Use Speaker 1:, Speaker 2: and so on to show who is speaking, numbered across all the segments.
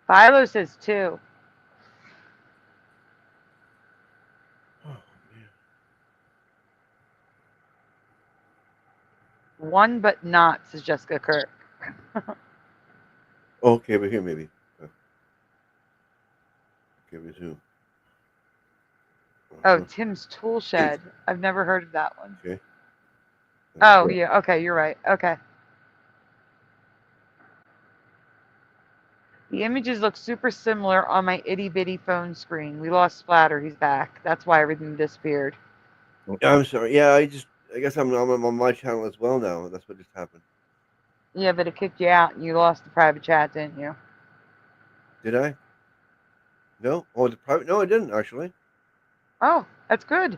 Speaker 1: Philo says 2.
Speaker 2: Oh man.
Speaker 1: 1 but not, says Jessica Kirk.
Speaker 2: Okay, but here maybe. Okay, resume.
Speaker 1: Oh,
Speaker 2: Uh-huh.
Speaker 1: Tim's Tool Shed. I've never heard of that one.
Speaker 2: Okay.
Speaker 1: Oh,
Speaker 2: Okay.
Speaker 1: yeah. Okay, you're right. Okay. The images look super similar on my itty bitty phone screen. We lost Splatter. He's back. That's why everything disappeared.
Speaker 2: I'm sorry. Yeah, I guess I'm on my channel as well now. That's what just happened.
Speaker 1: Yeah, but it kicked you out and you lost the private chat, didn't you?
Speaker 2: Did I? No. Oh, the private. No, I didn't actually.
Speaker 1: Oh, that's good.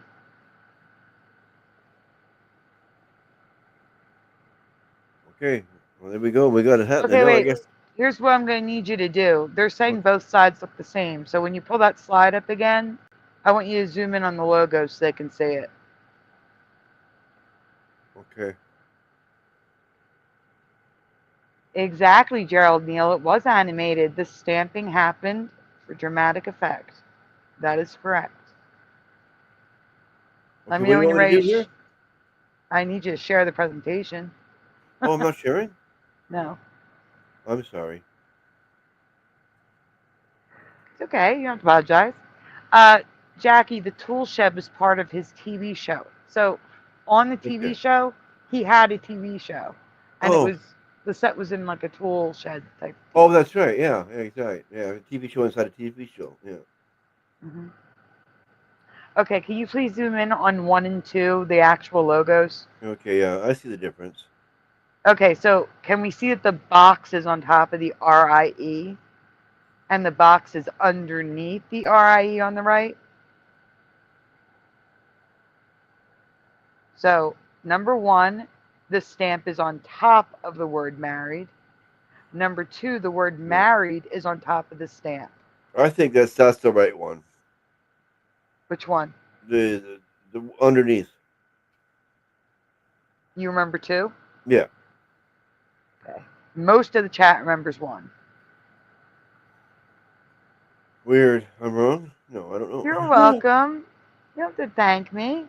Speaker 2: Okay. Well, there we go. We got it happening
Speaker 1: Okay,
Speaker 2: now. I
Speaker 1: wait.
Speaker 2: guess.
Speaker 1: Here's what I'm going to need you to do. They're saying
Speaker 2: Okay.
Speaker 1: both sides look the same. So when you pull that slide up again, I want you to zoom in on the logo so they can see it.
Speaker 2: Okay.
Speaker 1: Exactly, Gerald Neal. It was animated. The stamping happened for dramatic effect. That is correct. Let
Speaker 2: Okay.
Speaker 1: me
Speaker 2: What
Speaker 1: know
Speaker 2: do you
Speaker 1: when you're
Speaker 2: want me to
Speaker 1: ready.
Speaker 2: do here?
Speaker 1: I need you to share the presentation.
Speaker 2: Oh, I'm not sharing.
Speaker 1: No,
Speaker 2: I'm sorry.
Speaker 1: it's okay. You don't have to apologize. Uh, Jackie, the tool shed was part of his TV show. So on the TV
Speaker 2: Okay.
Speaker 1: show, he had a TV show, and it
Speaker 2: Oh.
Speaker 1: was the set was in like a tool shed type
Speaker 2: Oh,
Speaker 1: deal.
Speaker 2: that's right. Yeah. Yeah. Exactly. Yeah. A TV show inside a TV show. Yeah.
Speaker 1: Hmm. Okay, can you please zoom in on 1 and 2, the actual logos?
Speaker 2: Okay. Yeah. I see the difference.
Speaker 1: Okay, so can we see that the box is on top of the RIE and the box is underneath the RIE on the right? So, number 1, the stamp is on top of the word married. Number 2, the word
Speaker 2: Yeah.
Speaker 1: married is on top of the stamp.
Speaker 2: I think that's the right one.
Speaker 1: Which one?
Speaker 2: The underneath.
Speaker 1: You remember 2?
Speaker 2: Yeah.
Speaker 1: Okay. Most of the chat remembers 1.
Speaker 2: Weird. I'm wrong. No, I don't
Speaker 1: You're
Speaker 2: know.
Speaker 1: welcome. You don't have to thank me.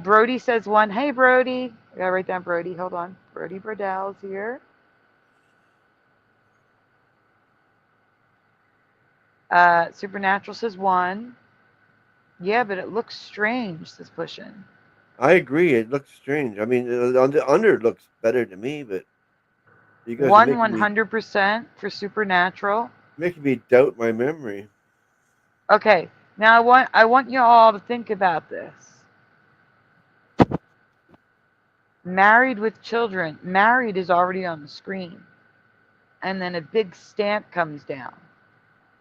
Speaker 1: Brody says 1. Hey, Brody. I gotta write down Brody. Hold on. Brody Brodell's here. Supernatural says 1. Yeah, but it looks strange, says Pushin.
Speaker 2: I agree. It looks strange. I mean, on the under it looks better to me, but you guys are
Speaker 1: 1 100% for Supernatural.
Speaker 2: making me doubt my memory.
Speaker 1: Okay, now I want you all to think about this. Married with children. Married is already on the screen. And then a big stamp comes down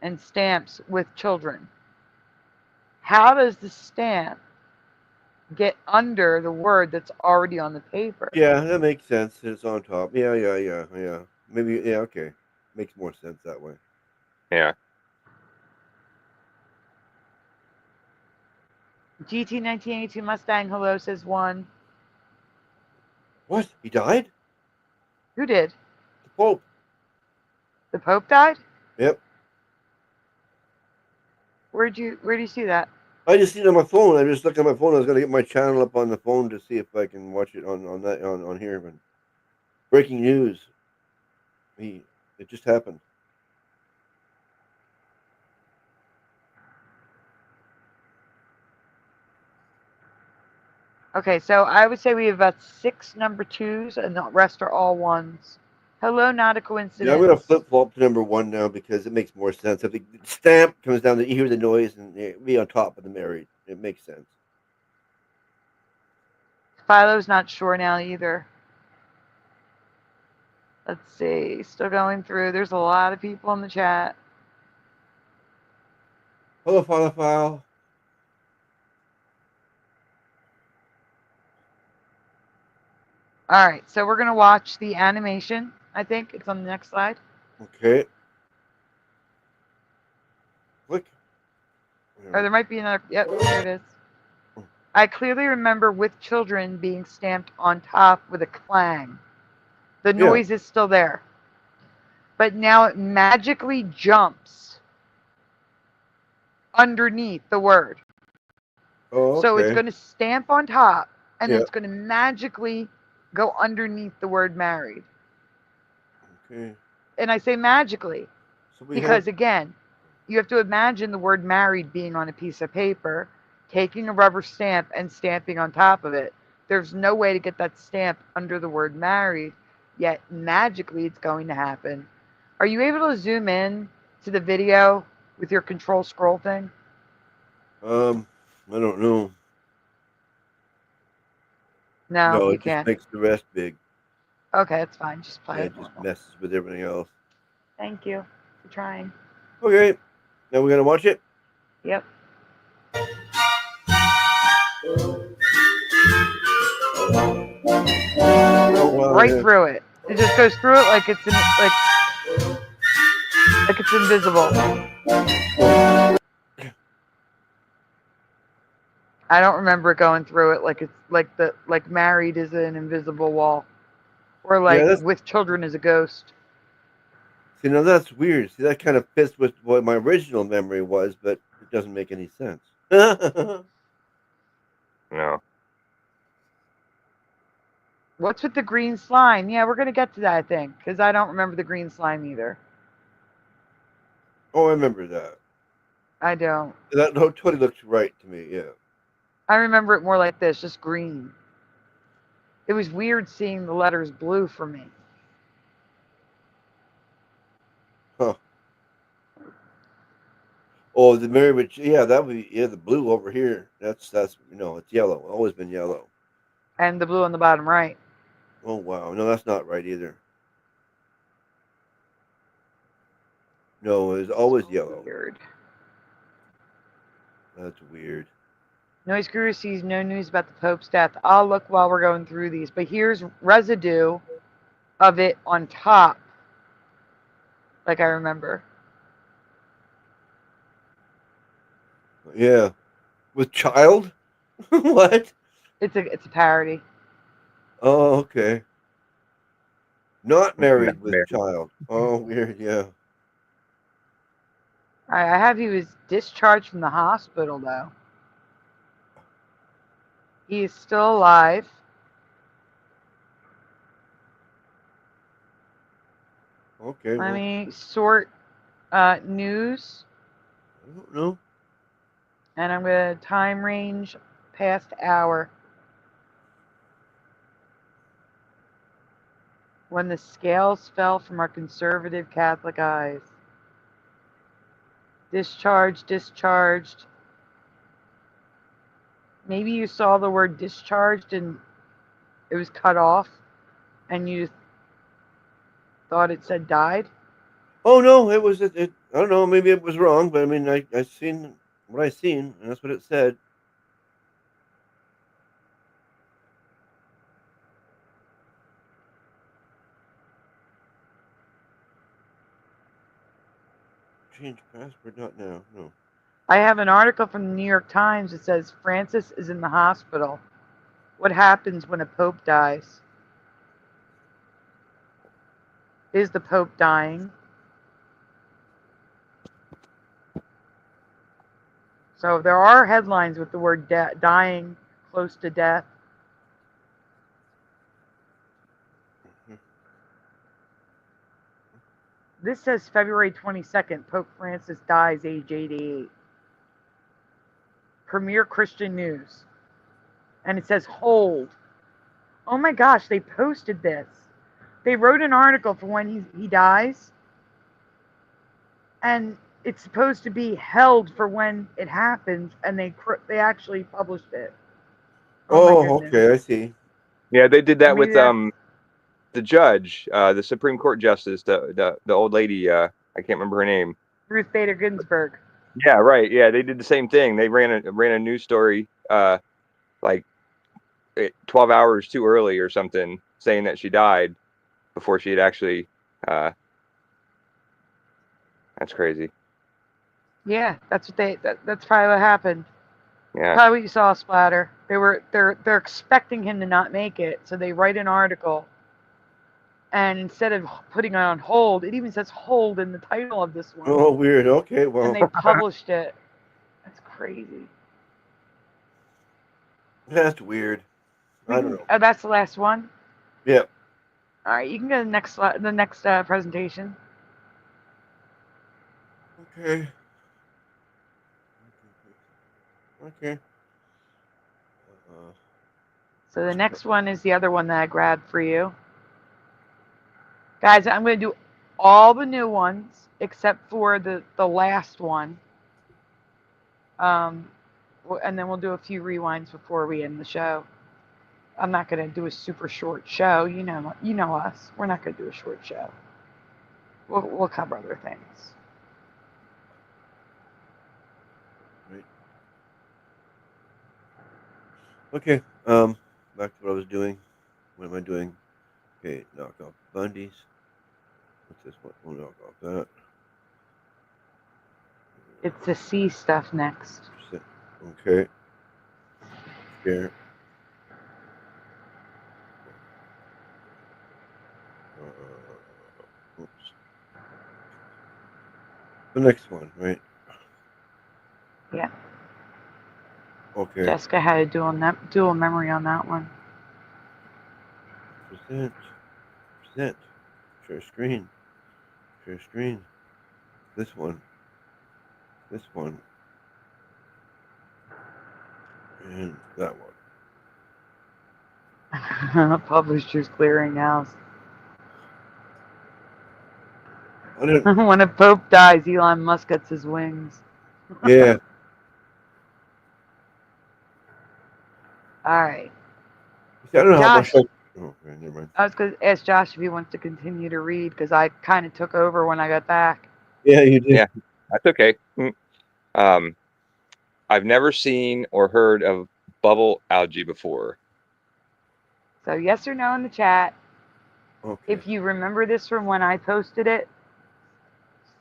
Speaker 1: and stamps with children. How does the stamp get under the word that's already on the paper?
Speaker 2: Yeah, that makes sense. It's on top. Yeah, yeah, yeah, yeah. Maybe. Yeah. Okay. Makes more sense that way.
Speaker 3: Yeah.
Speaker 1: GT 1982 Mustang Hello says 1.
Speaker 2: What? He died?
Speaker 1: Who did?
Speaker 2: The Pope.
Speaker 1: The Pope died?
Speaker 2: Yep.
Speaker 1: Where'd you see that?
Speaker 2: I just seen it on my phone. I just looked at my phone. I was gonna get my channel up on the phone to see if I can watch it on here. But breaking news. He. It just happened.
Speaker 1: Okay, so I would say we have about 6 number 2s and the rest are all 1s. Hello, not a
Speaker 2: Yeah, I'm gonna
Speaker 1: coincidence.
Speaker 2: flip flop to number one now because it makes more sense. If the stamp comes down, you hear the noise and it be on top of the married. It makes sense.
Speaker 1: Philo's not sure now either. Let's see. Still going through. There's a lot of people in the chat.
Speaker 2: Hello, file.
Speaker 1: All right, so we're going to watch the animation. I think it's on the next slide.
Speaker 2: Okay. Click.
Speaker 1: Or there might be another. Yep, here it is. I clearly remember with children being stamped on top with a clang. The
Speaker 2: Yeah.
Speaker 1: noise is still there. but now it magically jumps underneath the word.
Speaker 2: Oh,
Speaker 1: So it's
Speaker 2: okay.
Speaker 1: going to stamp on top, and then
Speaker 2: Yeah.
Speaker 1: it's going to magically go underneath the word married.
Speaker 2: Okay.
Speaker 1: And I say magically
Speaker 2: So we have.
Speaker 1: because, again, you have to imagine the word married being on a piece of paper, taking a rubber stamp and stamping on top of it. There's no way to get that stamp under the word married, yet magically it's going to happen. Are you able to zoom in to the video with your control scroll thing?
Speaker 2: I don't know.
Speaker 1: No,
Speaker 2: No,
Speaker 1: you
Speaker 2: it just
Speaker 1: can't.
Speaker 2: makes the rest big.
Speaker 1: Okay, it's fine. Just play
Speaker 2: Yeah,
Speaker 1: it
Speaker 2: it just
Speaker 1: normal.
Speaker 2: messes with everything else.
Speaker 1: Thank you for trying.
Speaker 2: Okay. Now we're gonna watch it.
Speaker 1: Yep.
Speaker 2: Oh wow,
Speaker 1: Right
Speaker 2: yeah.
Speaker 1: through it. It just goes through it like it's invisible. I don't remember going through it like it's like married is an invisible wall, or
Speaker 2: Yeah,
Speaker 1: like
Speaker 2: that's
Speaker 1: with children is a ghost.
Speaker 2: see now that's weird. See that kind of fits with what my original memory was, but it doesn't make any sense.
Speaker 3: No.
Speaker 1: What's with the green slime? Yeah, we're gonna get to that, I think, because I don't remember the green slime either.
Speaker 2: Oh, I remember that.
Speaker 1: I don't.
Speaker 2: That totally looks right to me. Yeah.
Speaker 1: I remember it more like this, just green. It was weird seeing the letters blue for me.
Speaker 2: Huh. Oh, the Mary, but yeah, that would be the blue over here. That's it's yellow. Always been yellow.
Speaker 1: And the blue on the bottom right.
Speaker 2: Oh wow, no, that's not right either. No, it's always
Speaker 1: So
Speaker 2: yellow.
Speaker 1: weird.
Speaker 2: That's weird.
Speaker 1: Noise Guru sees no news about the Pope's death. I'll look while we're going through these. But here's residue of it on top, like I remember.
Speaker 2: Yeah, with child. What?
Speaker 1: It's a parody.
Speaker 2: Oh, okay. Not
Speaker 3: Not
Speaker 2: married with
Speaker 3: married.
Speaker 2: child. Oh, weird. Yeah.
Speaker 1: I have he was discharged from the hospital though. He is still alive.
Speaker 2: Okay.
Speaker 1: Let
Speaker 2: Well,
Speaker 1: me sort news,
Speaker 2: I don't know.
Speaker 1: and I'm going to time range past hour. When the scales fell from our conservative Catholic eyes. Discharged. Maybe you saw the word discharged and it was cut off and you thought it said died.
Speaker 2: Oh no, it was it. I don't know. Maybe it was wrong, but I mean, I seen what I seen, and that's what it said. Change password, not now. No.
Speaker 1: I have an article from the New York Times that says Francis is in the hospital. What happens when a pope dies? Is the pope dying? So there are headlines with the word dying, close to death.
Speaker 2: Mhm.
Speaker 1: This says February 22nd, Pope Francis dies, age 88. Premier Christian News. And it says hold. Oh my gosh, they posted this. They wrote an article for when he dies, and it's supposed to be held for when it happens, and they actually published it. Oh my
Speaker 2: Oh,
Speaker 1: goodness.
Speaker 2: okay. I see.
Speaker 3: Yeah, they did
Speaker 1: Or
Speaker 3: that
Speaker 1: maybe
Speaker 3: with
Speaker 1: that's
Speaker 3: the judge, the Supreme Court justice, the old lady. I can't remember her name.
Speaker 1: Ruth Bader Ginsburg.
Speaker 3: Yeah, right. Yeah, they did the same thing. They ran a news story like 12 hours too early or something, saying that she died before she had actually. Uh, that's crazy.
Speaker 1: Yeah, that's what that's probably what happened.
Speaker 3: Yeah.
Speaker 1: Probably what you saw, Splatter. They're expecting him to not make it, so they write an article And instead of putting it on hold, it even says hold in the title of this one.
Speaker 2: Oh, weird. Okay,
Speaker 1: And
Speaker 2: well,
Speaker 1: they published it. That's crazy.
Speaker 2: that's weird. I don't know.
Speaker 1: Oh, that's the last one.
Speaker 2: Yeah.
Speaker 1: All right, you can go to the next presentation.
Speaker 2: Okay. Okay.
Speaker 1: So the next one is the other one that I grabbed for you. Guys, I'm going to do all the new ones except for the last one. And then we'll do a few rewinds before we end the show. I'm not going to do a super short show. You know us. We're not going to do a short show. We'll cover other things.
Speaker 2: Right. Okay. Back to what I was doing. What am I doing? Okay, knock off Bundy's. What's this one? We'll knock off that.
Speaker 1: It's the C stuff next.
Speaker 2: Okay. Share. Oops. The next one, right?
Speaker 1: Yeah.
Speaker 2: Okay.
Speaker 1: Jessica had a dual memory on that one.
Speaker 2: Present. Share screen. Share screen. This one. This one. And that one.
Speaker 1: Publishers Clearinghouse.
Speaker 2: I didn't.
Speaker 1: When a pope dies, Elon Musk gets his wings.
Speaker 2: Yeah.
Speaker 1: All right.
Speaker 2: See, I don't know how much.
Speaker 1: Josh,
Speaker 2: Oh, okay, never mind.
Speaker 1: I was going to ask Josh if he wants to continue to read because I kind of took over when I got back.
Speaker 2: Yeah, you did.
Speaker 3: Yeah, that's okay. I've never seen or heard of bubble algae before.
Speaker 1: So yes or no in the chat.
Speaker 2: Okay.
Speaker 1: If you remember this from when I posted it,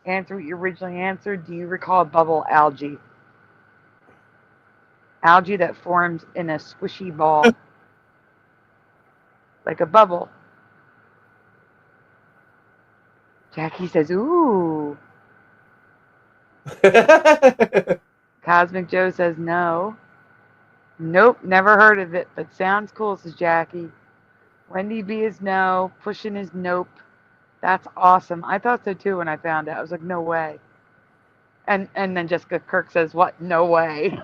Speaker 1: answer what you originally answered. Do you recall bubble algae? Algae that forms in a squishy ball. Like a bubble. Jackie says, ooh. Cosmic Joe says no. Nope, never heard of it, but sounds cool, says Jackie. Wendy B is no. Pushing is nope. That's awesome. I thought so too when I found it. I was like, no way. And then Jessica Kirk says, what? No way.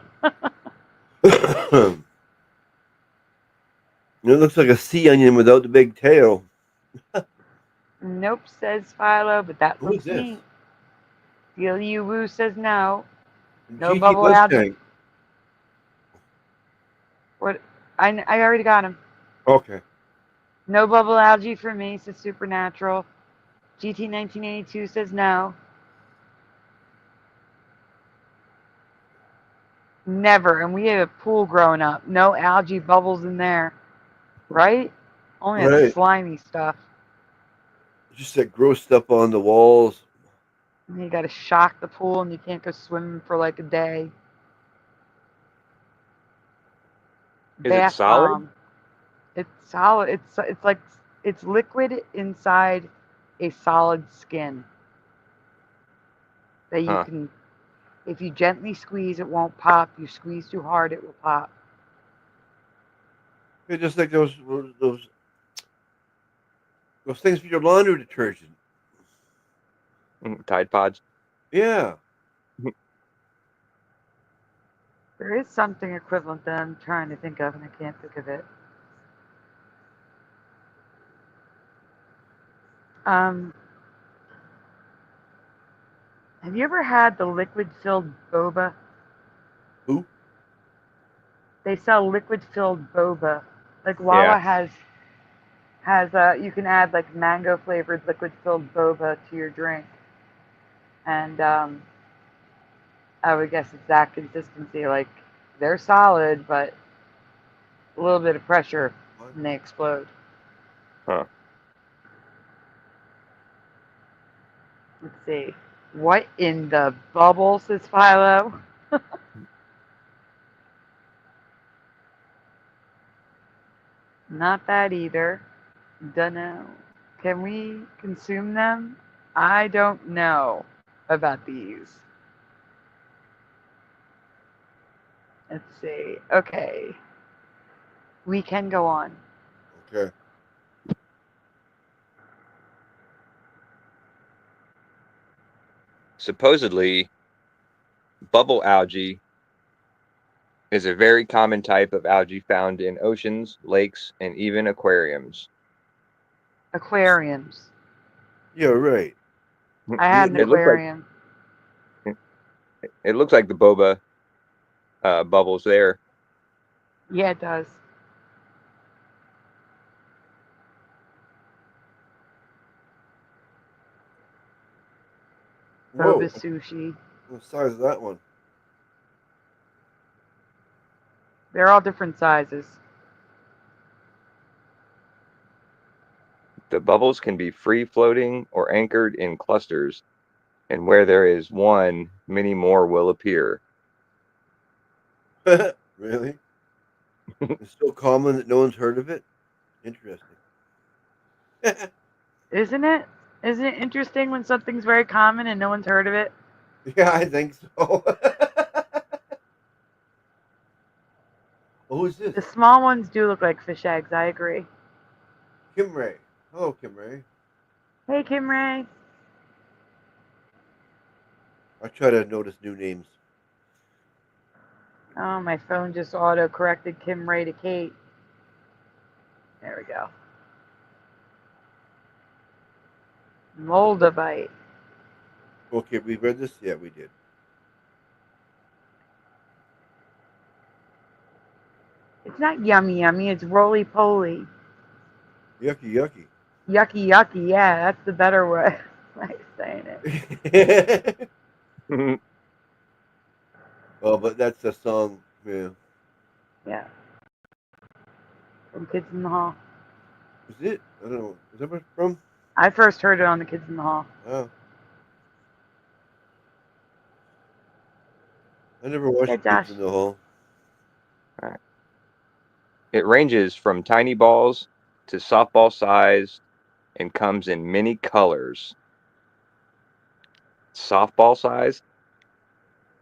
Speaker 2: It looks like a sea onion without the big tail.
Speaker 1: Nope, says Philo, but that
Speaker 2: Who is
Speaker 1: looks
Speaker 2: this?
Speaker 1: neat. Deal You Woo says no. No
Speaker 2: GT
Speaker 1: bubble algae.
Speaker 2: Mustang.
Speaker 1: What? I already got him.
Speaker 2: Okay.
Speaker 1: No bubble algae for me, says Supernatural. GT 1982 says no. Never. And we had a pool growing up. No algae bubbles in there. Right? Only that
Speaker 2: Right.
Speaker 1: slimy stuff.
Speaker 2: Just that gross stuff on the walls.
Speaker 1: And you gotta shock the pool and you can't go swimming for like a day.
Speaker 3: Is it
Speaker 1: Bath
Speaker 3: solid?
Speaker 1: bomb. It's solid. It's like it's liquid inside a solid skin. That you can, if you gently squeeze, it won't pop. You squeeze too hard, it will pop.
Speaker 2: It's just like those things for your laundry detergent.
Speaker 3: Tide Pods.
Speaker 2: Yeah.
Speaker 1: There is something equivalent that I'm trying to think of, and I can't think of it. Have you ever had the liquid-filled boba?
Speaker 2: Who?
Speaker 1: They sell liquid-filled boba. Like Wawa has you can add like mango-flavored liquid-filled boba to your drink, and I would guess it's that consistency. Like they're solid, but a little bit of pressure and they explode.
Speaker 3: Huh.
Speaker 1: Let's see. What in the bubble, says Philo? Not that either. Dunno. Can we consume them? I don't know about these. Let's see. Okay. We can go on.
Speaker 2: Okay.
Speaker 3: Supposedly, bubble algae is a very common type of algae found in oceans, lakes, and even aquariums.
Speaker 1: Aquariums.
Speaker 2: Yeah, right.
Speaker 1: I had an
Speaker 3: It looks like
Speaker 1: aquarium.
Speaker 3: it looks like the boba bubbles there.
Speaker 1: Yeah, it does. Boba
Speaker 2: Whoa.
Speaker 1: sushi.
Speaker 2: What size is that one?
Speaker 1: They're all different sizes.
Speaker 3: The bubbles can be free floating or anchored in clusters, and where there is one, many more will appear.
Speaker 2: Really? It's so common that no one's heard of it? Interesting.
Speaker 1: Isn't it? Isn't it interesting when something's very common and no one's heard of it?
Speaker 2: Yeah, I think so. Who's this?
Speaker 1: The small ones do look like fish eggs, I agree.
Speaker 2: Kim Ray. Hello, Kim Ray.
Speaker 1: Hey, Kim Ray.
Speaker 2: I try to notice new names.
Speaker 1: Oh, my phone just auto-corrected Kim Ray to Kate. There we go. Moldavite.
Speaker 2: Okay, we read this? Yeah, we did.
Speaker 1: It's not yummy yummy, it's roly-poly.
Speaker 2: Yucky, yucky.
Speaker 1: Yucky yucky, yeah, that's the better way of saying it.
Speaker 2: Oh, but that's a song. Yeah.
Speaker 1: Yeah. From Kids in the Hall.
Speaker 2: Is it? I don't know. Is that where it's from?
Speaker 1: I first heard it on the Kids in the Hall.
Speaker 2: Oh. I never watched
Speaker 1: Yeah,
Speaker 2: Kids
Speaker 1: Josh.
Speaker 2: in the Hall.
Speaker 3: Right. It ranges from tiny balls to softball size and comes in many colors. Softball size?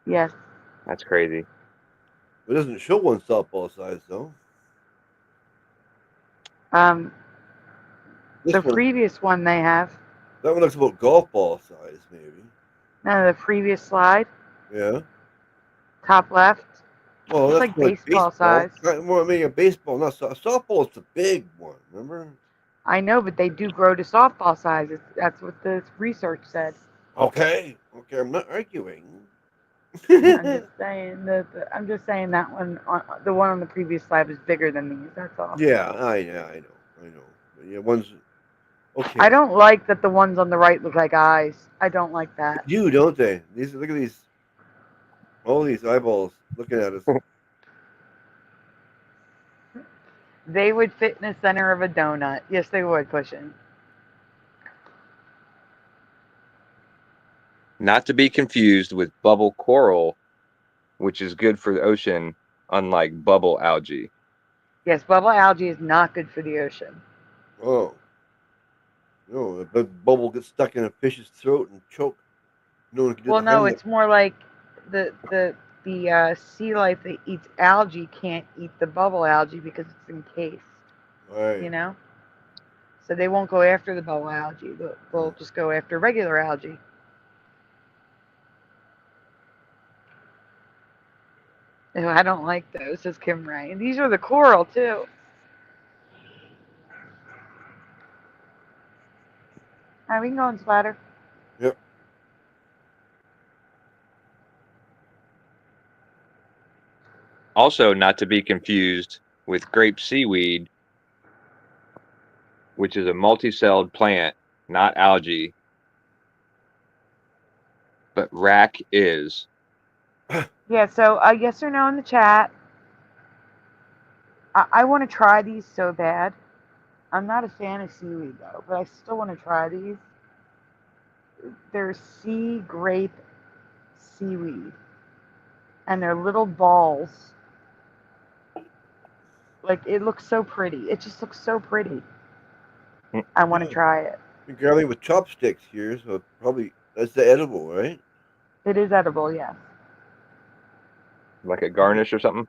Speaker 1: Yes.
Speaker 3: That's crazy.
Speaker 2: It doesn't show one softball size, though. This
Speaker 1: The
Speaker 2: one,
Speaker 1: previous one they have.
Speaker 2: that one looks about golf ball size, maybe.
Speaker 1: No, the previous slide,
Speaker 2: Yeah.
Speaker 1: top left.
Speaker 2: Well,
Speaker 1: It's
Speaker 2: that's
Speaker 1: like
Speaker 2: more like
Speaker 1: baseball
Speaker 2: baseball.
Speaker 1: size.
Speaker 2: More, I mean, a baseball, not softball. It's a big one. Remember?
Speaker 1: I know, but they do grow to softball size. That's what the research said.
Speaker 2: Okay. Okay, I'm not arguing.
Speaker 1: I'm just saying I'm just saying that one, the one on the previous slide was bigger than these. That's all.
Speaker 2: Yeah, I know. But yeah, one's okay.
Speaker 1: I don't like that the ones on the right look like eyes. I don't like that.
Speaker 2: You don't they? These look at these. All these eyeballs looking at us.
Speaker 1: They would fit in the center of a donut. Yes, they would, Cushion.
Speaker 3: Not to be confused with bubble coral, which is good for the ocean, unlike bubble algae.
Speaker 1: Yes, bubble algae is not good for the ocean.
Speaker 2: Oh. No, the big bubble gets stuck in a fish's throat and choke. No one can do
Speaker 1: Well,
Speaker 2: the
Speaker 1: no,
Speaker 2: Heimlich.
Speaker 1: it's more like the sea life that eats algae can't eat the bubble algae because it's encased.
Speaker 2: Right.
Speaker 1: You know, so they won't go after the bubble algae. They'll just go after regular algae. Oh, I don't like those, says Kim Ray. And these are the coral too. All right, we can go and splatter.
Speaker 2: Yep.
Speaker 3: Also, not to be confused with grape seaweed, which is a multi-celled plant, not algae, but rack is.
Speaker 1: Yeah, so yes or no in the chat. I want to try these so bad. I'm not a fan of seaweed though, but I still want to try these. They're sea grape seaweed, and they're little balls. Like, it looks so pretty. It just looks so pretty. I want to
Speaker 2: Yeah.
Speaker 1: try it.
Speaker 2: You're grabbing with chopsticks here, so probably that's the edible, right?
Speaker 1: It is edible, yes.
Speaker 3: Like a garnish or something.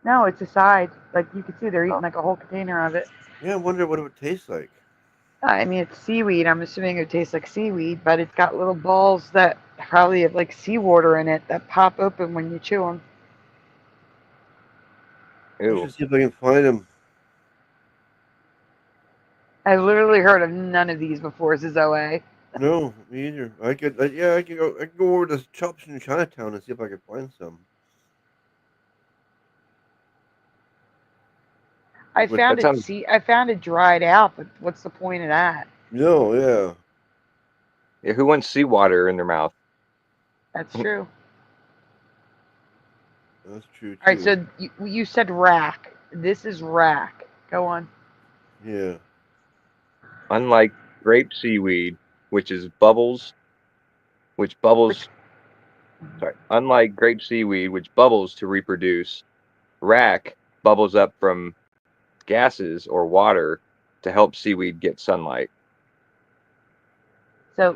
Speaker 1: No, it's a side. Like you can see, they're
Speaker 3: Oh.
Speaker 1: eating like a whole container of it.
Speaker 2: Yeah, I wonder what it would taste like.
Speaker 1: I mean, it's seaweed. I'm assuming it tastes like seaweed, but it's got little balls that probably have like seawater in it that pop open when you chew them.
Speaker 2: I
Speaker 3: Ew.
Speaker 2: should see if I can find them.
Speaker 1: I literally heard of none of these before, says OA.
Speaker 2: No, me either. I could, yeah, I could go. I could go over to Chops in Chinatown and see if I could find some.
Speaker 1: I
Speaker 2: But
Speaker 1: found
Speaker 3: That
Speaker 1: it
Speaker 3: sounds.
Speaker 1: I found it dried out, but what's the point of that?
Speaker 2: no, yeah,
Speaker 3: Yeah, who wants seawater in their mouth?
Speaker 1: That's true.
Speaker 2: that's true
Speaker 1: All right,
Speaker 2: too.
Speaker 1: so you said rack. This is rack. Go on.
Speaker 2: Yeah,
Speaker 3: Unlike grape seaweed, which is which
Speaker 1: Which
Speaker 3: bubbles. Sorry. Unlike grape seaweed, which bubbles to reproduce, rack bubbles up from gases or water to help seaweed get sunlight.
Speaker 1: so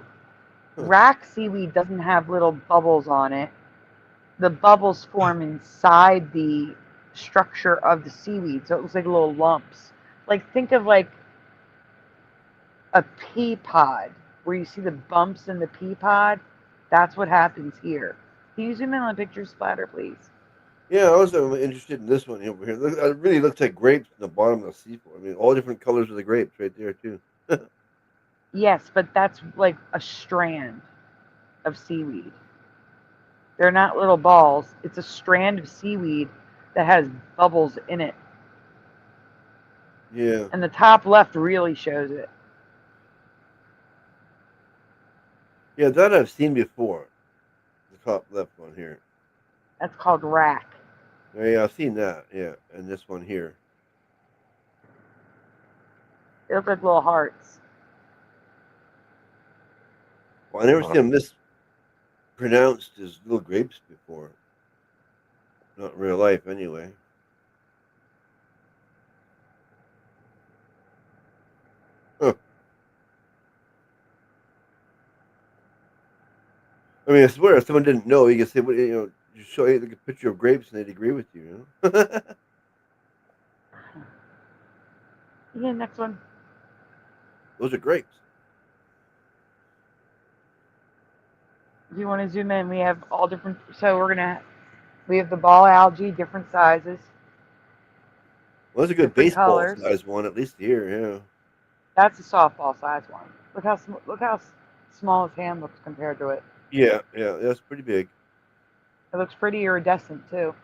Speaker 2: huh.
Speaker 1: rack seaweed doesn't have little bubbles on it. The bubbles form inside the structure of the seaweed, so it looks like little lumps. Like think of like a pea pod where you see the bumps in the pea pod. That's what happens here. Can you zoom in on the picture splatter, please?
Speaker 2: Yeah, I was interested in this one over here. Look, it really looks like grapes in the bottom of the seafloor. I mean, all different colors of the grapes right there too.
Speaker 1: Yes, but that's like a strand of seaweed. They're not little balls. It's a strand of seaweed that has bubbles in it.
Speaker 2: Yeah,
Speaker 1: And the top left really shows it.
Speaker 2: yeah, that I've seen before. The top left one here.
Speaker 1: That's called rack.
Speaker 2: Yeah, I've seen that. Yeah, and this one here.
Speaker 1: They look like little hearts.
Speaker 2: Well, I never
Speaker 3: Uh,
Speaker 2: seen them mispronounced as little grapes before. Not in real life, anyway. Huh. I mean, I swear, if someone didn't know, you could say, "What just show you like a picture of grapes, and they'd agree with you." You know?
Speaker 1: Yeah, next one.
Speaker 2: Those are grapes.
Speaker 1: If you want to zoom in, we have all different. So we have the ball algae, different sizes,
Speaker 2: Well, that's a good
Speaker 1: different
Speaker 2: baseball
Speaker 1: colors.
Speaker 2: size one, at least here. Yeah.
Speaker 1: That's a softball size one. Look how small his hand looks compared to it.
Speaker 2: Yeah, yeah, that's pretty big.
Speaker 1: It looks pretty iridescent too.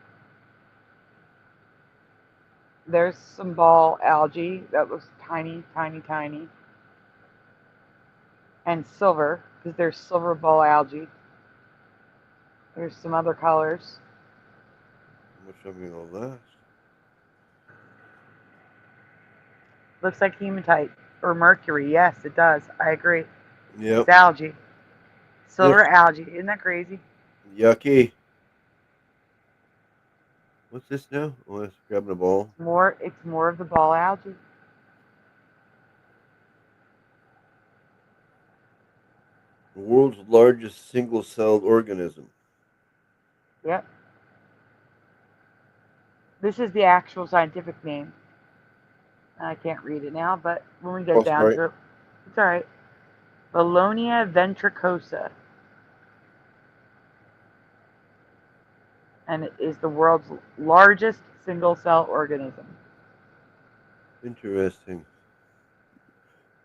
Speaker 1: There's some ball algae that looks tiny, tiny, tiny, and silver because there's silver ball algae. There's some other colors.
Speaker 2: How much I'm gonna last?
Speaker 1: Looks like hematite or mercury. Yes, it does. I agree. It's
Speaker 2: Yep.
Speaker 1: algae. Silver
Speaker 2: Yes.
Speaker 1: algae. Isn't that crazy?
Speaker 2: Yucky. What's this now? Oh, it's grabbing a ball.
Speaker 1: It's more of the ball algae.
Speaker 2: The world's largest single-celled organism.
Speaker 1: Yep. This is the actual scientific name. I can't read it now, but when we
Speaker 2: Oh,
Speaker 1: get down
Speaker 2: sorry.
Speaker 1: to it, it's all right. Belonia ventricosa, and it is the world's largest single-cell organism.
Speaker 2: Interesting.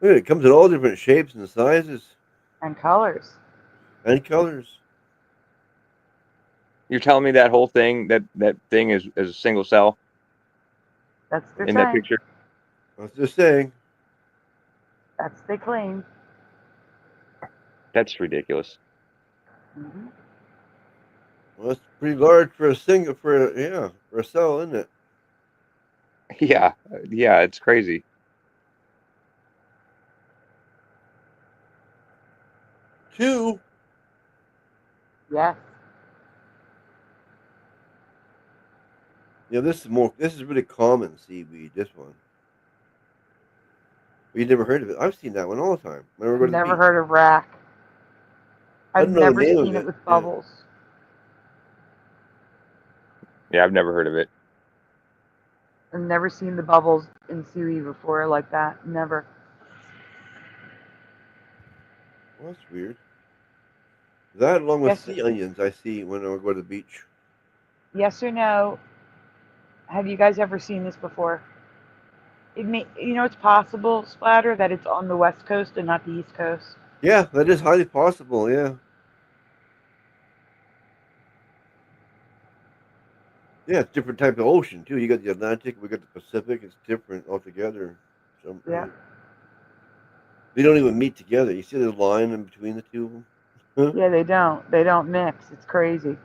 Speaker 2: Look at it. It comes in all different shapes and sizes
Speaker 1: And colors.
Speaker 2: and colors.
Speaker 3: You're telling me that whole thing, that thing is a single cell
Speaker 1: That's their
Speaker 3: in that
Speaker 1: saying.
Speaker 3: picture?
Speaker 2: I was just saying.
Speaker 1: That's they claim.
Speaker 3: That's ridiculous.
Speaker 1: Hmm.
Speaker 2: Well, that's pretty large for a single for a cell, isn't it?
Speaker 3: Yeah, yeah, it's crazy.
Speaker 2: Two.
Speaker 1: Yes.
Speaker 2: Yeah, this is more. This is really common seaweed. This one. You never heard of it? I've seen that one all the time. Whenever I go to the
Speaker 1: Never
Speaker 2: beach.
Speaker 1: heard of rack.
Speaker 2: I
Speaker 1: I've
Speaker 2: don't know the
Speaker 1: never
Speaker 2: name of
Speaker 1: seen it
Speaker 2: it.
Speaker 1: with
Speaker 2: Yeah.
Speaker 1: bubbles.
Speaker 3: Yeah, I've never heard of it.
Speaker 1: I've never seen the bubbles in seaweed before like that. Never.
Speaker 2: Well, that's weird. That along with
Speaker 1: Yes,
Speaker 2: sea onions I see when I go to the beach.
Speaker 1: yes or no? Have you guys ever seen this before? It's possible, Splatter, that it's on the West Coast and not the East Coast.
Speaker 2: Yeah, that is highly possible, yeah. Yeah, it's different type of ocean too. You got the Atlantic, we got the Pacific, it's different altogether. So
Speaker 1: Yeah.
Speaker 2: they don't even meet together. You see the line in between the two of them? Huh?
Speaker 1: Yeah, they don't. They don't mix. It's crazy.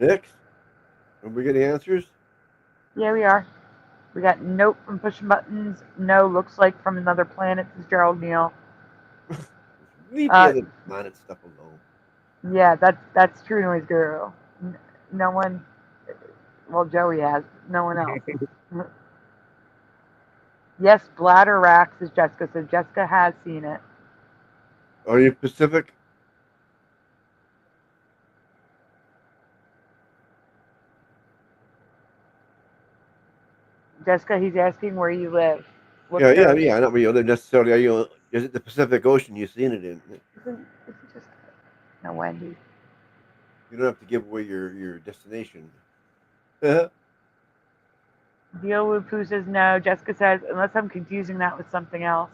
Speaker 2: Next. Are we getting answers?
Speaker 1: Yeah, we are. We got nope from pushing buttons. No, looks like from another planet, says Gerald Neal.
Speaker 2: Leave the other planet stuff alone.
Speaker 1: Yeah, that's true noise guru. No one. Well, Joey has. No one else. Yes, bladder rack, says Jessica. So Jessica has seen it.
Speaker 2: Are you Pacific?
Speaker 1: Jessica, he's asking where you live. What
Speaker 2: Yeah,
Speaker 1: coast?
Speaker 2: yeah. Not where you live necessarily. Are you? Is it the Pacific Ocean you've seen it in?
Speaker 1: Isn't just no Wendy?
Speaker 2: You don't have to give away your destination. I
Speaker 1: Deal with Pooh says no. Jessica says unless I'm confusing that with something else.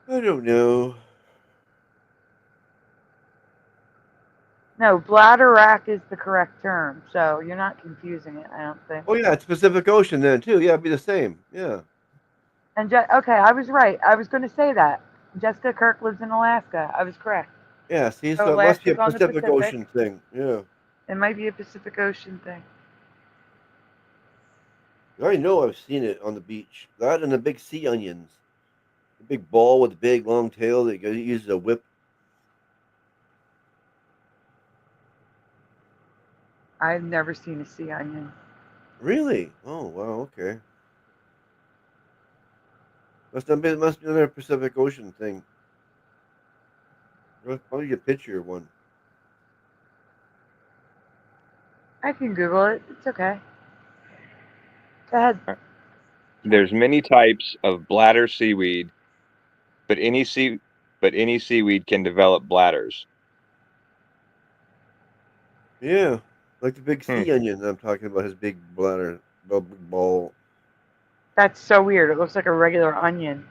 Speaker 2: don't know.
Speaker 1: No, bladder rack is the correct term, so you're not confusing it. I don't think.
Speaker 2: Oh yeah, it's Pacific Ocean then too. Yeah, it'd be the same. Yeah.
Speaker 1: And okay, I was right. I was going to say that. Jessica Kirk lives in Alaska. I was correct.
Speaker 2: Yeah, see,
Speaker 1: So
Speaker 2: so it must be a
Speaker 1: Alaska's on the
Speaker 2: Pacific
Speaker 1: Pacific.
Speaker 2: Ocean thing. Yeah.
Speaker 1: It might be a Pacific Ocean thing.
Speaker 2: I know I've seen it on the beach. That and the big sea onions. The big ball with the big long tail that uses a whip.
Speaker 1: I've never seen a sea onion.
Speaker 2: Really? Oh wow, okay. Must be another Pacific Ocean thing. I'll probably get a picture of one.
Speaker 1: I can Google it. It's okay. Go ahead.
Speaker 3: There's many types of bladder seaweed, but any seaweed can develop bladders.
Speaker 2: Yeah. Like the big sea onion I'm talking about, his big bladder, big ball.
Speaker 1: That's so weird. It looks like a regular onion.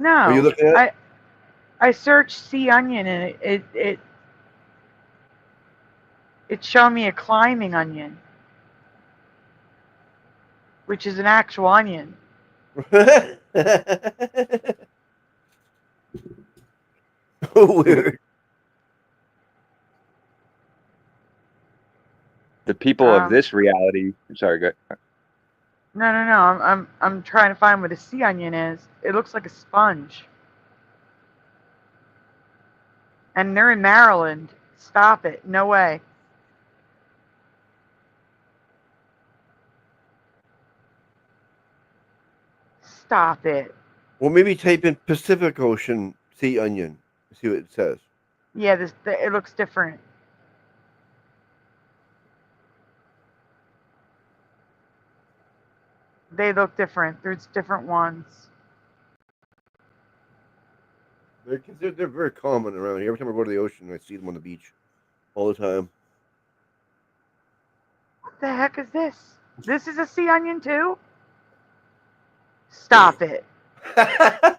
Speaker 2: Are you
Speaker 1: No,
Speaker 2: looking at it?
Speaker 1: I searched sea onion and it's showing me a climbing onion, which is an actual onion.
Speaker 2: Weird.
Speaker 3: The people of this reality. Sorry, go ahead.
Speaker 1: No. I'm trying to find what a sea onion is. It looks like a sponge. And they're in Maryland. Stop it. No way. Stop it.
Speaker 2: Well, maybe type in Pacific Ocean sea onion. See what it says.
Speaker 1: Yeah, it looks different. They look different. There's different ones.
Speaker 2: They're very common around here. Every time I go to the ocean, I see them on the beach all the time.
Speaker 1: What the heck is this? This is a sea onion too? Stop it.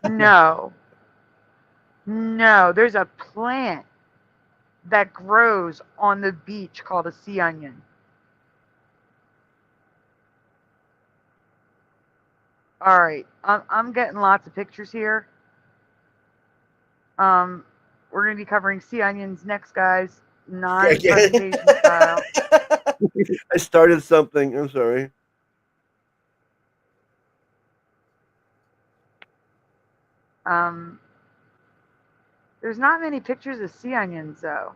Speaker 1: No. No, there's a plant that grows on the beach called a sea onion. All right, I'm getting lots of pictures here. We're gonna be covering sea onions next, guys. Non-presentation style.
Speaker 2: I started something. I'm sorry.
Speaker 1: There's not many pictures of sea onions, though.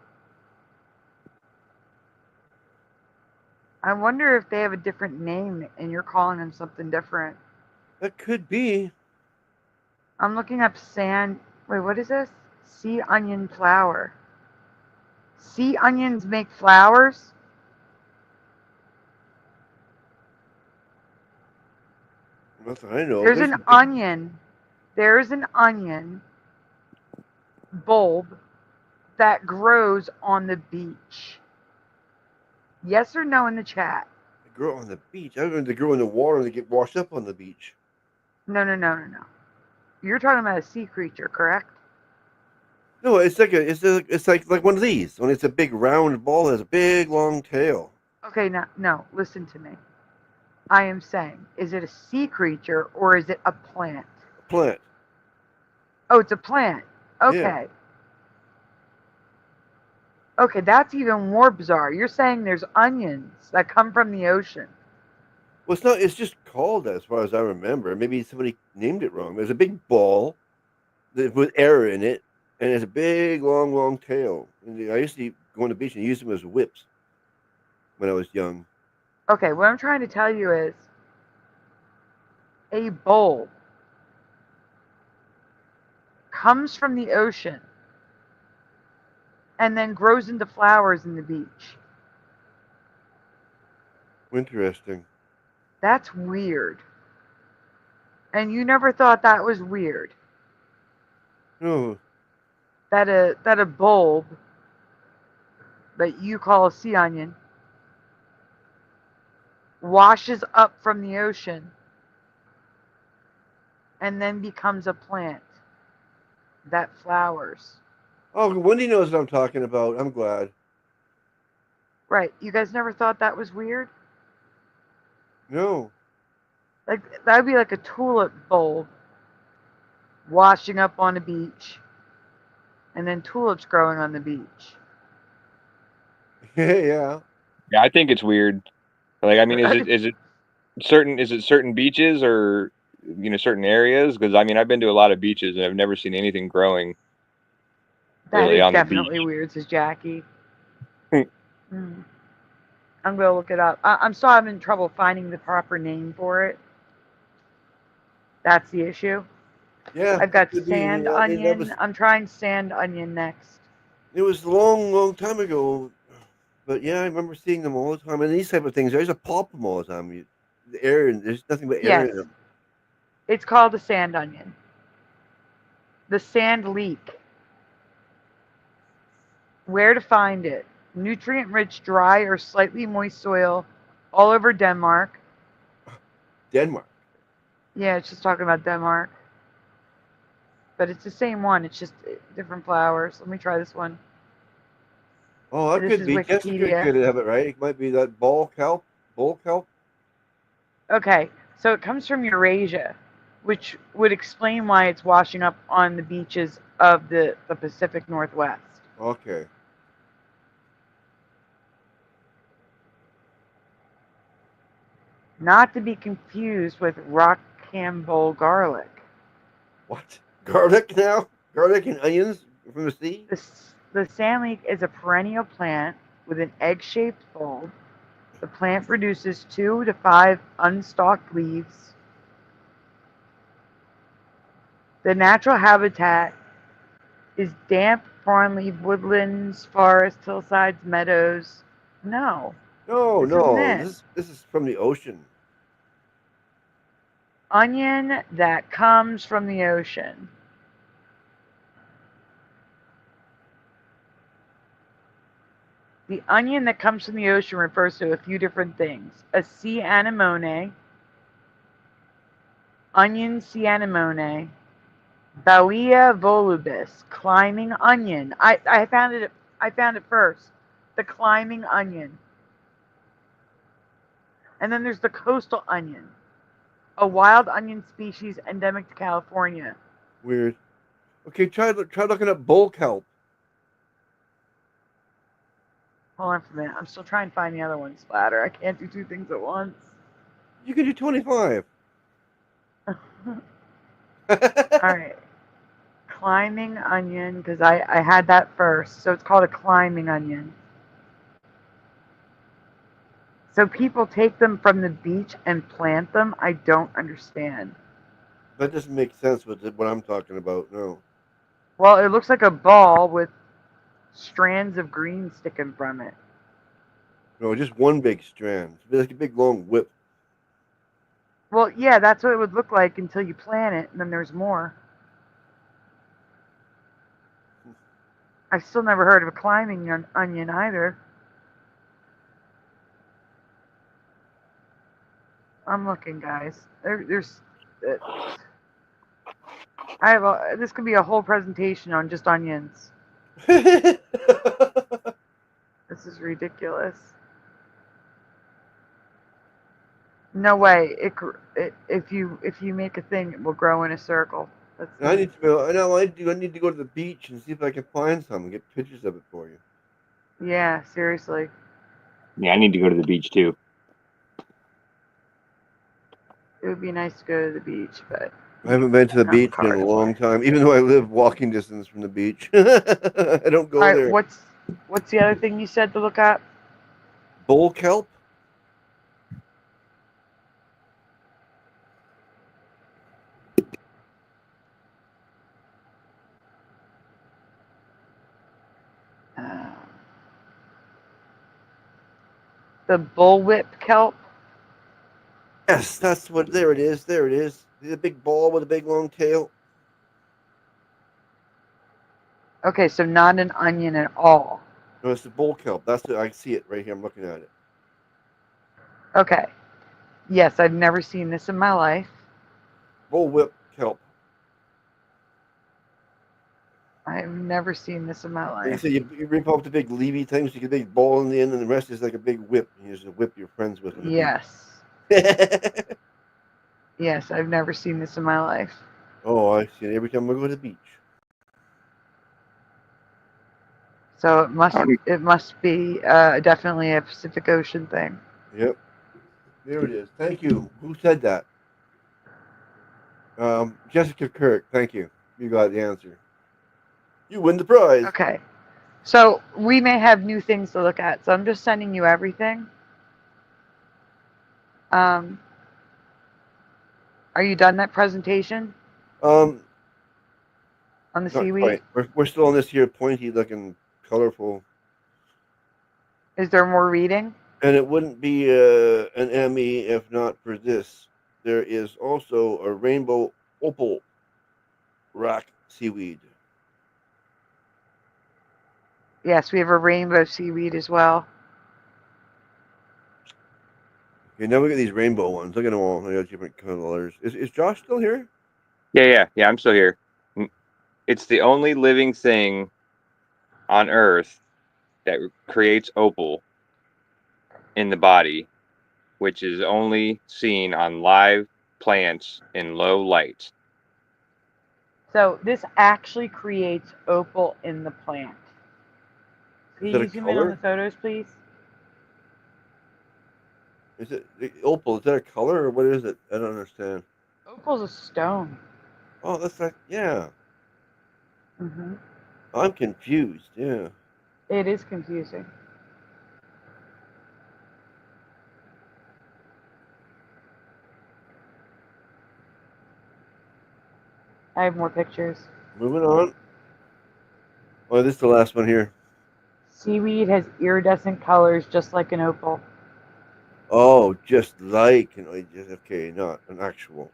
Speaker 1: I wonder if they have a different name and you're calling them something different.
Speaker 2: That could be.
Speaker 1: I'm looking up sand. Wait, what is this? Sea onion flower. Sea onions make flowers?
Speaker 2: Nothing I know.
Speaker 1: There's an onion. There's an onion bulb that grows on the beach. Yes or no in the chat?
Speaker 2: They grow on the beach. I don't know if they grow in the water and they get washed up on the beach.
Speaker 1: No. You're talking about a sea creature, correct?
Speaker 2: No, it's like one of these. When it's a big round ball that has a big long tail.
Speaker 1: Okay, no, listen to me. I am saying, is it a sea creature or is it a plant?
Speaker 2: A plant.
Speaker 1: Oh, it's a plant. Okay.
Speaker 2: Yeah.
Speaker 1: Okay, that's even more bizarre. You're saying there's onions that come from the ocean.
Speaker 2: Well, it's not. It's just called that, as far as I remember. Maybe somebody named it wrong. There's a big ball with air in it, and it has a big, long tail. And I used to go on the beach and use them as whips when I was young.
Speaker 1: Okay, what I'm trying to tell you is a bulb comes from the ocean and then grows into flowers in the beach.
Speaker 2: Interesting.
Speaker 1: That's weird. And you never thought that was weird.
Speaker 2: No.
Speaker 1: That a bulb that you call a sea onion washes up from the ocean and then becomes a plant that flowers.
Speaker 2: Oh, Wendy knows what I'm talking about. I'm glad.
Speaker 1: Right. You guys never thought that was weird?
Speaker 2: No.
Speaker 1: Like that would be like a tulip bulb washing up on a beach and then tulips growing on the beach.
Speaker 2: Yeah.
Speaker 3: Yeah, I think it's weird. Like, I mean, is it certain beaches or certain areas? Because I mean, I've been to a lot of beaches and I've never seen anything growing
Speaker 1: That
Speaker 3: really
Speaker 1: is
Speaker 3: on the
Speaker 1: definitely
Speaker 3: beach.
Speaker 1: weird, says Jackie. I'm gonna look it up. I'm still having trouble finding the proper name for it. That's the issue.
Speaker 2: Yeah.
Speaker 1: I've got
Speaker 2: Could be.
Speaker 1: sand
Speaker 2: I mean, that
Speaker 1: onion.
Speaker 2: was.
Speaker 1: I'm trying sand onion next.
Speaker 2: It was a long time ago. But yeah, I remember seeing them all the time. And these type of things, I used to pop them all the time. The air, there's nothing but air
Speaker 1: Yes,
Speaker 2: in them.
Speaker 1: it's called a sand onion. The sand leek. Where to find it? Nutrient-rich, dry or slightly moist soil all over Denmark.
Speaker 2: Denmark.
Speaker 1: Yeah, it's just talking about Denmark. But it's the same one. It's just different flowers. Let me try this one.
Speaker 2: Oh, that
Speaker 1: This
Speaker 2: could
Speaker 1: is
Speaker 2: be. Jessica
Speaker 1: Wikipedia.
Speaker 2: could have it right. It might be that ball kelp. Bull kelp.
Speaker 1: Okay, so it comes from Eurasia, which would explain why it's washing up on the beaches of the Pacific Northwest.
Speaker 2: Okay.
Speaker 1: Not to be confused with Rocambole garlic.
Speaker 2: What? Garlic now? Garlic and onions from the sea?
Speaker 1: The sand leek is a perennial plant with an egg-shaped bulb. The plant produces 2 to 5 unstalked leaves. The natural habitat is damp farmland woodlands, forests, hillsides, meadows. No,
Speaker 2: No,
Speaker 1: this isn't
Speaker 2: no.
Speaker 1: it.
Speaker 2: This is from the ocean.
Speaker 1: Onion that comes from the ocean. The onion that comes from the ocean refers to a few different things. A sea anemone, onion sea anemone, Bowia volubus, climbing onion. I found it first. The climbing onion. And then there's the coastal onion, a wild onion species endemic to California.
Speaker 2: Weird. Okay, try looking up bull kelp.
Speaker 1: Hold on for a minute. I'm still trying to find the other one, Splatter. I can't do 2 things at once.
Speaker 2: You can do 25.
Speaker 1: All right. climbing onion because I had that first. So it's called a climbing onion. So people take them from the beach and plant them? I don't understand.
Speaker 2: That doesn't make sense with what I'm talking about. No.
Speaker 1: Well, it looks like a ball with strands of green sticking from it.
Speaker 2: No, just one big strand. It's like a big long whip.
Speaker 1: Well, yeah, that's what it would look like until you plant it, and then there's more. I've still never heard of a climbing onion either. I'm looking, guys. There's. I have this could be a whole presentation on just onions. This is ridiculous. No way. If you make a thing, it will grow in a circle. That's
Speaker 2: I need to go. I know. I need to go to the beach and see if I can find some and get pictures of it for you.
Speaker 1: Yeah, seriously.
Speaker 3: Yeah, I need to go to the beach too.
Speaker 1: It would be nice to go to the beach, but
Speaker 2: I haven't been to the
Speaker 1: not in
Speaker 2: beach in a
Speaker 1: Colorado.
Speaker 2: long time, even though I live walking distance from the beach. I don't go
Speaker 1: All right,
Speaker 2: there.
Speaker 1: what's the other thing you said to look up?
Speaker 2: Bull kelp?
Speaker 1: The bullwhip kelp.
Speaker 2: Yes, that's what. There it is. There it is. The big ball with a big long tail.
Speaker 1: Okay, so not an onion at all.
Speaker 2: No, it's the bull kelp. That's it. I see it right here. I'm looking at it.
Speaker 1: Okay. Yes, I've never seen this in my life.
Speaker 2: Bullwhip kelp.
Speaker 1: I've never seen this in my
Speaker 2: Like I
Speaker 1: life.
Speaker 2: said, you rip off the big leafy things, you get a big ball in the end, and the rest is like a big whip. You just whip your friends with on the
Speaker 1: Yes.
Speaker 2: beach.
Speaker 1: Yes, I've never seen this in my life.
Speaker 2: Oh, I see it every time I go to the beach.
Speaker 1: So
Speaker 3: I don't,
Speaker 1: it must be definitely a Pacific Ocean thing.
Speaker 2: Yep, there it is. Thank you. Who said that? Jessica Kirk. Thank you. You got the answer. You win the prize.
Speaker 1: Okay. So we may have new things to look at. So I'm just sending you everything. Um, are you done that presentation
Speaker 2: Um,
Speaker 1: on the
Speaker 2: Not
Speaker 1: seaweed?
Speaker 2: quite. We're still on this here pointy looking, colorful,
Speaker 1: Is there more reading?
Speaker 2: and it wouldn't be an Emmy if not for this. There is also a rainbow opal rock seaweed.
Speaker 1: Yes, we have a rainbow seaweed as well.
Speaker 2: Okay, now we got these rainbow ones. Look at them all. They got different colors. Is Josh still here?
Speaker 3: yeah. I'm still here. It's the only living thing on Earth that creates opal in the body, which is only seen on live plants in low light.
Speaker 1: So this actually creates opal in the plant.
Speaker 2: Is
Speaker 1: Can
Speaker 2: that a
Speaker 1: you zoom in on the
Speaker 2: color?
Speaker 1: photos, please?
Speaker 2: Is it the opal? Is that a color or what is it? I don't understand.
Speaker 1: Opal's a stone.
Speaker 2: Oh, that's like yeah.
Speaker 1: Mm-hmm.
Speaker 2: I'm confused. Yeah.
Speaker 1: It is confusing. I have more pictures.
Speaker 2: Moving on. Oh, this is the last one here.
Speaker 1: Seaweed has iridescent colors just like an opal.
Speaker 2: Oh, just like okay, not an actual.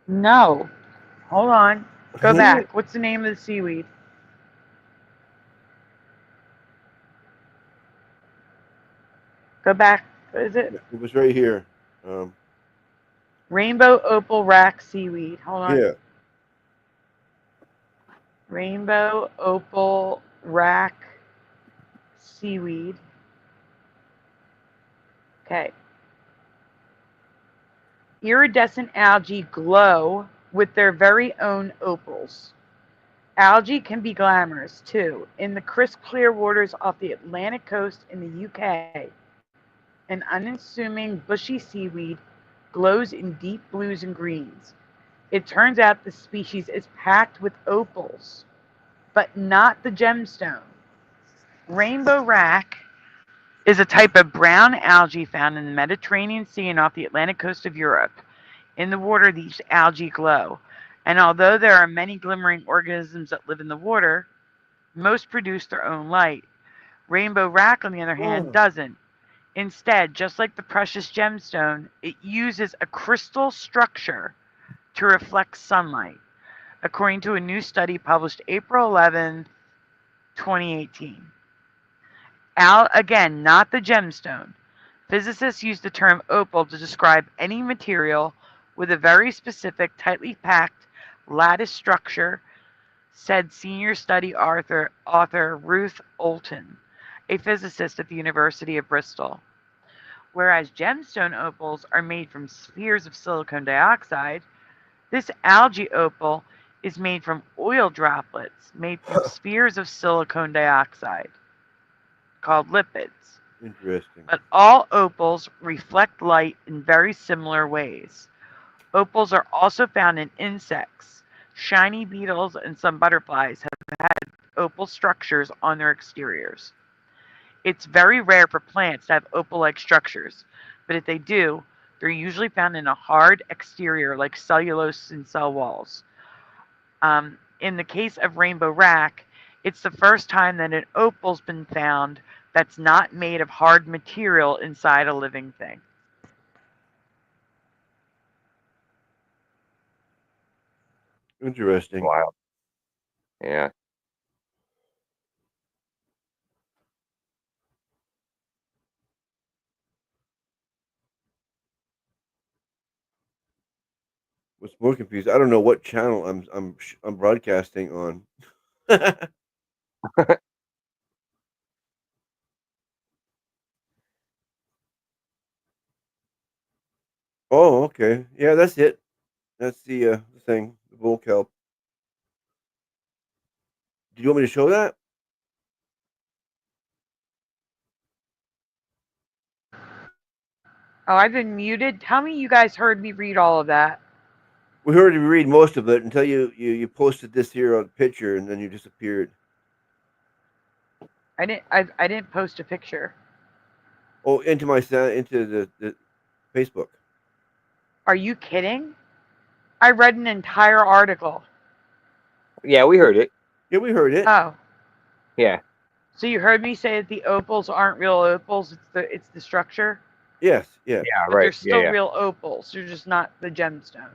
Speaker 1: No. Hold on. Go back. What's the name of the seaweed? Go back. What is it?
Speaker 2: It was right here. Um,
Speaker 1: Rainbow opal rack seaweed. Hold on.
Speaker 2: yeah.
Speaker 1: Rainbow opal rack seaweed. Okay. Iridescent algae glow with their very own opals. Algae can be glamorous too. In the crisp, clear waters off the Atlantic coast in the UK, an unassuming bushy seaweed glows in deep blues and greens. It turns out the species is packed with opals, but not the gemstone. Rainbow rack is a type of brown algae found in the Mediterranean Sea and off the Atlantic coast of Europe. In the water, these algae glow, and although there are many glimmering organisms that live in the water, most produce their own light. Rainbow rack, on the other hand,
Speaker 2: Oh,
Speaker 1: doesn't. Instead, just like the precious gemstone, it uses a crystal structure to reflect sunlight, according to a new study published April 11th, 2018. Again, not the gemstone. Physicists use the term opal to describe any material with a very specific, tightly packed lattice structure, said senior study author Ruth Oulton, a physicist at the University of Bristol. Whereas gemstone opals are made from spheres of silicon dioxide, this algae opal is made from oil droplets made from spheres of silicon dioxide called lipids.
Speaker 2: interesting.
Speaker 1: But all opals reflect light in very similar ways. Opals are also found in insects. Shiny beetles and some butterflies have had opal structures on their exteriors. It's very rare for plants to have opal-like structures, but if they do, they're usually found in a hard exterior like cellulose in cell walls. In the case of rainbow rack, it's the first time that an opal's been found that's not made of hard material inside a living thing.
Speaker 2: Interesting.
Speaker 3: Wild. Yeah.
Speaker 2: What's more confused? I don't know what channel I'm broadcasting on. Oh, okay. Yeah, that's it. That's the thing, the bull kelp. Do you want me to show that?
Speaker 1: Oh, I've been muted. Tell me you guys heard me read all of that.
Speaker 2: We heard you read most of it until you posted this here on picture, and then you disappeared.
Speaker 1: I didn't post a picture.
Speaker 2: Oh, into the Facebook.
Speaker 1: Are you kidding? I read an entire article.
Speaker 3: Yeah, we heard it.
Speaker 2: Yeah, we heard it.
Speaker 1: Oh,
Speaker 3: Yeah.
Speaker 1: so you heard me say that the opals aren't real opals, it's the structure,
Speaker 2: Yes, yes,
Speaker 3: Yeah,
Speaker 1: but they're
Speaker 3: right. Yeah,
Speaker 1: still
Speaker 3: yeah.
Speaker 1: real opals. They're just not the gemstone.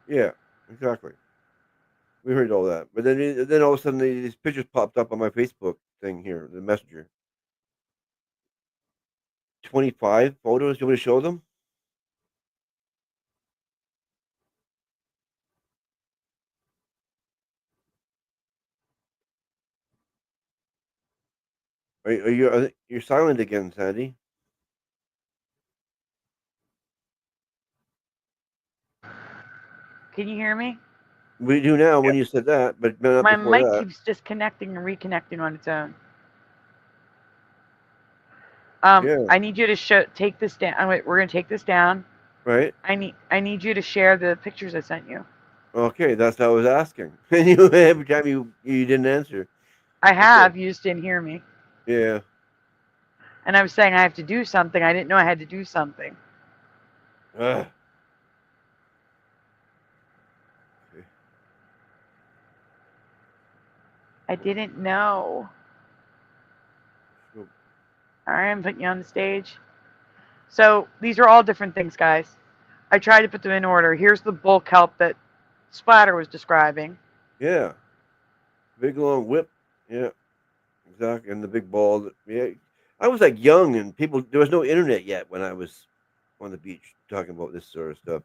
Speaker 2: yeah, exactly. We heard all that, but then all of a sudden these pictures popped up on my Facebook thing here, the messenger. 25 photos. You want me to show them? You're silent again, Sandy?
Speaker 1: Can you hear me?
Speaker 2: We do now
Speaker 3: Yeah.
Speaker 2: when you said that, but not
Speaker 1: My
Speaker 2: before
Speaker 1: mic
Speaker 2: that.
Speaker 1: keeps disconnecting and reconnecting on its own.
Speaker 2: Yeah,
Speaker 1: I need you to take this down. Wait, we're gonna take this down.
Speaker 2: right.
Speaker 1: I need you to share the pictures I sent you.
Speaker 2: Okay, that's what I was asking. And you every time you didn't answer.
Speaker 1: I
Speaker 2: Okay.
Speaker 1: have. You just didn't hear me.
Speaker 2: Yeah.
Speaker 1: And I was saying I have to do something. I didn't know I had to do something.
Speaker 2: Ugh. Okay.
Speaker 1: I didn't know.
Speaker 2: So,
Speaker 1: All right, I'm putting you on the stage. So these are all different things, guys. I tried to put them in order. Here's the bull kelp that Splatter was describing.
Speaker 2: yeah, big long whip. Yeah, exactly. And the big ball. Yeah, I was like young, and people there was no internet yet when I was on the beach talking about this sort of stuff.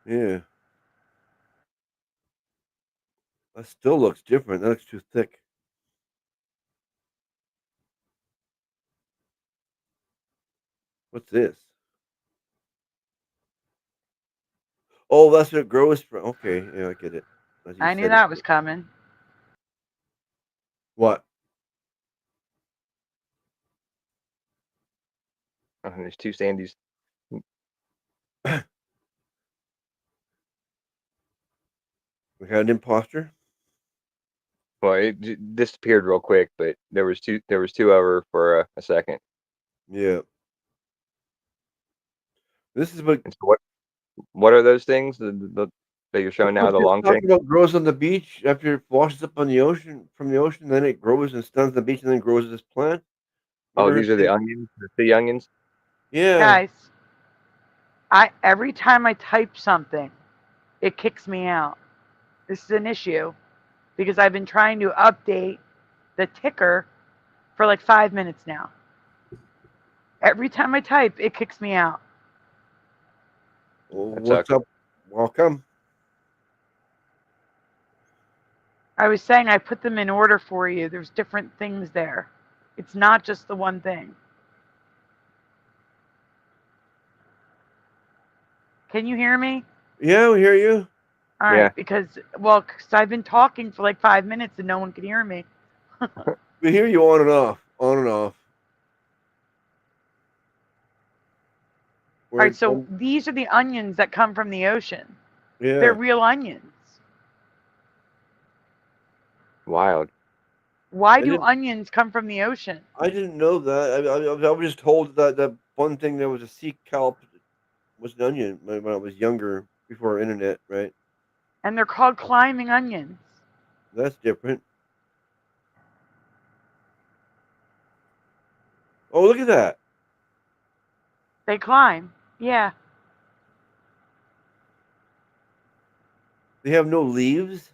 Speaker 2: Yeah, that still looks different. That looks too thick. What's this? Oh, that's what it grows from. Okay, yeah, I get it. As you
Speaker 1: I knew
Speaker 2: said it.
Speaker 1: that was coming.
Speaker 2: What?
Speaker 3: Oh, there's two Sandys.
Speaker 2: We had an imposter.
Speaker 3: Well, it disappeared real quick, but there was two of her for a second.
Speaker 2: Yeah. This is what.
Speaker 3: And so what are those things that you're showing now? The long thing.
Speaker 2: Talking about grows on the beach after it washes up on the ocean from the ocean, then it grows and stuns the beach, and then grows this plant.
Speaker 3: Oh,
Speaker 2: Ever
Speaker 3: these are the
Speaker 2: heard-
Speaker 3: onions, the sea onions.
Speaker 2: Yeah.
Speaker 1: Guys, every time I type something, it kicks me out. This is an issue because I've been trying to update the ticker for like 5 minutes now. Every time I type, it kicks me out.
Speaker 2: Well,
Speaker 3: That
Speaker 2: what's
Speaker 3: sucks.
Speaker 2: up? Welcome.
Speaker 1: I was saying I put them in order for you. There's different things there. It's not just the one thing. Can you hear me?
Speaker 2: Yeah, we hear you.
Speaker 1: All
Speaker 3: Yeah.
Speaker 1: right, because I've been talking for like 5 minutes and no one can hear me.
Speaker 2: We hear you on and off, on and off.
Speaker 1: All right, so these are the onions that come from the ocean.
Speaker 2: Yeah.
Speaker 1: They're real onions.
Speaker 3: Wild.
Speaker 1: Why do onions come from the ocean?
Speaker 2: I didn't know that. I was just told that one thing that was a sea kelp was an onion when I was younger, before internet, right?
Speaker 1: And they're called climbing onions.
Speaker 2: That's different. Oh, look at that.
Speaker 1: They climb. Yeah.
Speaker 2: They have no leaves.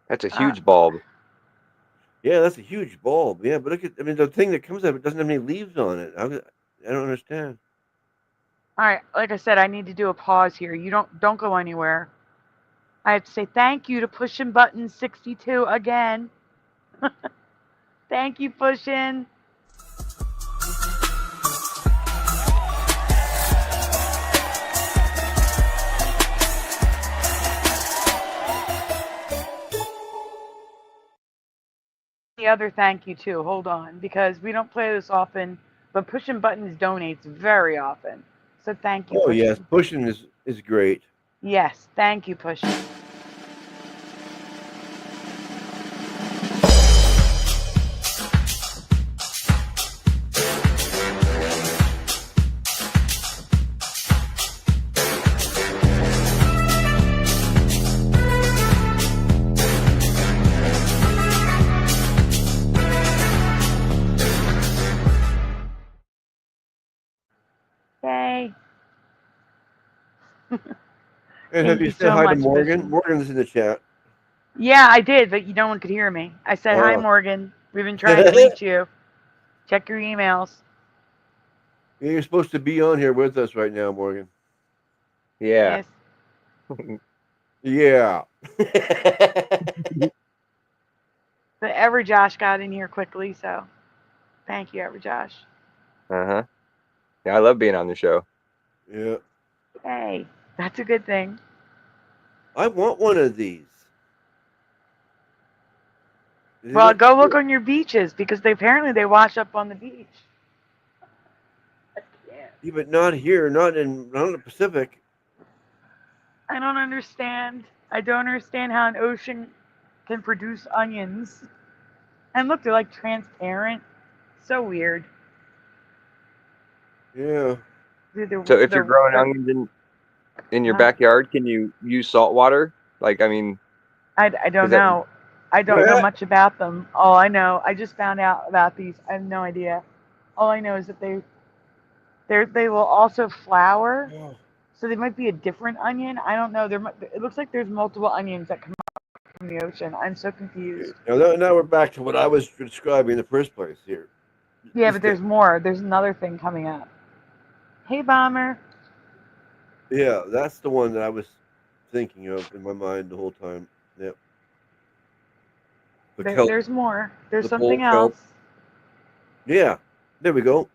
Speaker 3: That's a huge bulb.
Speaker 2: Yeah, that's a huge bulb. Yeah, but look at, the thing that comes up, it doesn't have any leaves on it. I don't understand.
Speaker 1: All right, like I said, I need to do a pause here. You don't go anywhere. I have to say thank you to Pushin' Button 62 again. Thank you, Pushin'. The other thank you too. Hold on, because we don't play this often, but Pushin' Buttons donates very often. So thank you,
Speaker 2: Oh,
Speaker 1: Pushin'.
Speaker 2: yes, pushing is great.
Speaker 1: Yes, thank you, Pushin'. Yay.
Speaker 2: And have
Speaker 1: Thank
Speaker 2: you
Speaker 1: you
Speaker 2: said
Speaker 1: so
Speaker 2: hi to
Speaker 1: much,
Speaker 2: Morgan?
Speaker 1: Pushin'.
Speaker 2: Morgan's in the chat.
Speaker 1: Yeah, I did, but no one could hear me. I said, hi,
Speaker 2: Oh.
Speaker 1: Morgan. We've been trying to reach you. Check your emails.
Speaker 2: Yeah, you're supposed to be on here with us right now, Morgan.
Speaker 3: Yeah.
Speaker 2: Yes. Yeah.
Speaker 1: But Everjosh got in here quickly, so thank you, Everjosh.
Speaker 3: Uh-huh. Yeah, I love being on the show.
Speaker 2: Yeah.
Speaker 1: Hey, that's a good thing.
Speaker 2: I want one of these.
Speaker 1: Well, go look on your beaches because apparently they wash up on the beach.
Speaker 2: Yeah, but not here, not in the Pacific.
Speaker 1: I don't understand. I don't understand how an ocean can produce onions. And look, they're like transparent. So weird.
Speaker 2: Yeah.
Speaker 3: So if you're growing onions in your backyard, can you use salt water? Like, I mean,
Speaker 1: I don't know. I don't know much about them. All I know, I just found out about these. I have no idea. All I know is that they will also flower. So they might be a different onion. I don't know. It looks like there's multiple onions that come up from the ocean. I'm so confused.
Speaker 2: Now we're back to what I was describing in the first place here.
Speaker 1: Yeah, but there's more. There's another thing coming up. Hey, Bomber.
Speaker 2: Yeah, that's the one that I was thinking of in my mind the whole time. Yep.
Speaker 1: There's more. There's something
Speaker 2: kelp.
Speaker 1: else.
Speaker 2: Yeah, there we go.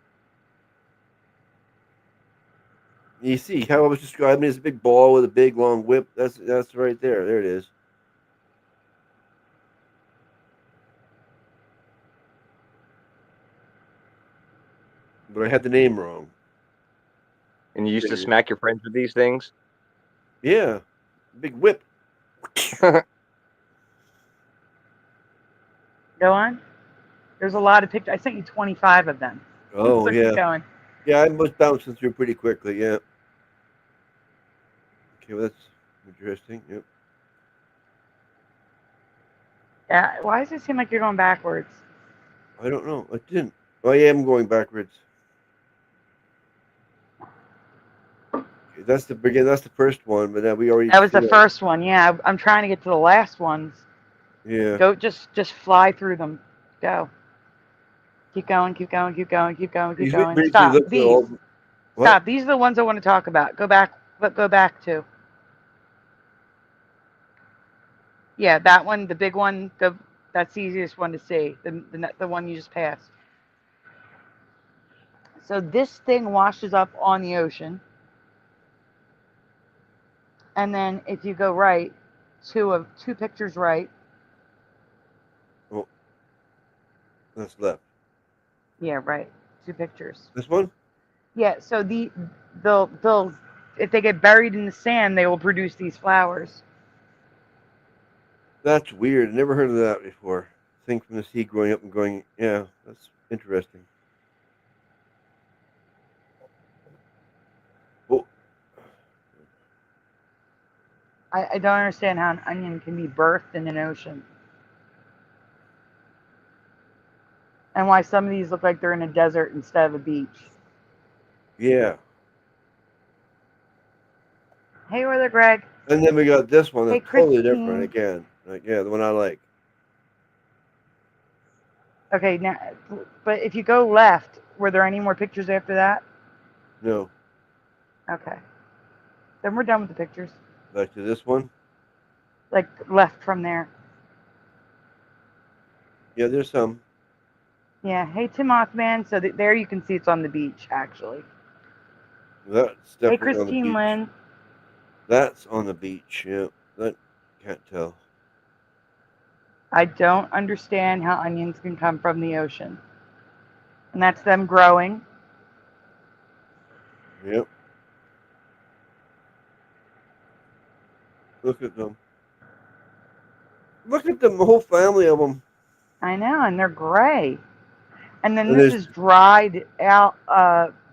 Speaker 2: You see how I was describing it as a big ball with a big long whip? That's right there. There it is. But I had the name wrong.
Speaker 3: And you used to smack your friends with these things?
Speaker 2: Yeah, big whip.
Speaker 1: Go on. There's a lot of pictures. I sent you 25 of them.
Speaker 2: Oh
Speaker 1: So keep
Speaker 2: yeah,
Speaker 1: going.
Speaker 2: yeah. I was bouncing through pretty quickly. Yeah. Okay, well, that's interesting. Yep.
Speaker 1: Yeah. Why does it seem like you're going backwards?
Speaker 2: I don't know. I didn't. I am going backwards. Okay, that's the begin. That's the first one, but then we already
Speaker 1: That was
Speaker 2: see
Speaker 1: the
Speaker 2: that.
Speaker 1: first one. Yeah. I'm trying to get to the last ones.
Speaker 2: Yeah.
Speaker 1: Go. Just fly through them. Go. Keep going. Keep going. Keep going. Keep going. Keep
Speaker 2: He's
Speaker 1: going.
Speaker 2: basically
Speaker 1: Stop.
Speaker 2: looking at
Speaker 1: These.
Speaker 2: all. What?
Speaker 1: Stop. These are the ones I want to talk about. Go back. But go back to. Yeah, that one, the big one. That's the easiest one to see. The one you just passed. So this thing washes up on the ocean, and then if you go right, two pictures right.
Speaker 2: Oh, that's left.
Speaker 1: Yeah, right. Two pictures.
Speaker 2: This one?
Speaker 1: Yeah. So they'll if they get buried in the sand, they will produce these flowers.
Speaker 2: That's weird. I never heard of that before. Thing from the sea growing up and going. Yeah, that's interesting. Oh,
Speaker 1: I don't understand how an onion can be birthed in an ocean, and why some of these look like they're in a desert instead of a beach.
Speaker 2: yeah.
Speaker 1: Hey, brother Greg.
Speaker 2: And then we got this one
Speaker 1: Hey,
Speaker 2: that's totally different
Speaker 1: Christine.
Speaker 2: again. Like, yeah, the one I like.
Speaker 1: Okay, now, but if you go left, were there any more pictures after that?
Speaker 2: No,
Speaker 1: Okay, then we're done with the pictures.
Speaker 2: back to this one.
Speaker 1: Like left from there.
Speaker 2: Yeah, there's some.
Speaker 1: Yeah. Hey, Tim Mothman. So there you can see it's on the beach, actually.
Speaker 2: That's
Speaker 1: Hey,
Speaker 2: definitely on the
Speaker 1: Christine
Speaker 2: beach.
Speaker 1: Lynn.
Speaker 2: That's on the beach. Yeah, that can't tell.
Speaker 1: I don't understand how onions can come from the ocean, and that's them growing.
Speaker 2: Yep. Look at them. Look at them. The whole family of them.
Speaker 1: I know, and they're gray. And then
Speaker 2: And
Speaker 1: this
Speaker 2: there's
Speaker 1: is dried out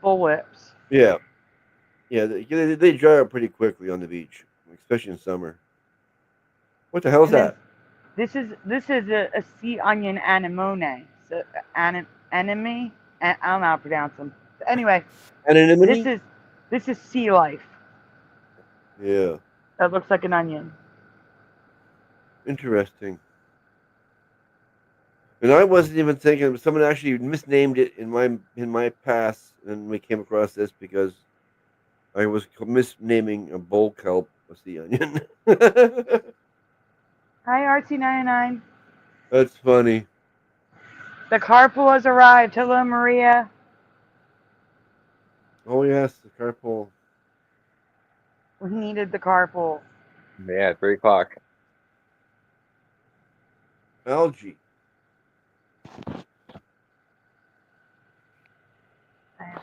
Speaker 1: bullwhips.
Speaker 2: yeah, yeah. They dry up pretty quickly on the beach, especially in summer. What the hell is
Speaker 1: And then
Speaker 2: that?
Speaker 1: this is a sea onion anemone. So anemone. I don't know how to pronounce them. Anyway, this
Speaker 2: Anemone?
Speaker 1: is this is sea life.
Speaker 2: Yeah.
Speaker 1: That looks like an onion.
Speaker 2: Interesting. And I wasn't even thinking. Someone actually misnamed it in my past, and we came across this because I was misnaming a bull kelp a sea onion.
Speaker 1: Hi, RT99.
Speaker 2: That's funny.
Speaker 1: The carpool has arrived. Hello, Maria.
Speaker 2: Oh yes, the carpool
Speaker 1: We needed the carpool.
Speaker 3: Yeah, 3 o'clock.
Speaker 2: algae.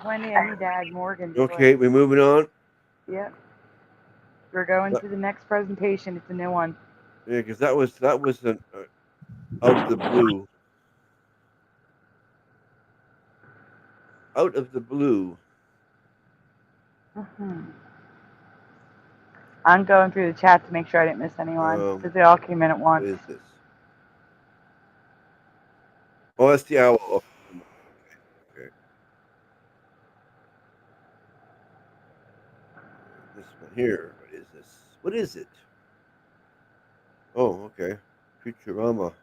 Speaker 1: Wendy, I need to add Morgan to
Speaker 2: Okay,
Speaker 1: it.
Speaker 2: we're moving on.
Speaker 1: Yep. We're going to the next presentation. It's a new one.
Speaker 2: Yeah, because that was an out of the blue. Out of the blue.
Speaker 1: I'm going through the chat to make sure I didn't miss anyone because they all came in at
Speaker 2: What
Speaker 1: once.
Speaker 2: is this? Oh, that's the owl. Oh, okay. This one here. What is this? What is it? Oh, okay. Futurama.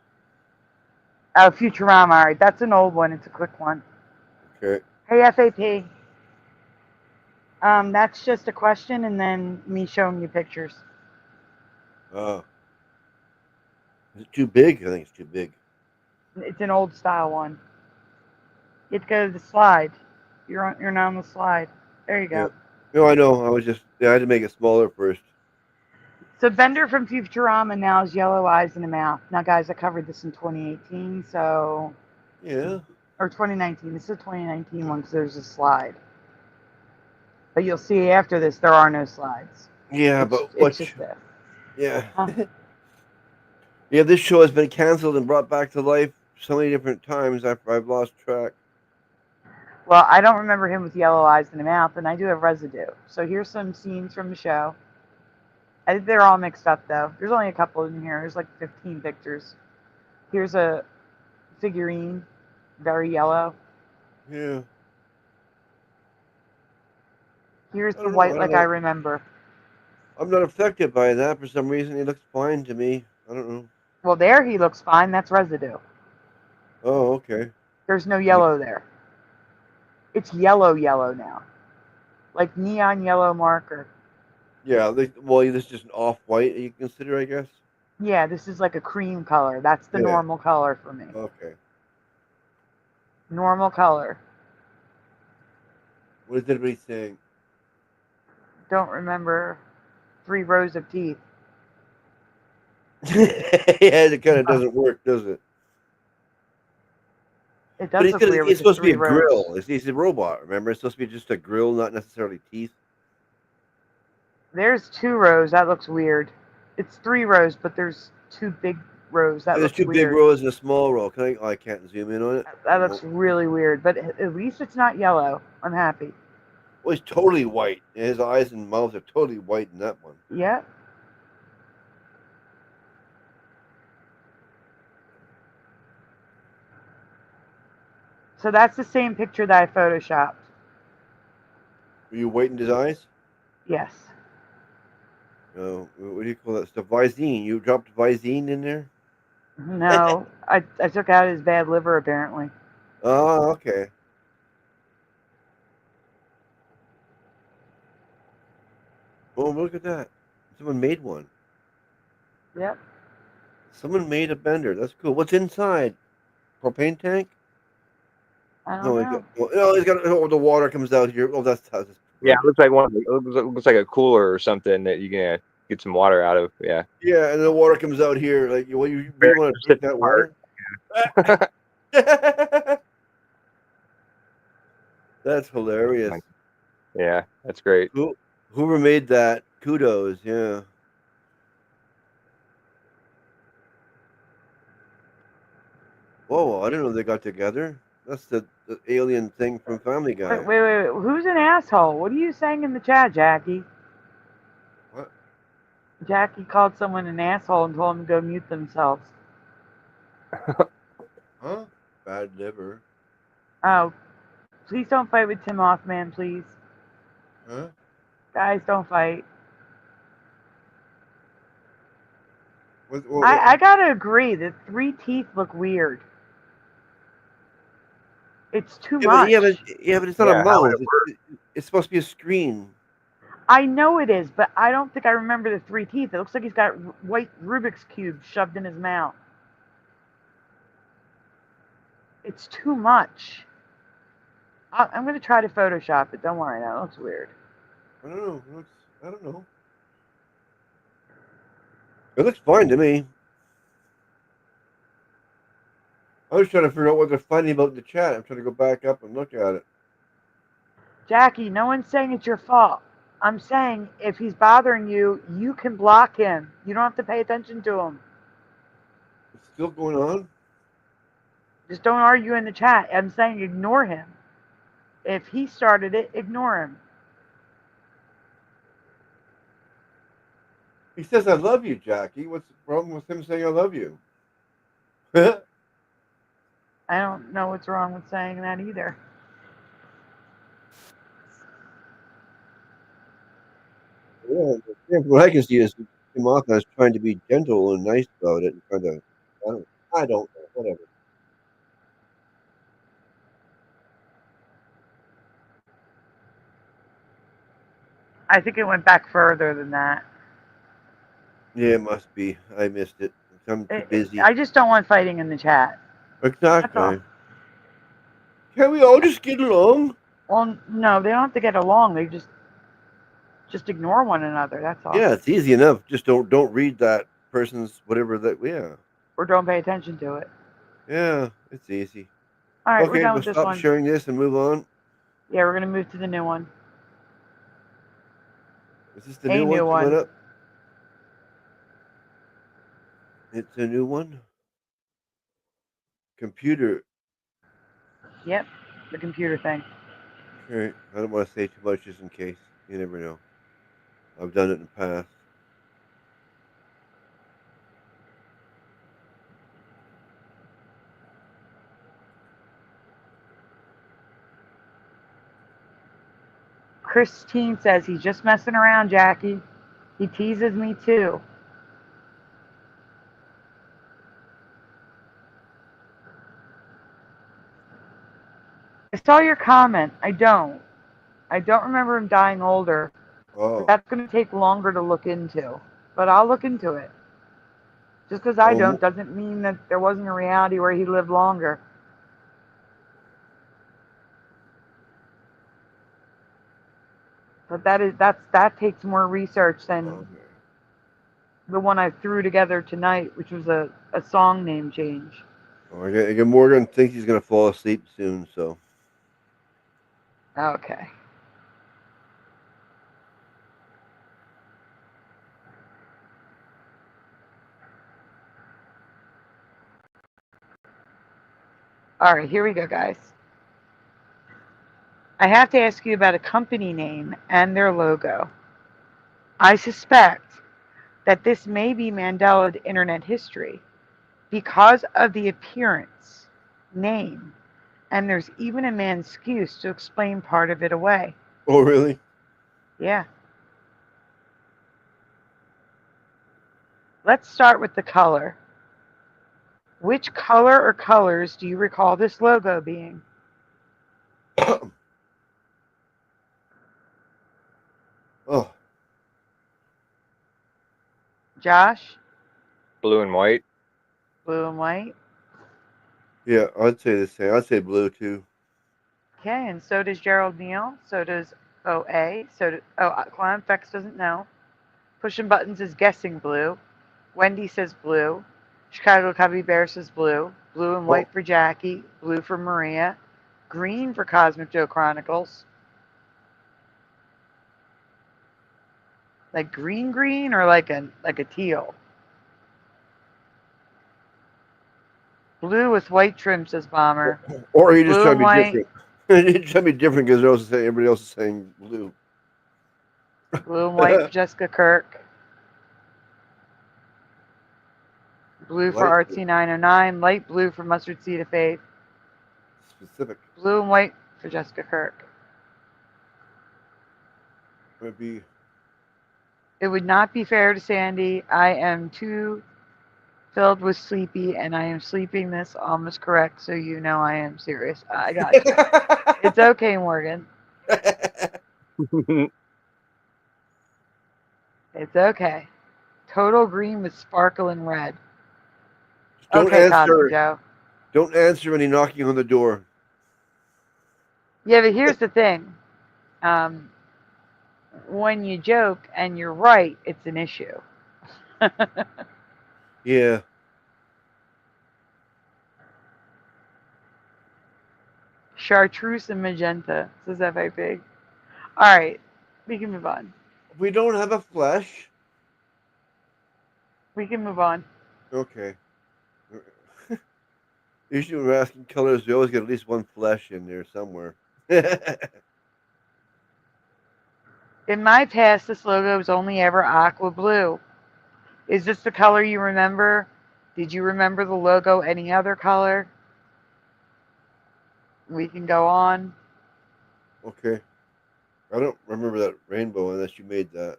Speaker 1: Oh, Futurama. All right, that's an old one. It's a quick one.
Speaker 2: Okay.
Speaker 1: Hey, FAP. That's just a question and then me showing you pictures.
Speaker 2: Uh, is it too big? I think it's too big.
Speaker 1: It's an old style one. You have to go to the slide. You're not on the slide. There you
Speaker 2: Yeah.
Speaker 1: go.
Speaker 2: No, I know. I had to make it smaller first.
Speaker 1: So Bender from Futurama now has yellow eyes and a mouth. Now, guys, I covered this in 2018, so
Speaker 2: Yeah.
Speaker 1: or 2019. This is a 2019 one because there's a slide. But you'll see after this there are no slides.
Speaker 2: Yeah,
Speaker 1: It's
Speaker 2: but
Speaker 1: it's just this.
Speaker 2: Yeah.
Speaker 1: Huh.
Speaker 2: Yeah, this show has been canceled and brought back to life so many different times. I've lost track.
Speaker 1: Well, I don't remember him with yellow eyes and a mouth, and I do have residue. So here's some scenes from the show. I think they're all mixed up though. There's only a couple in here. There's like 15 pictures. Here's a figurine, very yellow.
Speaker 2: Yeah.
Speaker 1: Here's
Speaker 2: I
Speaker 1: the
Speaker 2: don't know.
Speaker 1: white
Speaker 2: I don't
Speaker 1: like I
Speaker 2: know.
Speaker 1: remember.
Speaker 2: I'm not affected by that for some reason. He looks fine to me. I don't know.
Speaker 1: Well, there he looks fine. That's residue.
Speaker 2: Oh, okay.
Speaker 1: There's no yellow there. It's yellow now. Like neon yellow marker.
Speaker 2: Yeah. Well, this is just an off-white. You consider, I guess.
Speaker 1: Yeah, this is like a cream color. That's the
Speaker 2: Yeah.
Speaker 1: normal color for me.
Speaker 2: Okay.
Speaker 1: Normal color.
Speaker 2: What is everybody saying?
Speaker 1: Don't remember 3 rows of teeth.
Speaker 2: Yeah, it kind of doesn't work, does it?
Speaker 1: It
Speaker 2: But
Speaker 1: does look weird
Speaker 2: he's
Speaker 1: with the
Speaker 2: supposed to be
Speaker 1: 3
Speaker 2: a
Speaker 1: rows.
Speaker 2: grill. He's a robot, remember? It's supposed to be just a grill, not necessarily teeth.
Speaker 1: There's 2 rows. That looks weird. It's 3 rows, but there's 2 big rows. That
Speaker 2: There's
Speaker 1: looks
Speaker 2: two big
Speaker 1: weird.
Speaker 2: rows and a small row. I can't zoom in on it.
Speaker 1: That looks really weird. But at least it's not yellow. I'm happy.
Speaker 2: Well, he's totally white. His eyes and mouth are totally white in that one.
Speaker 1: Yep. So that's the same picture that I photoshopped.
Speaker 2: Were you white in his eyes?
Speaker 1: Yes.
Speaker 2: No. What do you call that stuff? Visine. You dropped Visine in there?
Speaker 1: No, I took out his bad liver apparently.
Speaker 2: Oh, okay. Oh, look at that. Someone made one.
Speaker 1: Yep.
Speaker 2: Someone made a bender. That's cool. What's inside? Propane tank?
Speaker 1: I don't
Speaker 2: No,
Speaker 1: know.
Speaker 2: he's got. Oh, the water comes out here. Oh, that's
Speaker 3: Yeah, it looks like looks like a cooler or something that you can get some water out of. Yeah.
Speaker 2: Yeah, and the water comes out here. Like, you really want to drink that water? That's hilarious.
Speaker 3: Yeah, that's great.
Speaker 2: Whoever made that, kudos. Yeah. Whoa, I didn't know they got together. That's the alien thing from Family Guy.
Speaker 1: Wait. Who's an asshole? What are you saying in the chat, Jackie?
Speaker 2: What?
Speaker 1: Jackie called someone an asshole and told them to go mute themselves.
Speaker 2: Huh? Bad liver.
Speaker 1: Oh, please don't fight with Tim Offman, please.
Speaker 2: Huh?
Speaker 1: Guys, don't fight.
Speaker 2: What,
Speaker 1: I gotta agree, the 3 teeth look weird. It's too much.
Speaker 2: but it's not a
Speaker 3: how would
Speaker 2: mouth. It's supposed to be a screen.
Speaker 1: I know it is, but I don't think I remember the 3 teeth. It looks like he's got white Rubik's Cube shoved in his mouth. It's too much. I'm going to try to Photoshop it. Don't worry, that looks weird.
Speaker 2: I don't know. I don't know. It looks fine to me. I was trying to figure out what they're fighting about in the chat. I'm trying to go back up and look at it.
Speaker 1: Jackie, no one's saying it's your fault. I'm saying if he's bothering you, you can block him. You don't have to pay attention to him.
Speaker 2: It's still going on?
Speaker 1: Just don't argue in the chat. I'm saying ignore him. If he started it, ignore him.
Speaker 2: He says, I love you, Jackie. What's the problem with him saying I love you?
Speaker 1: I don't know what's wrong with saying that either.
Speaker 2: Yeah, what I can see is Martha is trying to be gentle and nice about it and trying to, I don't know, whatever.
Speaker 1: I think it went back further than that.
Speaker 2: Yeah, it must be. I missed it. I'm too busy.
Speaker 1: I just don't want fighting in the chat.
Speaker 2: Exactly. Can we all just get along?
Speaker 1: Well, no, they don't have to get along. They just ignore one another. That's all.
Speaker 2: Yeah, it's easy enough. Just don't read that person's whatever that. Yeah.
Speaker 1: Or don't pay attention to it.
Speaker 2: Yeah, it's easy.
Speaker 1: All right,
Speaker 2: Okay,
Speaker 1: we're done
Speaker 2: we'll
Speaker 1: with this
Speaker 2: stop
Speaker 1: one.
Speaker 2: sharing this and move on.
Speaker 1: Yeah, we're gonna move to the new one.
Speaker 2: Is this the
Speaker 1: A
Speaker 2: new one
Speaker 1: new
Speaker 2: coming
Speaker 1: one.
Speaker 2: up? It's a new one. Computer.
Speaker 1: Yep, the computer thing.
Speaker 2: Okay. I don't want to say too much just in case. You never know. I've done it in the past.
Speaker 1: Christine says he's just messing around, Jackie. He teases me too. I saw your comment. I don't. I don't remember him dying older, but
Speaker 2: Oh.
Speaker 1: that's going to take longer to look into. But I'll look into it. Just because I
Speaker 2: Oh.
Speaker 1: don't doesn't mean that there wasn't a reality where he lived longer. But that takes more research than
Speaker 2: Okay.
Speaker 1: the one I threw together tonight, which was a song name change.
Speaker 2: Oh, I got Morgan thinks he's gonna fall asleep soon, so
Speaker 1: Okay. All right, here we go, guys. I have to ask you about a company name and their logo. I suspect that this may be Mandela internet history because of the appearance, name, and there's even a man's excuse to explain part of it away.
Speaker 2: Oh, really?
Speaker 1: Yeah. Let's start with the color. Which color or colors do you recall this logo being?
Speaker 2: Oh,
Speaker 1: Josh?
Speaker 3: Blue and white.
Speaker 1: Blue and white?
Speaker 2: yeah, I'd say the same. I'd say blue too.
Speaker 1: Okay, and so does Gerald Neal. So does OA. Clownfex doesn't know. Pushing Buttons is guessing blue. Wendy says blue. Chicago Cubby Bear says blue. Blue and
Speaker 2: Oh,
Speaker 1: white for Jackie. Blue for Maria. Green for Cosmic Joe Chronicles. Like green or like a teal. Blue with white trim says Bomber.
Speaker 2: or he just
Speaker 1: Blue
Speaker 2: trying
Speaker 1: and
Speaker 2: to be
Speaker 1: white.
Speaker 2: different. He just trying to be different because everybody else is saying blue.
Speaker 1: Blue and white for Jessica Kirk. Blue for
Speaker 2: Light
Speaker 1: Artsy 909. Light blue for Mustard Seed of Faith.
Speaker 2: specific
Speaker 1: Blue and white for Jessica Kirk.
Speaker 2: would be.
Speaker 1: It would not be fair to Sandy. I am too filled with sleepy, and I am sleeping this almost correct, so you know I am serious. I gotcha. It's okay, Morgan. It's okay. Total green with sparkling red.
Speaker 2: Just don't
Speaker 1: Okay, Cosmic
Speaker 2: answer.
Speaker 1: Joe.
Speaker 2: Don't answer any knocking on the door.
Speaker 1: Yeah, but here's the thing. Um, when you joke and you're right, it's an issue.
Speaker 2: Yeah.
Speaker 1: Chartreuse and magenta, says FIP. All right, we can move on.
Speaker 2: We don't have a flesh.
Speaker 1: We can move on.
Speaker 2: Okay. Usually when we're asking colors, we always get at least one flesh in there somewhere.
Speaker 1: In my past, this logo was only ever aqua blue. Is this the color you remember? Did you remember the logo any other color? We can go on.
Speaker 2: Okay. I don't remember that rainbow unless you made that.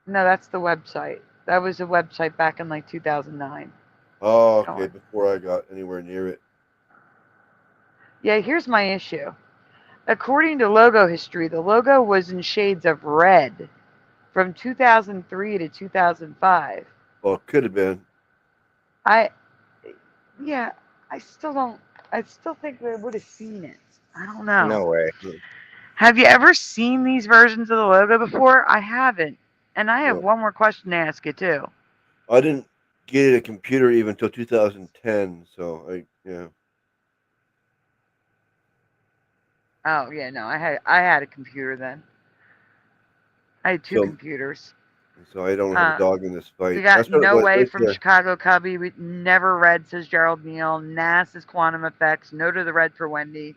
Speaker 1: No, that's the website. That was a website back in like 2009.
Speaker 2: Oh,
Speaker 1: Go
Speaker 2: okay.
Speaker 1: on.
Speaker 2: Before I got anywhere near it.
Speaker 1: Yeah, here's my issue. According to logo history, the logo was in shades of red from 2003 to 2005.
Speaker 2: Well, it could have been.
Speaker 1: I, yeah, I still don't, I still think we would have seen it. I don't know.
Speaker 3: No way.
Speaker 2: No,
Speaker 1: Have you ever seen these versions of the logo before? I haven't. And I have
Speaker 2: no.
Speaker 1: one more question to ask you, too.
Speaker 2: I didn't get a computer even until 2010. So yeah.
Speaker 1: Oh, yeah, no, I had a computer then. I had two
Speaker 2: So
Speaker 1: computers.
Speaker 2: so I don't have a dog in this
Speaker 1: We
Speaker 2: fight.
Speaker 1: got
Speaker 2: That's what it
Speaker 1: No
Speaker 2: was
Speaker 1: Way
Speaker 2: right
Speaker 1: from
Speaker 2: there.
Speaker 1: Chicago Cubby. We never read, says Gerald Neal. Nas is Quantum Effects. No to the Red for Wendy.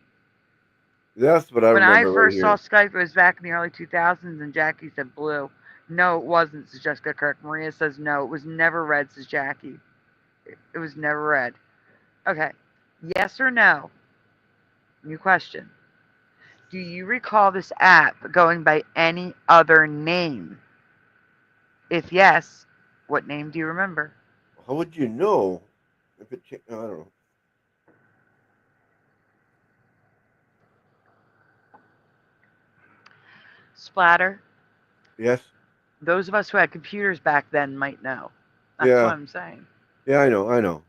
Speaker 2: That's what I
Speaker 1: When I
Speaker 2: remember right
Speaker 1: first saw
Speaker 2: here.
Speaker 1: Skype, it was back in the early 2000s, and Jackie said blue. No, it wasn't, says Jessica Kirk. Maria says no. It was never red, says Jackie. It was never red. Okay. Yes or no? New question. Do you recall this app going by any other name? If yes, what name do you remember?
Speaker 2: How would you know if it? I don't know.
Speaker 1: Splatter.
Speaker 2: Yes.
Speaker 1: Those of us who had computers back then might know. That's what
Speaker 2: Yeah.
Speaker 1: I'm saying.
Speaker 2: Yeah. I know. I know.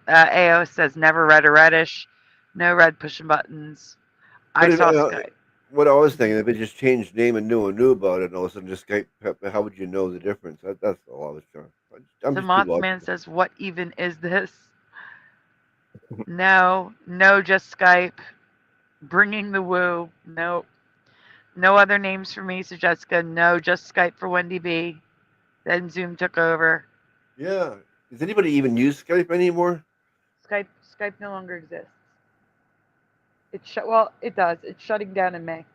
Speaker 1: AO says never red or reddish. No red pushing buttons.
Speaker 2: But
Speaker 1: I
Speaker 2: if,
Speaker 1: saw Skype.
Speaker 2: what I was thinking,
Speaker 1: Mhm.
Speaker 2: if it just changed name and no one knew about it, and all of a sudden just Skype, how would you know the difference? That's all I was trying. I'm
Speaker 1: The
Speaker 2: just too
Speaker 1: Mothman
Speaker 2: logical.
Speaker 1: says, what even is this? No, no, just Skype. Bringing the woo. No, no other names for me, says Jessica. No, just Skype for Wendy B. Then Zoom took over.
Speaker 2: Yeah. Does anybody even use Skype anymore?
Speaker 1: Skype no longer exists. Well, it does. It's shutting down in May.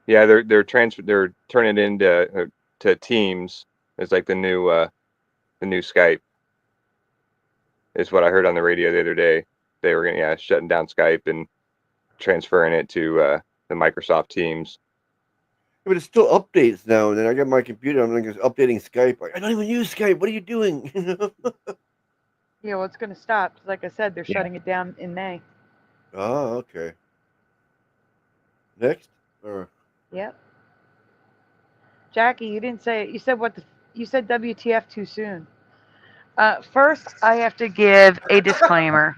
Speaker 3: Yeah, they're turning it into to Teams. It's like the new Skype. Is what I heard on the radio the other day. They were gonna shutting down Skype and transferring it to the Microsoft Teams.
Speaker 2: Yeah, but it still updates now. And then I got my computer. I'm like updating Skype. Like, I don't even use Skype. What are you doing?
Speaker 1: Yeah, well, it's going to stop. Like I said, they're
Speaker 3: Yeah.
Speaker 1: shutting it down in May.
Speaker 2: Oh, okay. Next. Or
Speaker 1: Yep. Jackie, you didn't say it. You said WTF too soon. First, I have to give a disclaimer.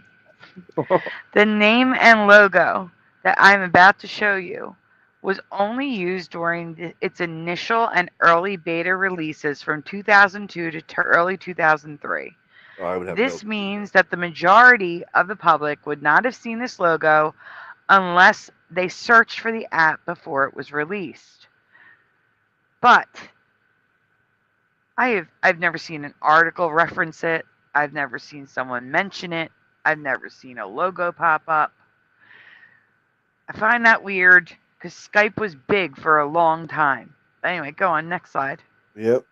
Speaker 1: The name and logo that I'm about to show you was only used during its initial and early beta releases from 2002 to early 2003.
Speaker 2: oh, I would have no
Speaker 1: This
Speaker 2: clue then.
Speaker 1: means that the majority of the public would not have seen this logo unless they searched for the app before it was released. But I've never seen an article reference it. I've never seen someone mention it. I've never seen a logo pop up. I find that weird because Skype was big for a long time. Anyway, go on, next slide.
Speaker 2: Yep.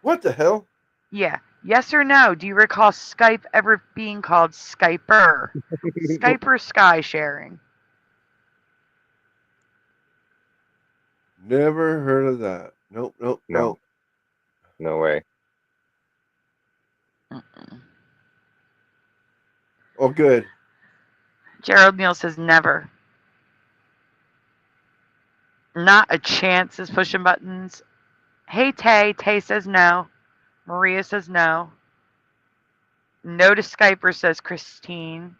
Speaker 2: What the hell?
Speaker 1: Yeah. Yes or no? Do you recall Skype ever being called Skyper? Skyper sky sharing.
Speaker 2: Never heard of that. Nope. Nope.
Speaker 3: No,
Speaker 2: Nope.
Speaker 3: no way.
Speaker 1: Mm-mm.
Speaker 2: Oh, good.
Speaker 1: Gerald Neal says never. Not a chance is pushing buttons. Hey Tay. Tay says no. Maria says no. No to Skyper, says Christine.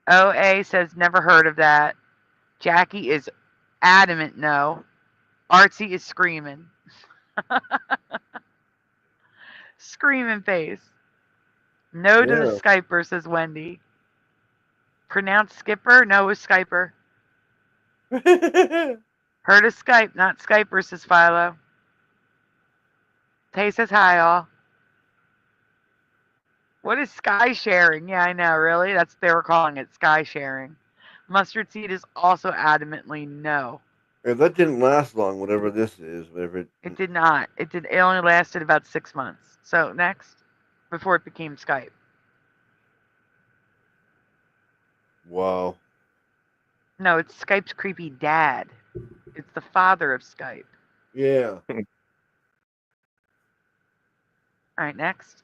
Speaker 1: OA says never heard of that. Jackie is adamant no. Artsy is screaming. Screaming face. No to the
Speaker 2: Yeah.
Speaker 1: Skyper, says Wendy. Pronounced Skipper? No, it's Skyper. Heard of Skype, not Skyper, says Philo. Tay says hi, all. What is sky sharing? Yeah, I know, really? That's they were calling it sky sharing. Mustard Seed is also adamantly no.
Speaker 2: Yeah, that didn't last long. Whatever this is, whatever it.
Speaker 1: It did not. It only lasted about 6 months. So next, before it became Skype.
Speaker 2: Wow.
Speaker 1: No, it's Skype's creepy dad. It's the father of Skype.
Speaker 2: Yeah.
Speaker 1: All right, next.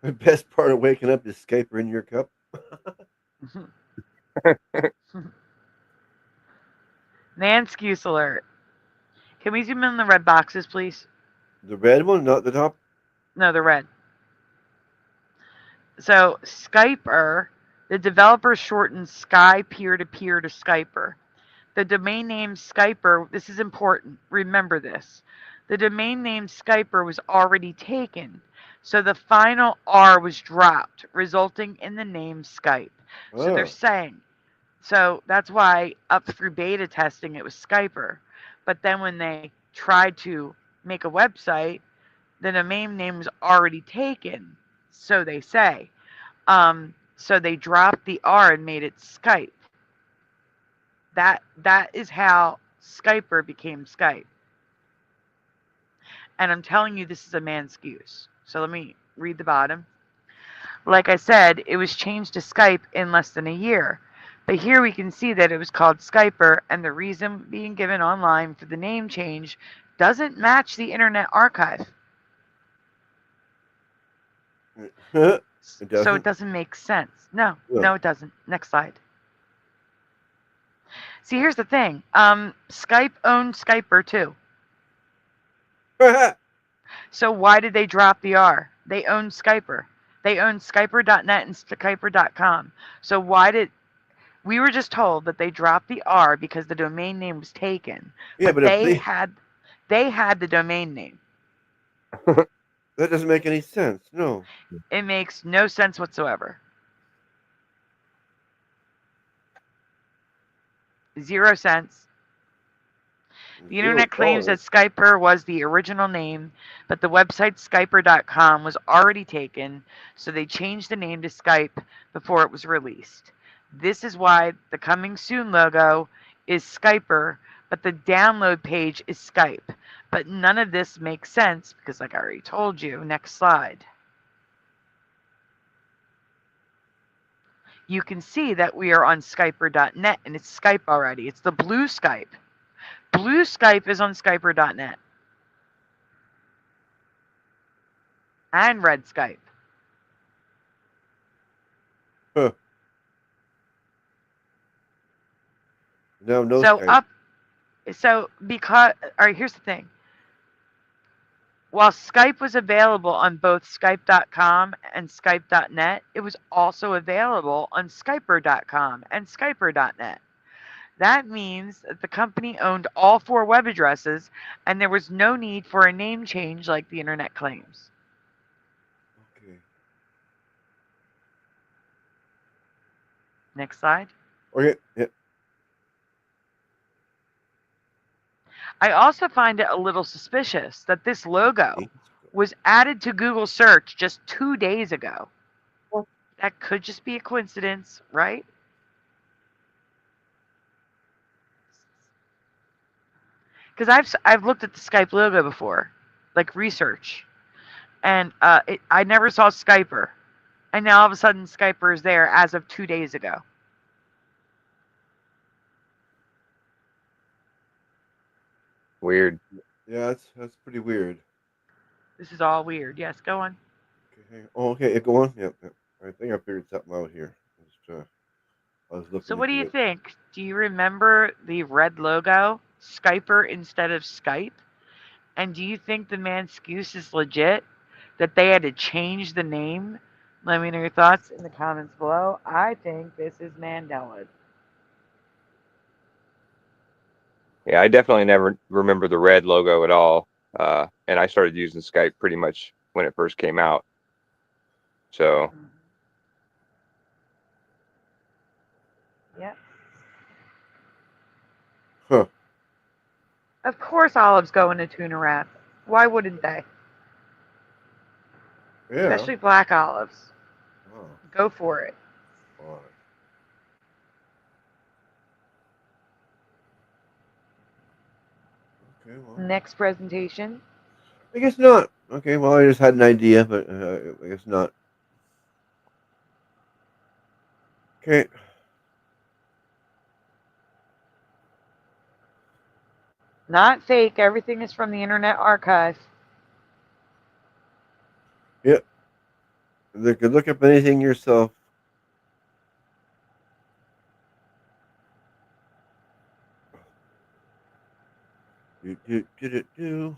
Speaker 2: The best part of waking up is Skyper in your cup.
Speaker 1: Nanscuse alert. Can we zoom in on the red boxes, please?
Speaker 2: The red one, not the top.
Speaker 1: No, the red. So Skyper, the developer shortened Sky peer-to-peer to Skyper. The domain name Skyper, this is important, remember this. The domain name Skyper was already taken. So the final R was dropped, resulting in the name Skype. So they're
Speaker 2: Oh,
Speaker 1: saying, so that's why up through beta testing it was Skyper. But then when they tried to make a website, the domain name was already taken. So they say. So they dropped the R and made it Skype. That is how Skyper became Skype. And I'm telling you, this is a man's goose. So let me read the bottom. Like I said, it was changed to Skype in less than a year. But here we can see that it was called Skyper, and the reason being given online for the name change doesn't match the Internet Archive.
Speaker 2: it
Speaker 1: So it
Speaker 2: doesn't.
Speaker 1: doesn't make sense. No,
Speaker 2: No.
Speaker 1: no, it doesn't. Next slide. See, here's the thing. Skype owned Skyper too. So why did they drop the R? They owned Skyper. They owned Skyper.net and Skyper.com. So why did we were just told that they dropped the R because the domain name was taken,
Speaker 2: Yeah,
Speaker 1: but
Speaker 2: but if
Speaker 1: they had the domain name.
Speaker 2: that doesn't make any sense. No.
Speaker 1: It makes no sense whatsoever. 0 cents. The internet claims that
Speaker 2: $0.
Speaker 1: Skyper was the original name, but the website Skyper.com was already taken, so they changed the name to Skype before it was released. This is why the coming soon logo is Skyper, but the download page is Skype. But none of this makes sense because, like I already told you, next slide. You can see that we are on Skyper.net and it's Skype already. It's the blue Skype. Blue Skype is on Skyper.net. And red Skype.
Speaker 2: Huh. No
Speaker 1: So
Speaker 2: Skype.
Speaker 1: because all right, here's the thing. While Skype was available on both Skype.com and Skype.net, it was also available on Skyper.com and Skyper.net. That means that the company owned all 4 web addresses and there was no need for a name change like the internet claims.
Speaker 2: Okay.
Speaker 1: Next slide.
Speaker 2: Okay. Yeah.
Speaker 1: I also find it a little suspicious that this logo was added to Google search just 2 days ago. That could just be a coincidence, right? Because I've looked at the Skype logo before, like research, and I never saw Skyper, and now all of a sudden Skyper is there as of 2 days ago.
Speaker 3: Weird.
Speaker 2: Yeah, that's pretty weird.
Speaker 1: This is all weird. Yes, go on.
Speaker 2: Okay. Oh, okay. Go on. Yep. Yep. I think I figured something out here. I was
Speaker 1: So
Speaker 2: looking
Speaker 1: what do you
Speaker 2: into it.
Speaker 1: think? Do you remember the red logo, Skyper instead of Skype? And do you think the man's excuse is legit? That they had to change the name? Let me know your thoughts in the comments below. I think this is Mandela.
Speaker 3: Yeah, I definitely never remember the red logo at all. And I started using Skype pretty much when it first came out. So
Speaker 1: Yep.
Speaker 2: Huh.
Speaker 1: Of course olives go into tuna wrap. Why wouldn't they?
Speaker 2: Yeah.
Speaker 1: Especially black olives.
Speaker 2: Oh,
Speaker 1: Go for it.
Speaker 2: fine. Okay. Well,
Speaker 1: Next presentation.
Speaker 2: I guess not. Okay. Well, I just had an idea, but I guess not. Okay.
Speaker 1: Not fake. Everything is from the Internet Archive.
Speaker 2: Yep. You could look up anything yourself. Do.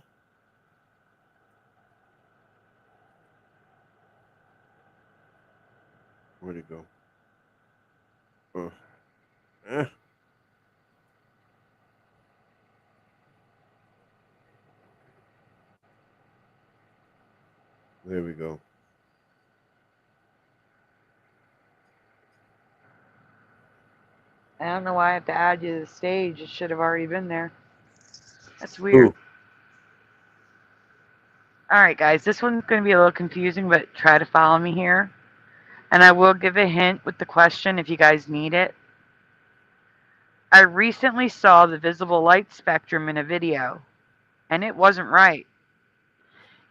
Speaker 2: Where'd it go? Oh. Eh. There we go.
Speaker 1: I don't know why I have to add you to the stage. It should have already been there. That's weird.
Speaker 2: Ooh,
Speaker 1: All right, guys, this one's going to be a little confusing, but try to follow me here. And I will give a hint with the question if you guys need it. I recently saw the visible light spectrum in a video, and it wasn't right.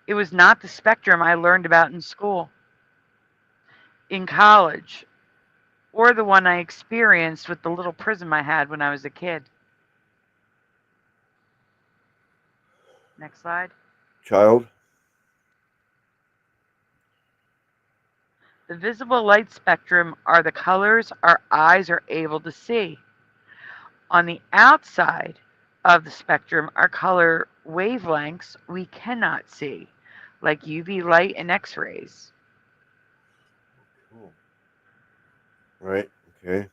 Speaker 1: It was not the spectrum I learned about in school, in college, or the one I experienced with the little prism I had when I was a kid. Next slide.
Speaker 2: child.
Speaker 1: The visible light spectrum are the colors our eyes are able to see. On the outside of the spectrum are color wavelengths we cannot see, like UV light and X rays.
Speaker 2: Cool. Right. Okay.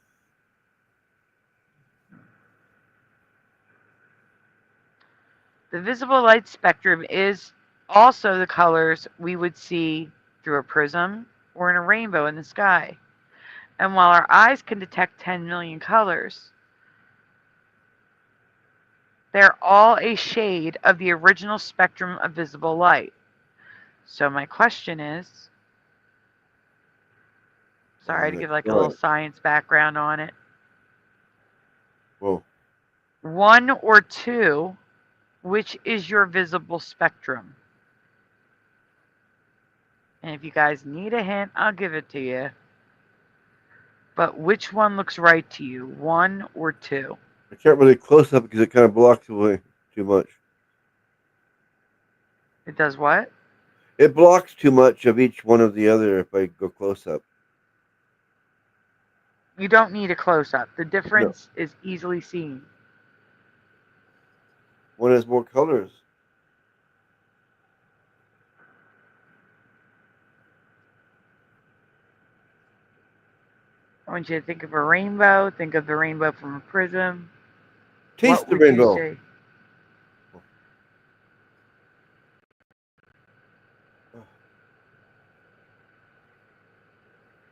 Speaker 1: The visible light spectrum is also the colors we would see through a prism or in a rainbow in the sky. And while our eyes can detect 10 million colors, they're all a shade of the original spectrum of visible light. So my question is, sorry to give like a little science background on it.
Speaker 2: Whoa.
Speaker 1: 1 or 2, which is your visible spectrum? And if you guys need a hint, I'll give it to you. But which one looks right to you, 1 or 2?
Speaker 2: I can't really close up because it kind of blocks away too much.
Speaker 1: It does what?
Speaker 2: It blocks too much of each one of the other if I go close up.
Speaker 1: You don't need a close up. The
Speaker 2: No.
Speaker 1: difference is easily seen.
Speaker 2: One has more colors.
Speaker 1: I want you to think of a rainbow. Think of the rainbow from a prism.
Speaker 2: Taste
Speaker 1: What
Speaker 2: the
Speaker 1: would you
Speaker 2: rainbow.
Speaker 1: say?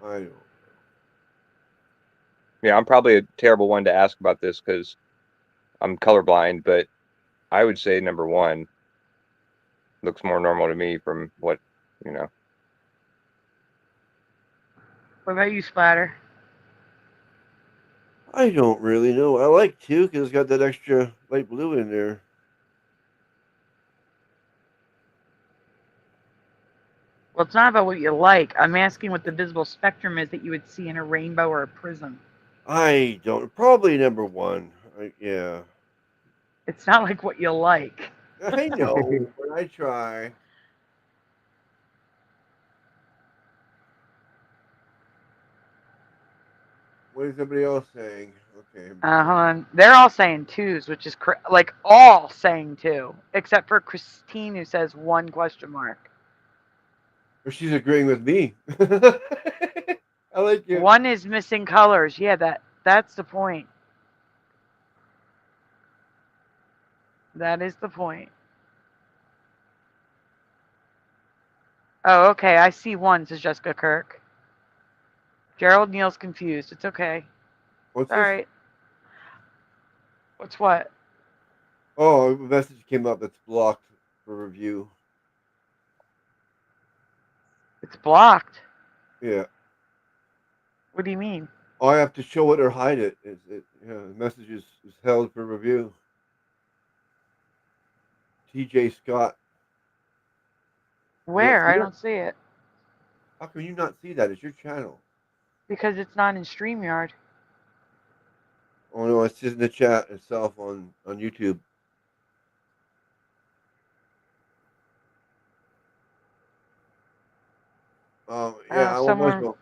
Speaker 2: I don't.
Speaker 3: Yeah, I'm probably a terrible one to ask about this because I'm colorblind, but I would say number 1 looks more normal to me from what, you know.
Speaker 1: What about you, Splatter?
Speaker 2: I don't really know. I like 2 because it's got that extra light blue in there.
Speaker 1: Well, it's not about what you like. I'm asking what the visible spectrum is that you would see in a rainbow or a prism.
Speaker 2: I don't. Probably number 1. Yeah.
Speaker 1: It's not like what you like.
Speaker 2: I know, but I try. What is everybody else saying? Okay.
Speaker 1: Hold on. They're all saying 2s, which is like all saying 2, except for Christine, who says 1 question mark.
Speaker 2: Or she's agreeing with me. I like you.
Speaker 1: 1 is missing colors. Yeah, that's the point. That is the point. Oh, okay. I see 1, says Jessica Kirk. Gerald Neal's confused. It's okay.
Speaker 2: What's
Speaker 1: All
Speaker 2: this?
Speaker 1: right. What's what?
Speaker 2: Oh, a message came up that's blocked for review.
Speaker 1: It's blocked.
Speaker 2: Yeah.
Speaker 1: What do you mean?
Speaker 2: Oh, I have to show it or hide it. The message is held for review. TJ Scott.
Speaker 1: Where?
Speaker 2: See
Speaker 1: I
Speaker 2: it?
Speaker 1: don't see it.
Speaker 2: How can you not see that? It's your channel.
Speaker 1: Because it's not in StreamYard.
Speaker 2: Oh no, it's just in the chat itself on YouTube. Yeah, I
Speaker 1: Someone.
Speaker 2: almost.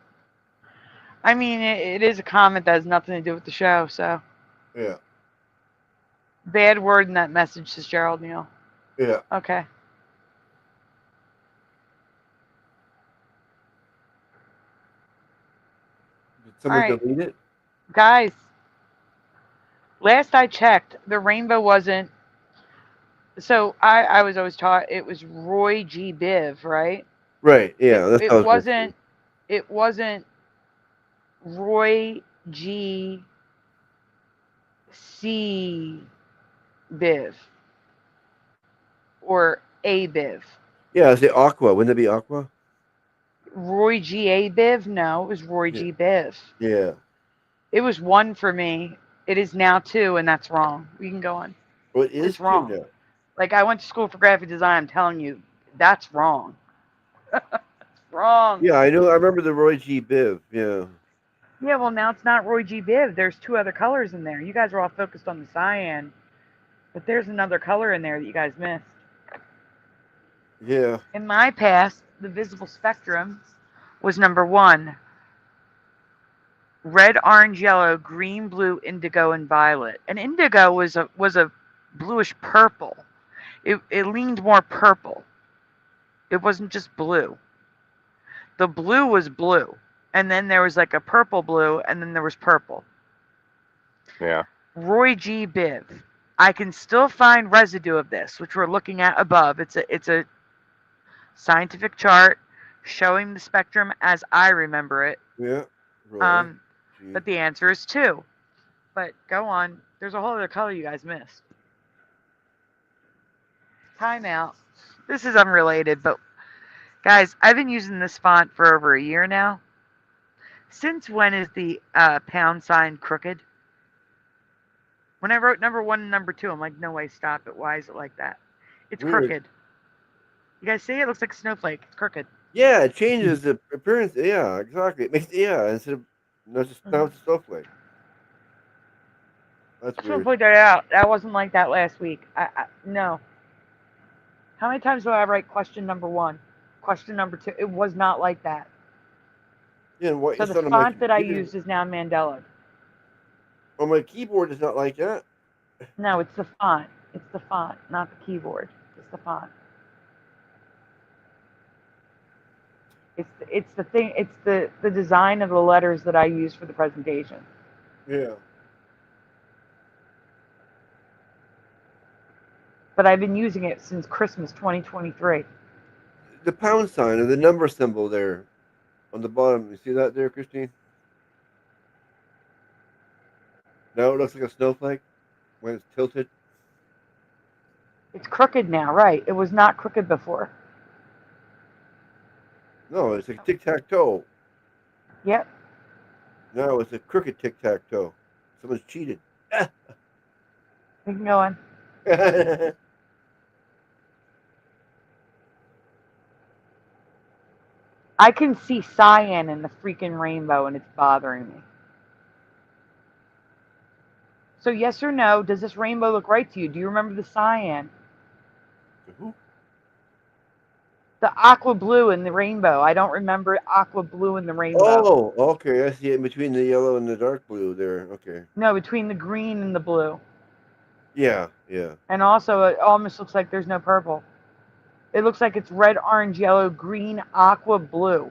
Speaker 1: I mean, it is a comment that has nothing to do with the show, so.
Speaker 2: Yeah.
Speaker 1: Bad word in that message, says Gerald Neal.
Speaker 2: Yeah.
Speaker 1: Okay.
Speaker 2: Did someone
Speaker 1: All right.
Speaker 2: delete it?
Speaker 1: Guys, last I checked, the rainbow wasn't. So I was always taught it was Roy G. Biv, right?
Speaker 2: Right. Yeah. That's
Speaker 1: It
Speaker 2: how I was going to say.
Speaker 1: wasn't Roy G. C. Biv or A. Biv.
Speaker 2: Yeah. I say Aqua. Wouldn't that be Aqua?
Speaker 1: Roy G. A. Biv? No, it was Roy
Speaker 2: Yeah.
Speaker 1: G. Biv.
Speaker 2: Yeah.
Speaker 1: It was 1 for me. It is now 2, and that's wrong. We can go on.
Speaker 2: Well, it is
Speaker 1: It's
Speaker 2: two
Speaker 1: wrong.
Speaker 2: now.
Speaker 1: Like, I went to school for graphic design. I'm telling you, that's wrong. Wrong.
Speaker 2: Yeah, I know. I remember the Roy G. Biv. Yeah.
Speaker 1: Yeah, well, now it's not Roy G. Biv. There's 2 other colors in there. You guys are all focused on the cyan, but there's another color in there that you guys missed.
Speaker 2: Yeah.
Speaker 1: In my past, the visible spectrum was number 1: red, orange, yellow, green, blue, indigo, and violet. And indigo was a bluish purple. It leaned more purple. It wasn't just blue. The blue was blue, and then there was like a purple blue, and then there was purple.
Speaker 3: Yeah.
Speaker 1: Roy G. Biv. I can still find residue of this, which we're looking at above. It's a scientific chart showing the spectrum as I remember it.
Speaker 2: Yeah. Roy
Speaker 1: Um,
Speaker 2: G.
Speaker 1: but the answer is 2. But go on. There's a whole other color you guys missed. Timeout. This is unrelated, but guys, I've been using this font for over a year now. Since when is the pound sign crooked? When I wrote number 1 and number 2, I'm like, no way, stop it. Why is it like that? It's
Speaker 2: Weird.
Speaker 1: crooked. You guys see it? It looks like a snowflake. It's crooked.
Speaker 2: Yeah, it changes the appearance. Yeah, exactly. It makes instead of now it's a snowflake. That's
Speaker 1: I just want to
Speaker 2: weird.
Speaker 1: point that out. That wasn't like that last week. No. How many times do I write question number 1? Question number 2? It was not like that.
Speaker 2: Yeah, and what
Speaker 1: So
Speaker 2: it's
Speaker 1: the
Speaker 2: not on my
Speaker 1: font that I
Speaker 2: computer.
Speaker 1: used is now Mandela.
Speaker 2: On my keyboard, it's not like that.
Speaker 1: No, it's the font. It's the font, not the keyboard. It's the font. It's the thing. It's the design of the letters that I use for the presentation.
Speaker 2: Yeah.
Speaker 1: But I've been using it since Christmas 2023.
Speaker 2: The pound sign or the number symbol there on the bottom. You see that there, Christine? Now it looks like a snowflake when it's tilted.
Speaker 1: It's crooked now, right? It was not crooked before.
Speaker 2: No, it's like tic tac toe.
Speaker 1: Yep.
Speaker 2: No, it's a crooked tic tac toe. Someone's cheated.
Speaker 1: We can go on. I can see cyan in the freaking rainbow, and it's bothering me. So yes or no? Does this rainbow look right to you? Do you remember the cyan?
Speaker 2: Who?
Speaker 1: The aqua blue in the rainbow. I don't remember aqua blue in the rainbow.
Speaker 2: Oh, okay. I see it in between the yellow and the dark blue there. Okay.
Speaker 1: No, between the green and the blue.
Speaker 2: Yeah, yeah.
Speaker 1: And also, it almost looks like there's no purple. It looks like it's red, orange, yellow, green, aqua, blue.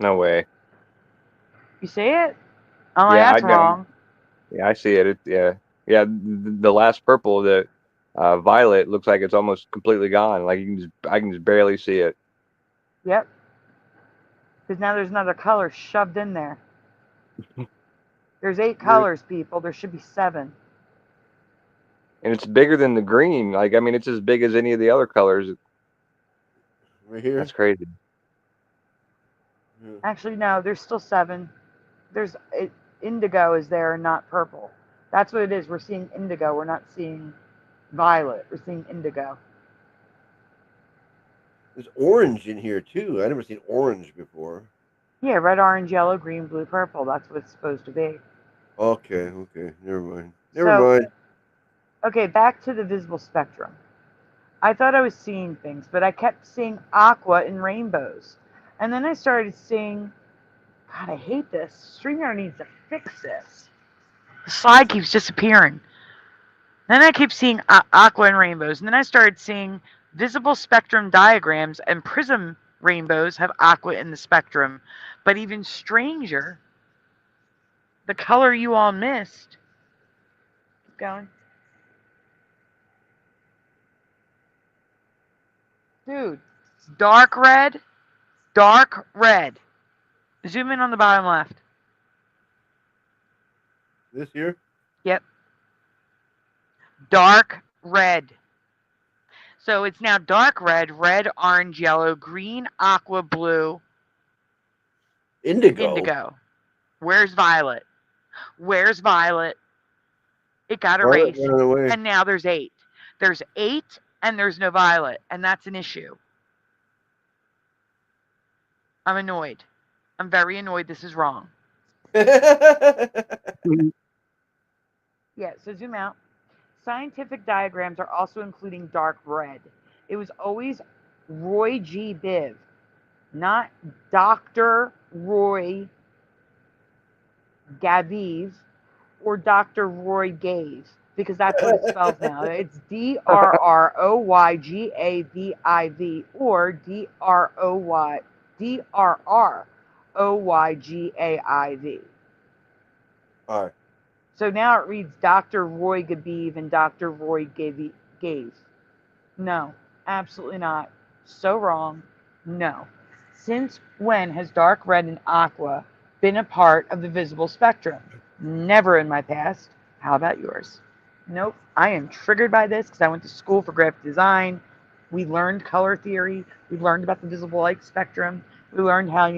Speaker 3: No way.
Speaker 1: You see it? Oh,
Speaker 3: Yeah, I
Speaker 1: that's
Speaker 3: know.
Speaker 1: wrong.
Speaker 3: Yeah, I see it. Yeah. Yeah. The last purple, the violet, looks like it's almost completely gone. Like I can just barely see it.
Speaker 1: Yep. Because now there's another color shoved in there. There's 8
Speaker 2: Weird.
Speaker 1: colors, people. There should be 7.
Speaker 3: And it's bigger than the green. Like, I mean, it's as big as any of the other colors.
Speaker 2: Right here.
Speaker 3: That's crazy.
Speaker 2: Yeah.
Speaker 1: Actually, no. There's still 7. Indigo is there, not purple. That's what it is. We're seeing indigo. We're not seeing violet. We're seeing indigo.
Speaker 2: There's orange in here too. I never seen orange before.
Speaker 1: Yeah, red, orange, yellow, green, blue, purple. That's what it's supposed to be.
Speaker 2: Okay, okay. Never mind. Never
Speaker 1: So,
Speaker 2: mind.
Speaker 1: okay, back to the visible spectrum. I thought I was seeing things, but I kept seeing aqua in rainbows. And then I started seeing, God, I hate this. StreamYard needs to fix this. The slide keeps disappearing. Then I keep seeing aqua in rainbows. And then I started seeing visible spectrum diagrams, and prism rainbows have aqua in the spectrum. But even stranger, the color you all missed. Keep going. Dude, dark red, dark red. Zoom in on the bottom left.
Speaker 2: This here?
Speaker 1: Yep. Dark red. So it's now dark red, red, orange, yellow, green, aqua, blue,
Speaker 2: Indigo.
Speaker 1: indigo. Where's violet? Where's violet? It got
Speaker 2: Violet
Speaker 1: erased.
Speaker 2: ran away.
Speaker 1: And now there's 8. There's 8 and there's no violet. And that's an issue. I'm annoyed. I'm very annoyed. This is wrong. Yeah, so zoom out. Scientific diagrams are also including dark red. It was always Roy G. Biv, not Dr. Roy Gaviv or Dr. Roy Gave, because that's what it spells now. It's DRROYGAVIV or DRROYGAIV.
Speaker 2: All right.
Speaker 1: So now it reads Dr. Roy Gaviv and Dr. Roy Gave. No, absolutely not. So wrong. No. Since when has dark red and aqua been a part of the visible spectrum? Never in my past. How about yours? Nope. I am triggered by this because I went to school for graphic design. We learned color theory. We learned about the visible light spectrum. We learned how,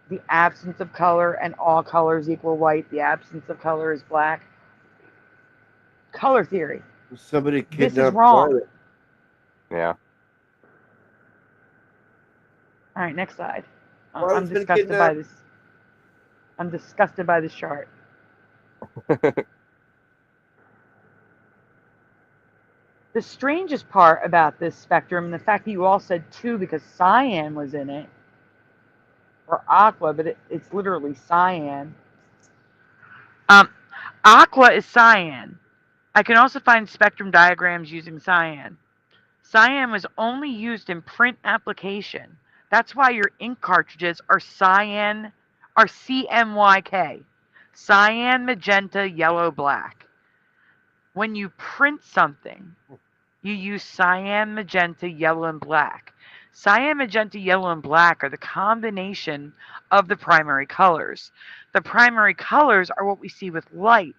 Speaker 1: the absence of color and all colors equal white. The absence of color is black. Color theory.
Speaker 2: Somebody
Speaker 1: This is
Speaker 2: kidnapped
Speaker 1: wrong.
Speaker 2: Violet.
Speaker 3: Yeah.
Speaker 1: All right, next slide. I'm
Speaker 2: Violet's been
Speaker 1: disgusted by
Speaker 2: kidnapped.
Speaker 1: this. I'm disgusted by this chart. The strangest part about this spectrum, and the fact that you all said 2 because cyan was in it, or aqua, but it's literally cyan. Aqua is cyan. I can also find spectrum diagrams using cyan. Cyan was only used in print application. That's why your ink cartridges are cyan, are CMYK. Cyan, magenta, yellow, black. When you print something, you use cyan, magenta, yellow, and black. Cyan, magenta, yellow, and black are the combination of the primary colors. The primary colors are what we see with light.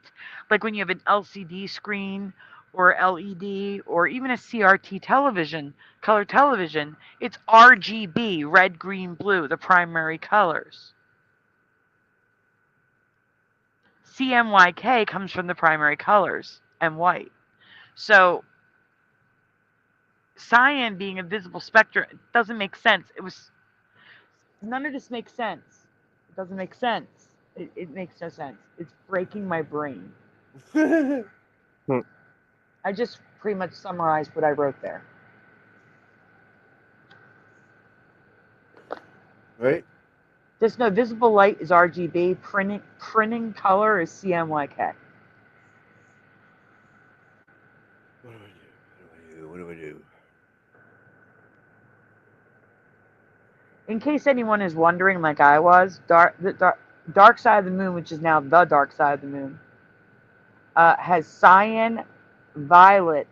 Speaker 1: Like when you have an LCD screen or LED or even a CRT television, color television, it's RGB, red, green, blue, the primary colors. CMYK comes from the primary colors and white. So cyan being a visible spectrum, it doesn't make sense. None of this makes sense. It doesn't make sense. It makes no sense. It's breaking my brain. I just pretty much summarized what I wrote there.
Speaker 2: Right?
Speaker 1: Just know visible light is RGB, printing color is CMYK.
Speaker 2: What do I do?
Speaker 1: In case anyone is wondering, like I was, dark side of the moon, which is now the dark side of the moon, has cyan violet,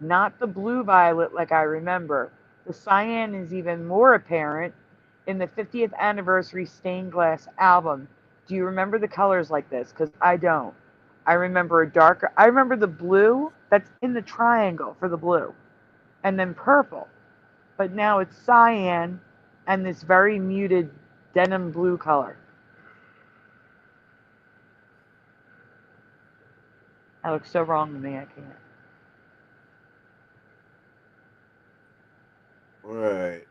Speaker 1: not the blue violet like I remember. The cyan is even more apparent in the 50th anniversary stained glass album. Do you remember the colors like this? Because I don't. I remember the blue that's in the triangle for the blue, and then purple. But now it's cyan and this very muted denim blue color. That looks so wrong to me, I can't.
Speaker 2: All right.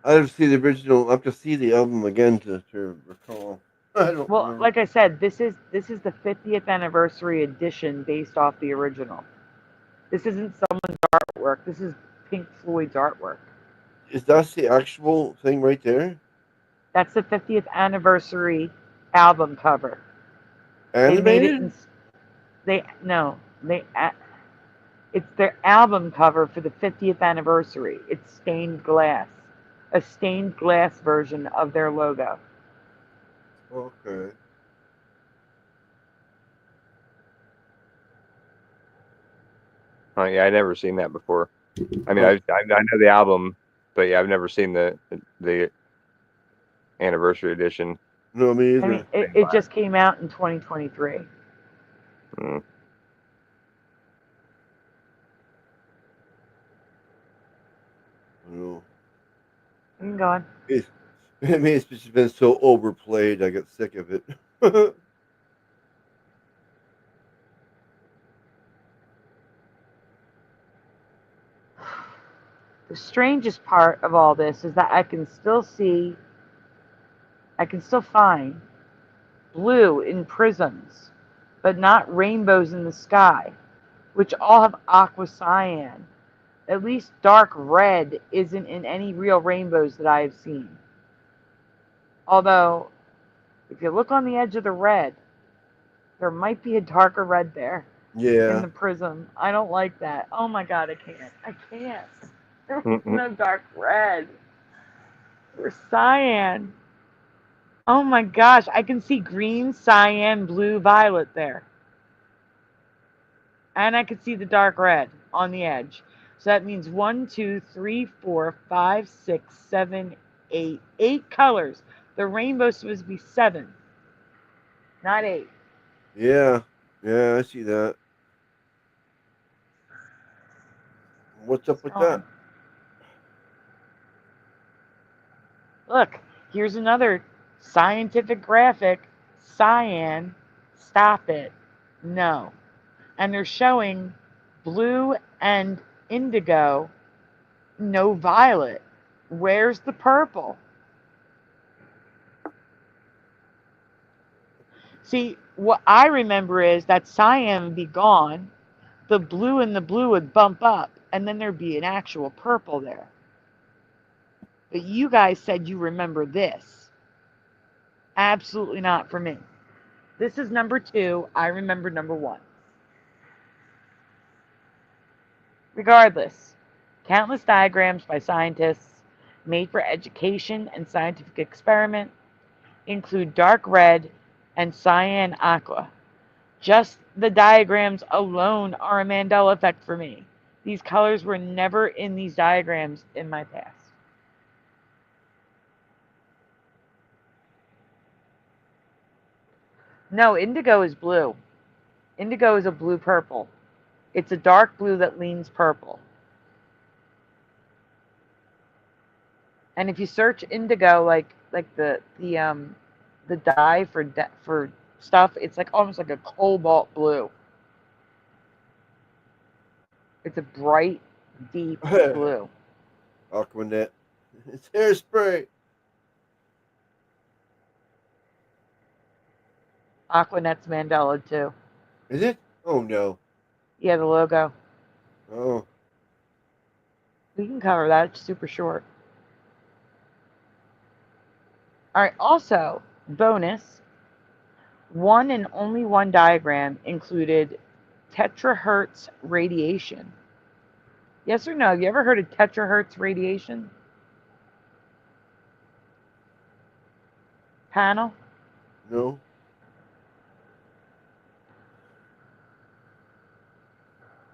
Speaker 2: I have to see the original. I have to see the album again to recall. I don't
Speaker 1: Well,
Speaker 2: remember.
Speaker 1: like I said, this is the 50th anniversary edition based off the original. This isn't someone's artwork. This is Pink Floyd's artwork.
Speaker 2: Is that the actual thing right there?
Speaker 1: That's the 50th anniversary album cover. They made it
Speaker 2: Animated?
Speaker 1: it's their album cover for the 50th anniversary. It's stained glass. A stained glass version of their logo.
Speaker 2: Okay.
Speaker 3: Oh yeah, I never seen that before. I mean,
Speaker 2: Oh,
Speaker 3: I know the album, but yeah, I've never seen the anniversary edition.
Speaker 2: no, me
Speaker 1: I mean,
Speaker 2: either.
Speaker 1: it just came out in 2023.
Speaker 3: Mm.
Speaker 2: No.
Speaker 1: You can go on.
Speaker 2: It's, I mean, it's just been so overplayed. I get sick of it.
Speaker 1: The strangest part of all this is that I can still find blue in prisms, but not rainbows in the sky, which all have aqua cyan. At least dark red isn't in any real rainbows that I have seen. Although, if you look on the edge of the red, there might be a darker red there in
Speaker 2: Yeah.
Speaker 1: the prism. I don't like that. Oh my god, I can't. I can't. There's
Speaker 3: Mm-mm.
Speaker 1: no dark red. There's cyan. Oh my gosh, I can see green, cyan, blue, violet there. And I can see the dark red on the edge. So that means 1, 2, 3, 4, 5, 6, 7, 8. 8 colors. The rainbow's supposed to be 7, not 8.
Speaker 2: Yeah. Yeah, I see that. What's up with that?
Speaker 1: Telling. Look, here's another scientific graphic. Cyan. Stop it. No. And they're showing blue and indigo, no violet. Where's the purple? See, what I remember is that cyan would be gone, the blue and the blue would bump up, and then there'd be an actual purple there. But you guys said you remember this. Absolutely not for me. This is number 2. I remember number 1. Regardless, countless diagrams by scientists made for education and scientific experiment include dark red and cyan aqua. Just the diagrams alone are a Mandela effect for me. These colors were never in these diagrams in my past. No, indigo is blue. Indigo is a blue purple. It's a dark blue that leans purple. And if you search indigo, like the dye for stuff, it's like almost like a cobalt blue. It's a bright, deep blue.
Speaker 2: Aquanet. It's hairspray.
Speaker 1: Aquanet's Mandela too.
Speaker 2: Is it? Oh no.
Speaker 1: Yeah, the logo.
Speaker 2: Oh.
Speaker 1: We can cover that. It's super short. All right. Also, bonus. One and only one diagram included tetrahertz radiation. Yes or no? Have you ever heard of tetrahertz radiation? Panel?
Speaker 2: No.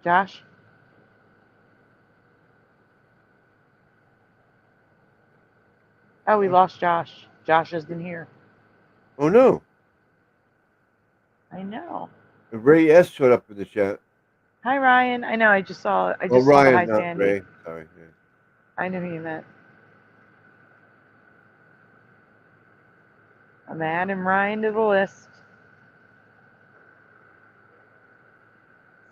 Speaker 1: Josh? Oh, we lost Josh. Josh isn't here.
Speaker 2: Oh no.
Speaker 1: I know.
Speaker 2: Ray S showed up in the chat.
Speaker 1: Hi, Ryan. I know. I just saw. I
Speaker 2: Oh,
Speaker 1: just saw the
Speaker 2: Ryan,
Speaker 1: hi,
Speaker 2: not
Speaker 1: Sandy.
Speaker 2: Ray. Sorry. Yeah.
Speaker 1: I knew who you meant. I'm adding Ryan to the list.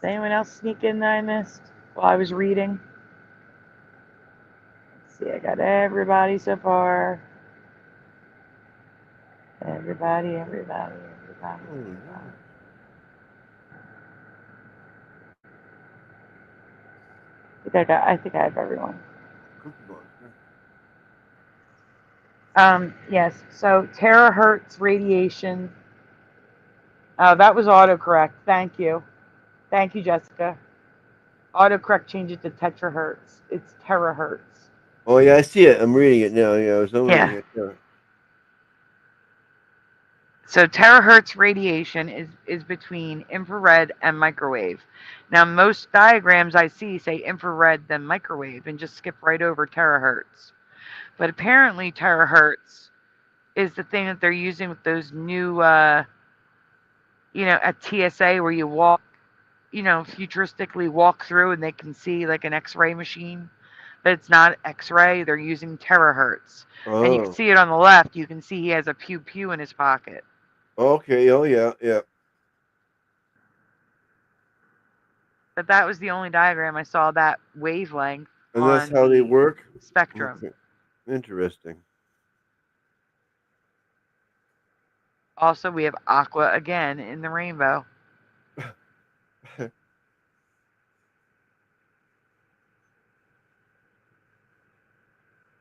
Speaker 1: Did anyone else sneak in that I missed while I was reading? Let's see. I got everybody so far. Everybody.
Speaker 2: Oh no.
Speaker 1: I think I have everyone.
Speaker 2: Cookie Monster.
Speaker 1: Yes. So terahertz radiation. Oh, that was autocorrect. Thank you. Thank you, Jessica. Autocorrect changed it to tetrahertz. It's terahertz.
Speaker 2: Oh, yeah, I see it. I'm reading it now. Yeah, I was only.
Speaker 1: Yeah.
Speaker 2: Yeah.
Speaker 1: So terahertz radiation is between infrared and microwave. Now most diagrams I see say infrared then microwave and just skip right over terahertz. But apparently terahertz is the thing that they're using with those new at TSA where you walk, futuristically walk through and they can see like an X-ray machine, but it's not X-ray. They're using terahertz, and you can
Speaker 2: Oh,
Speaker 1: see it on the left. You can see he has a pew pew in his pocket.
Speaker 2: okay. Oh, yeah, yeah.
Speaker 1: But that was the only diagram I saw that wavelength
Speaker 2: And that's
Speaker 1: on
Speaker 2: how they
Speaker 1: the
Speaker 2: work?
Speaker 1: spectrum.
Speaker 2: Okay. Interesting.
Speaker 1: Also, we have aqua again in the rainbow.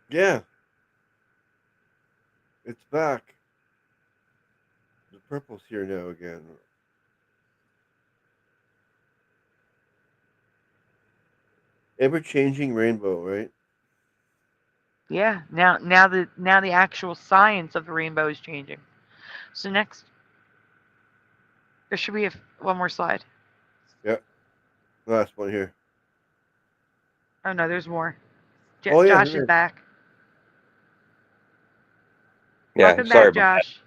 Speaker 2: Yeah, it's back. The purple's here now again. Ever-changing rainbow, right?
Speaker 1: Yeah, now the actual science of the rainbow is changing. So next, there should be one more slide.
Speaker 2: Yeah, last one here.
Speaker 1: Oh no, there's more.
Speaker 2: Oh, yeah,
Speaker 1: Josh
Speaker 2: there
Speaker 1: is
Speaker 2: is.
Speaker 1: back.
Speaker 3: Yeah,
Speaker 1: Welcome
Speaker 3: sorry
Speaker 1: back,
Speaker 3: about that.
Speaker 1: Josh.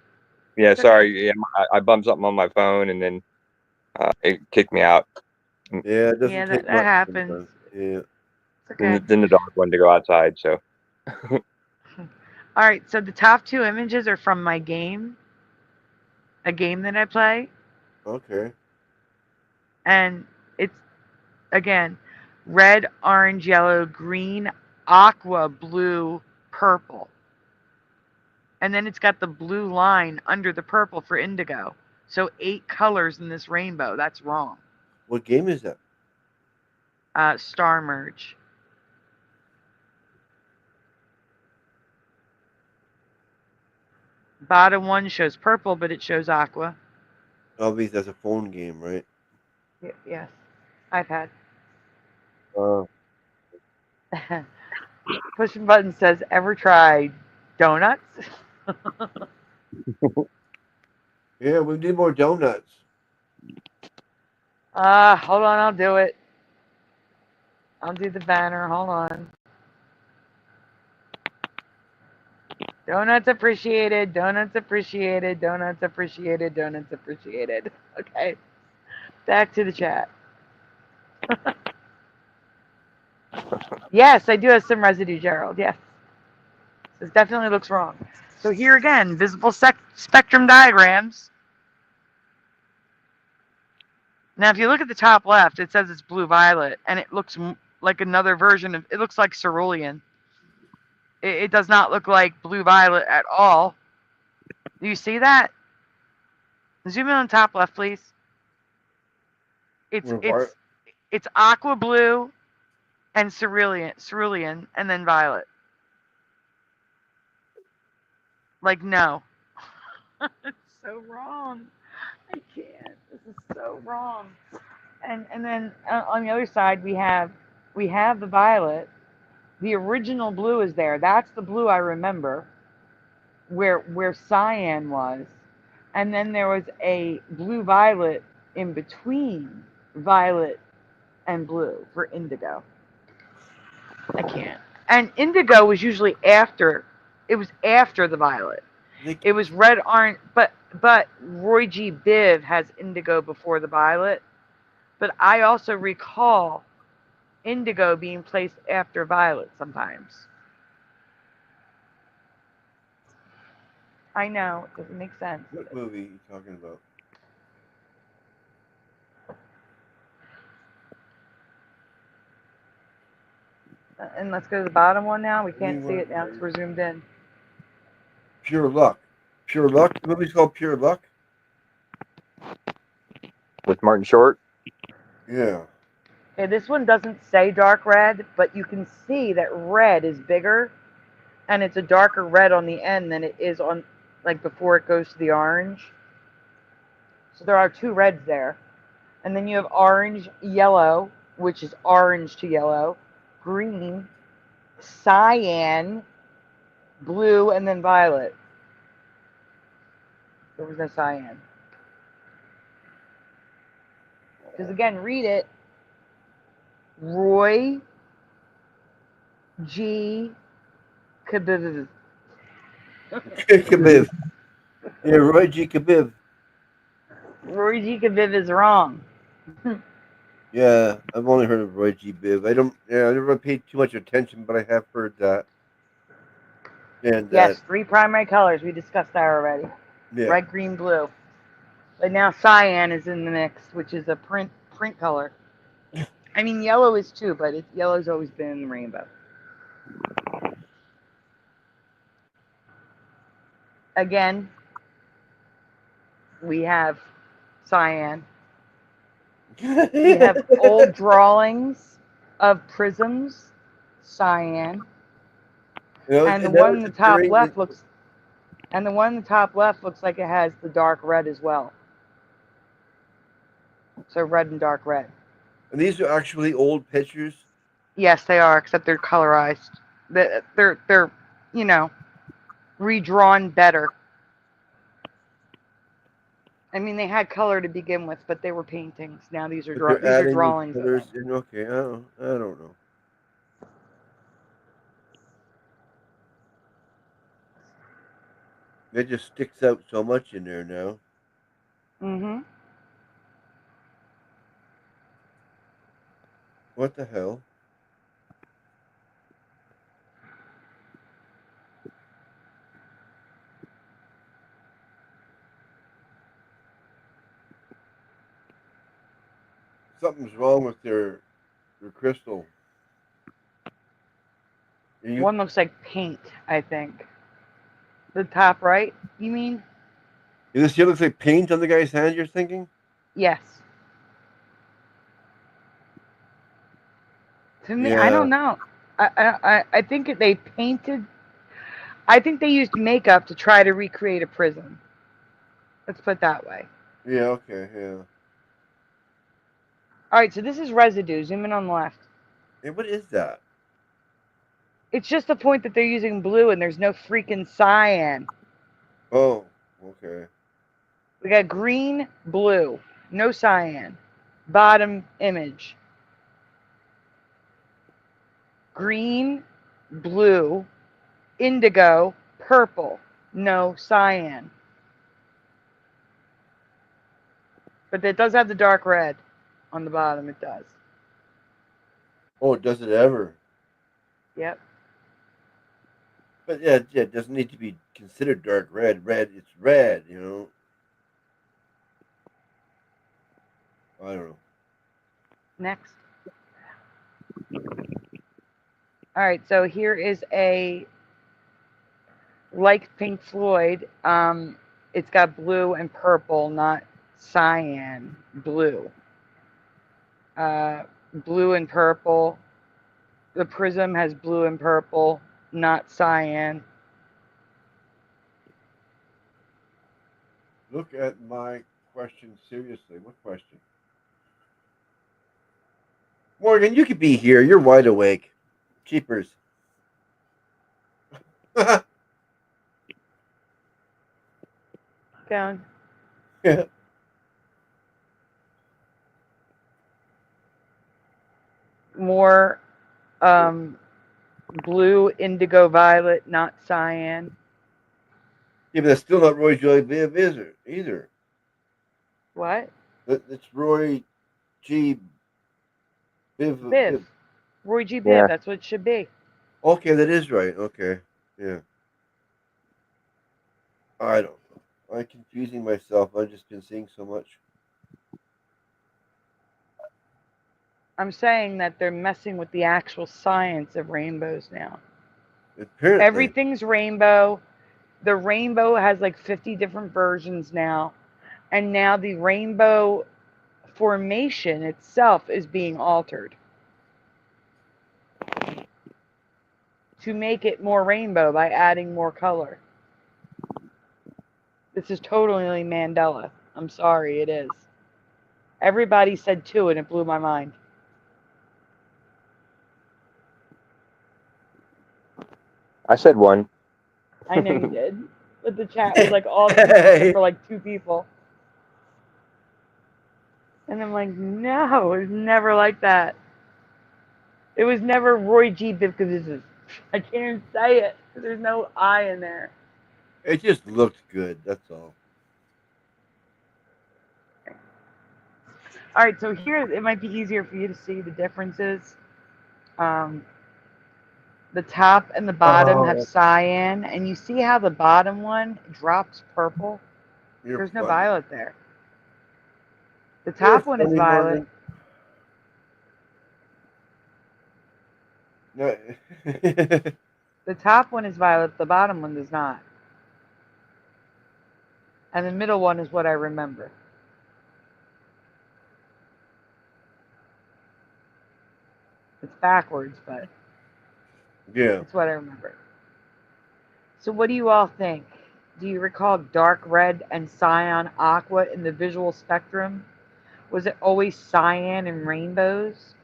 Speaker 3: Yeah,
Speaker 1: It's okay.
Speaker 3: sorry. Yeah, I bumped something on my phone and then it kicked me out.
Speaker 2: Yeah, it doesn't
Speaker 1: Yeah, that,
Speaker 2: take
Speaker 1: that
Speaker 2: much
Speaker 1: happens.
Speaker 2: sometimes. Yeah.
Speaker 1: It's okay.
Speaker 3: Then the dog wanted to go outside, so
Speaker 1: All right, so the top two images are from my game, a game that I play,
Speaker 2: Okay.
Speaker 1: and it's again red, orange, yellow, green, aqua, blue, purple. And then it's got the blue line under the purple for indigo. So 8 colors in this rainbow. That's wrong.
Speaker 2: What game is that?
Speaker 1: Star merge. Bottom one shows purple, but it shows aqua.
Speaker 2: Obviously, that's a phone game, right?
Speaker 1: Yes, iPad.
Speaker 2: Uh,
Speaker 1: Pushing button says, ever tried donuts?
Speaker 2: yeah, we need more donuts.
Speaker 1: Hold on, I'll do it. I'll do the banner. Hold on. Donuts appreciated. Donuts appreciated. Donuts appreciated. Donuts appreciated. Okay. Back to the chat. Yes, I do have some residue, Gerald. Yes. This definitely looks wrong. So here again, visible spectrum diagrams. Now, if you look at the top left, it says it's blue-violet, and it looks like another version of, it looks like cerulean. It does not look like blue-violet at all. Do you see that? Zoom in on the top left, please. It's
Speaker 2: We're
Speaker 1: it's it's aqua blue and cerulean, and then violet. Like no, it's so wrong. I can't. This is so wrong. And then on the other side we have the violet. The original blue is there. That's the blue I remember. Where cyan was, and then there was a blue violet in between violet and blue for indigo. I can't. And indigo was usually after. It was after the violet. It was red, orange, but Roy G. Biv has indigo before the violet. But I also recall indigo being placed after violet sometimes. I know it doesn't make sense.
Speaker 2: What movie are you talking about?
Speaker 1: And let's go to the bottom one now. We can't see it now because we're zoomed in.
Speaker 2: Pure Luck. Pure Luck? The movie's called Pure Luck?
Speaker 3: with Martin Short.
Speaker 2: Yeah.
Speaker 1: Okay, this one doesn't say dark red, but you can see that red is bigger, and it's a darker red on the end than it is on, like, before it goes to the orange. So there are 2 reds there. And then you have orange, yellow, which is orange to yellow, green, cyan, blue, and then violet. There was no cyan. Because again, read it. Roy G. Khabib.
Speaker 2: Khabib. Yeah, Roy G. Khabib.
Speaker 1: Roy G. Khabib is wrong.
Speaker 2: Yeah, I've only heard of Roy G. Biv. I don't. Yeah, I never paid too much attention, but I have heard that. And
Speaker 1: Yes, 3 primary colors. We discussed that already.
Speaker 2: yeah,
Speaker 1: Red, green, blue. But now cyan is in the mix, which is a print color. I mean, yellow is too, but yellow's always been in the rainbow. Again, we have cyan. We have old drawings of prisms, cyan, and the
Speaker 2: and that
Speaker 1: one
Speaker 2: was
Speaker 1: in the top
Speaker 2: during the.
Speaker 1: left looks, and the one in the top left looks like it has the dark red as well. So red and dark red.
Speaker 2: And these are actually old pictures.
Speaker 1: Yes, they are, except they're colorized. They're you know redrawn better. I mean, they had color to begin with, but they were paintings. Now these
Speaker 2: But they're
Speaker 1: are
Speaker 2: adding these
Speaker 1: drawings of
Speaker 2: colors
Speaker 1: them.
Speaker 2: in. Okay, I don't know. It just sticks out so much in there now.
Speaker 1: Mhm.
Speaker 2: What the hell? Something's wrong with their crystal. You,
Speaker 1: One looks like paint, I think. The top right, you mean?
Speaker 2: this here looks like paint on the guy's hand. You're thinking?
Speaker 1: Yes. To me, I
Speaker 2: Yeah,
Speaker 1: don't know. I think they painted. I think they used makeup to try to recreate a prism. Let's put it that way.
Speaker 2: yeah, okay, yeah.
Speaker 1: All right, so this is residue. Zoom in on the left.
Speaker 2: Hey, what is that?
Speaker 1: It's just the point that they're using blue and there's no freaking cyan.
Speaker 2: Oh, okay.
Speaker 1: We got green, blue, no cyan. Bottom image. Green, blue, indigo, purple, no cyan. But it does have the dark red on the bottom. It does.
Speaker 2: Oh, does it ever?
Speaker 1: Yep.
Speaker 2: But yeah, it doesn't need to be considered dark red. Red, it's red, I don't know.
Speaker 1: Next. All right, so here is a like Pink Floyd. It's got blue and purple, not cyan. Blue. Blue and purple. The prism has blue and purple, not cyan.
Speaker 2: Look at my question seriously. What question? Morgan, you could be here. You're wide awake. Cheapers.
Speaker 1: Down.
Speaker 2: Yeah.
Speaker 1: More blue, indigo, violet, not cyan.
Speaker 2: Yeah, but that's still not Roy J. Biv, is it? Either.
Speaker 1: What?
Speaker 2: It's Roy G. Biv.
Speaker 1: Biv.
Speaker 2: Biv.
Speaker 1: Roy G. Biv.
Speaker 3: Yeah.
Speaker 1: That's what it should be.
Speaker 2: Okay, that is right. Okay. Yeah. I don't know. I'm confusing myself. I've just been seeing so much.
Speaker 1: I'm saying that they're messing with the actual science of rainbows now.
Speaker 2: Apparently.
Speaker 1: Everything's rainbow. The rainbow has like 50 different versions now. And now the rainbow formation itself is being altered to make it more rainbow by adding more color. This is totally Mandela. I'm sorry, it is. Everybody said 2 and it blew my mind.
Speaker 3: I said one.
Speaker 1: I know you did. But the chat was like all the people except for like 2 people. And I'm like, no, it was never like that. It was never Roy G. Bibkovich. I can't even say it because there's no I in there.
Speaker 2: It just looked good. That's all.
Speaker 1: All right, so here it might be easier for you to see the differences. Um, the top and the bottom have cyan, and you see how the bottom one drops purple?
Speaker 2: You're
Speaker 1: There's no
Speaker 2: funny.
Speaker 1: violet there. The
Speaker 2: You're
Speaker 1: top one is
Speaker 2: funny,
Speaker 1: violet.
Speaker 2: Marvin. No.
Speaker 1: The top one is violet, the bottom one does not. And the middle one is what I remember. It's backwards, but
Speaker 2: Yeah.
Speaker 1: it's what I remember. So what do you all think? Do you recall dark red and cyan aqua in the visual spectrum? Was it always cyan and rainbows?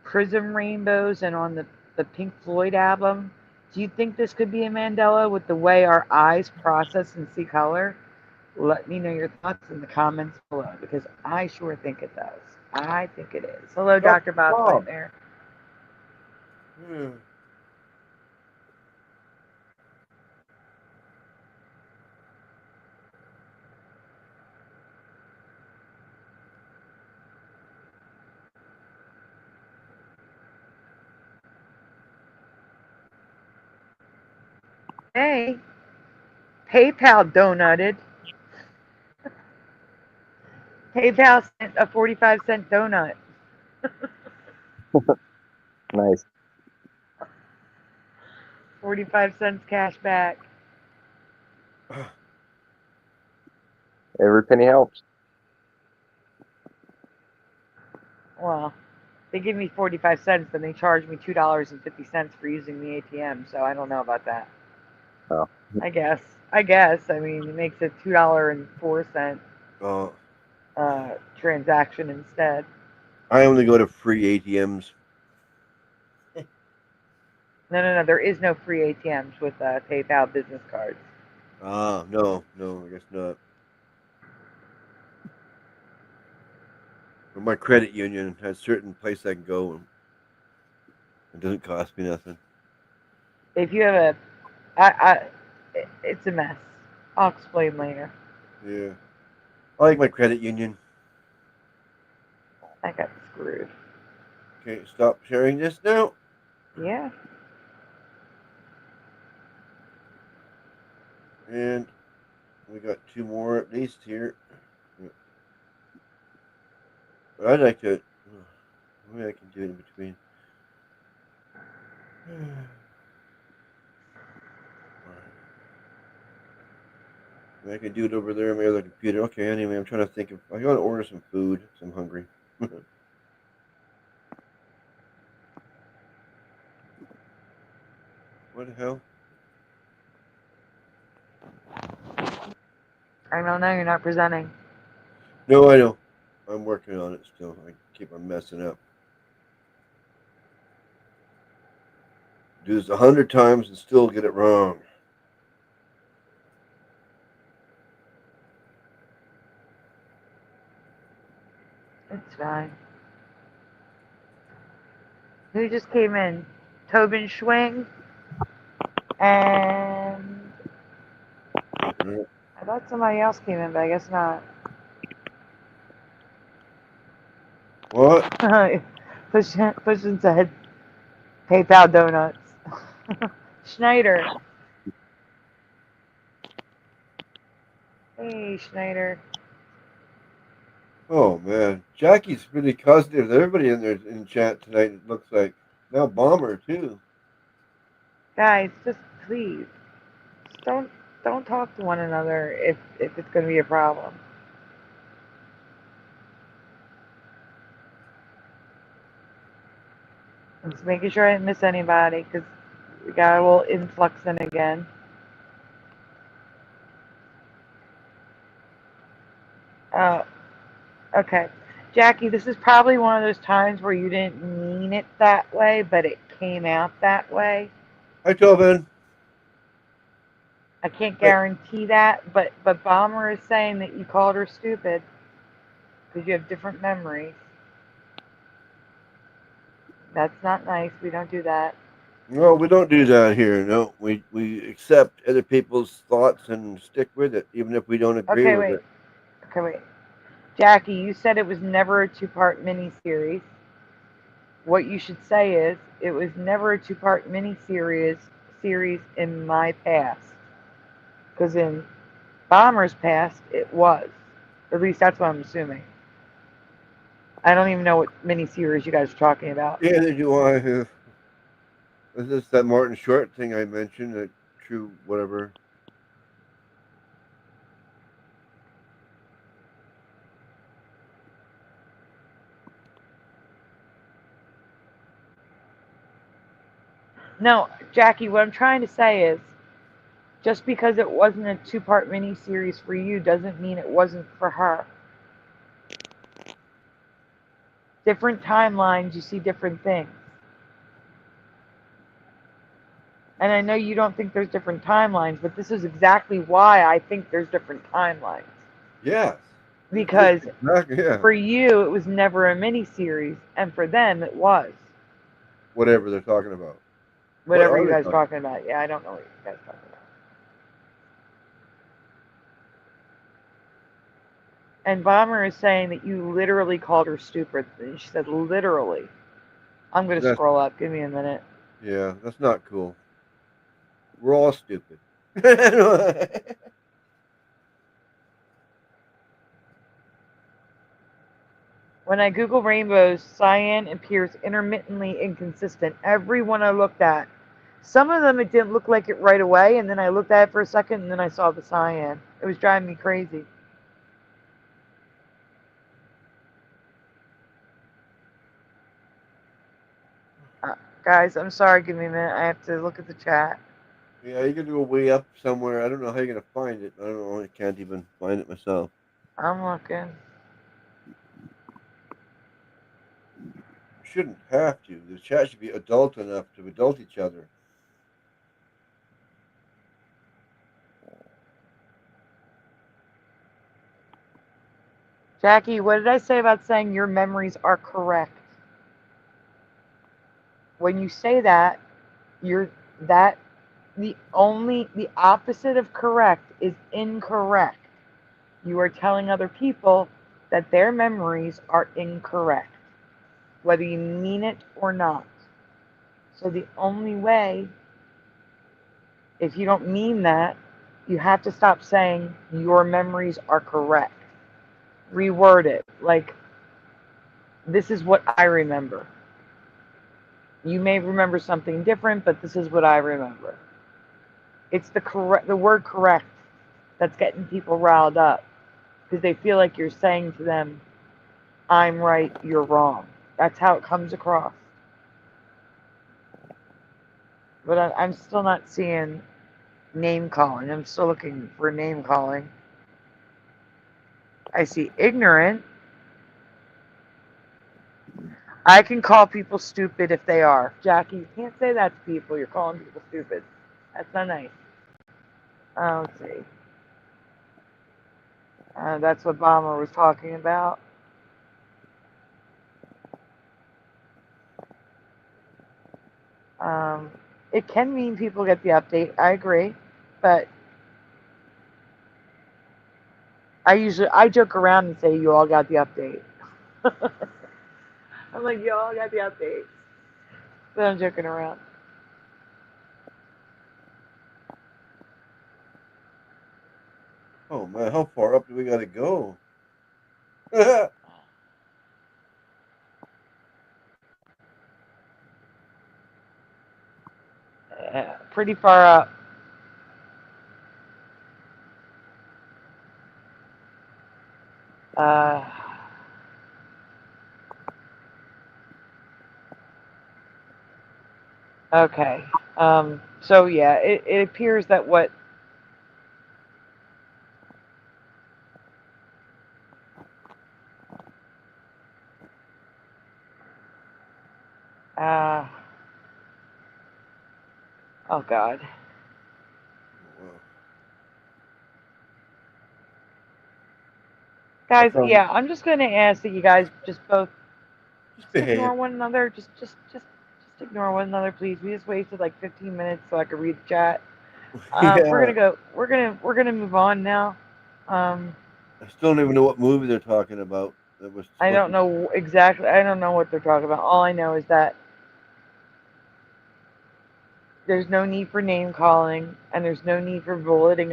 Speaker 1: Prism rainbows and on the Pink Floyd album? Do you think this could be a Mandela with the way our eyes process and see color? Let me know your thoughts in the comments below because I sure think it does. I think it is. Hello, Dr. Bob Nightmare. Hey, PayPal donutted. PayPal sent a 45-cent donut.
Speaker 3: Nice.
Speaker 1: 45 cents cash back.
Speaker 3: Every penny helps.
Speaker 1: Well, they give me 45 cents, then they charge me $2.50 for using the ATM, so I don't know about that.
Speaker 3: Oh.
Speaker 1: I guess. I mean, it makes it $2.04 transaction instead.
Speaker 2: I only go to free ATMs.
Speaker 1: No. There is no free ATMs with PayPal business cards.
Speaker 2: No, I guess not. But my credit union has a certain place I can go, and it doesn't cost me nothing.
Speaker 1: If you have it's a mess. I'll explain later.
Speaker 2: Yeah, I like my credit union.
Speaker 1: I got screwed.
Speaker 2: Okay, stop sharing this now.
Speaker 1: Yeah.
Speaker 2: And we got 2 more at least here. But I'd like to. Maybe I can do it in between. I can do it over there on my other computer. Okay, anyway, I'm trying to think of. I gotta order some food. So I'm hungry. What the hell?
Speaker 1: I don't know. You're not presenting.
Speaker 2: No, I know. I'm working on it still. I keep on messing up. Do this 100 times and still get it wrong.
Speaker 1: It's fine. Who just came in? Tobin Schwing. And I thought somebody else came in, but I guess not.
Speaker 2: What?
Speaker 1: Pushing said PayPal donuts. Schneider. Hey, Schneider.
Speaker 2: Oh man, Jackie's really causing it. Everybody in there in chat tonight. It looks like now Bomber too.
Speaker 1: Guys, just please, just don't talk to one another if it's going to be a problem. I'm just making sure I didn't miss anybody because we got a little influx in again. Oh, okay. Jackie, this is probably one of those times where you didn't mean it that way, but it came out that way.
Speaker 2: Hi, Tobin.
Speaker 1: I can't
Speaker 2: Right.
Speaker 1: guarantee that, but Bomber is saying that you called her stupid because you have different memories. That's not nice. We don't do that.
Speaker 2: No, we don't do that here. No, we accept other people's thoughts and stick with it, even if we don't agree
Speaker 1: Okay,
Speaker 2: with
Speaker 1: wait.
Speaker 2: it.
Speaker 1: Okay, wait. Jackie, you said it was never a two-part miniseries. What you should say is it was never a two-part miniseries in my past. Because in Bomber's past, it was. At least that's what I'm assuming. I don't even know what miniseries you guys are talking about.
Speaker 2: Yeah, they do. Is this that Martin Short thing I mentioned? That true, whatever.
Speaker 1: No, Jackie, what I'm trying to say is just because it wasn't a two-part miniseries for you doesn't mean it wasn't for her. Different timelines, you see different things. And I know you don't think there's different timelines, but this is exactly why I think there's different timelines.
Speaker 2: Yes. This
Speaker 1: Because
Speaker 2: exactly. Yeah.
Speaker 1: for you, it was never a miniseries, and for them, it was.
Speaker 2: Whatever they're talking about. What
Speaker 1: Whatever
Speaker 2: are
Speaker 1: you
Speaker 2: they
Speaker 1: guys are
Speaker 2: talking?
Speaker 1: talking about. Yeah, I don't know what you guys are talking about. And Bomber is saying that you literally called her stupid. And she said, literally. I'm going to
Speaker 2: That's
Speaker 1: scroll up. Give me a minute.
Speaker 2: yeah. That's not cool. We're all stupid.
Speaker 1: When I Google rainbows, cyan appears intermittently inconsistent. Every one I looked at. Some of them, it didn't look like it right away, and then I looked at it for a second, and then I saw the cyan. It was driving me crazy. Guys, I'm sorry. Give me a minute. I have to look at the chat.
Speaker 2: Yeah, you can do a way up somewhere. I don't know how you're gonna find it. I don't know. I can't even find it myself.
Speaker 1: I'm looking.
Speaker 2: You shouldn't have to. The chat should be adult enough to adult each other.
Speaker 1: Jackie, what did I say about saying your memories are correct? When you say that, you're that the opposite of correct is incorrect. You are telling other people that their memories are incorrect, whether you mean it or not. So the only way, if you don't mean that, you have to stop saying your memories are correct. Reword it. Like, this is what I remember. You may remember something different, but this is what I remember. It's the word correct that's getting people riled up because they feel like you're saying to them, I'm right, you're wrong. That's how it comes across. But I'm still not seeing name calling. I'm still looking for name calling. I see ignorant. I can call people stupid if they are. Jackie, you can't say that to people. You're calling people stupid. That's not nice. Let's see. That's what Bomber was talking about. Um, it can mean people get the update. I agree, but I joke around and say you all got the update. I'm like you all got the update, but I'm joking around.
Speaker 2: Oh man, how far up do we gotta go? Oh
Speaker 1: Pretty far up. Uh, okay. So yeah, it appears that what oh god.
Speaker 2: wow.
Speaker 1: Guys, yeah, I'm just going to ask that you guys just both
Speaker 2: Just
Speaker 1: just ignore
Speaker 2: behave.
Speaker 1: one another. Just ignore one another, please. We just wasted like 15 minutes so I could read the chat. We're
Speaker 2: Yeah.
Speaker 1: gonna go. We're gonna move on now. Um,
Speaker 2: I still don't even know what movie they're talking about. That was
Speaker 1: I
Speaker 2: supposed
Speaker 1: don't
Speaker 2: to
Speaker 1: know exactly. I don't know what they're talking about. All I know is that there's no need for name calling, and there's no need for belittling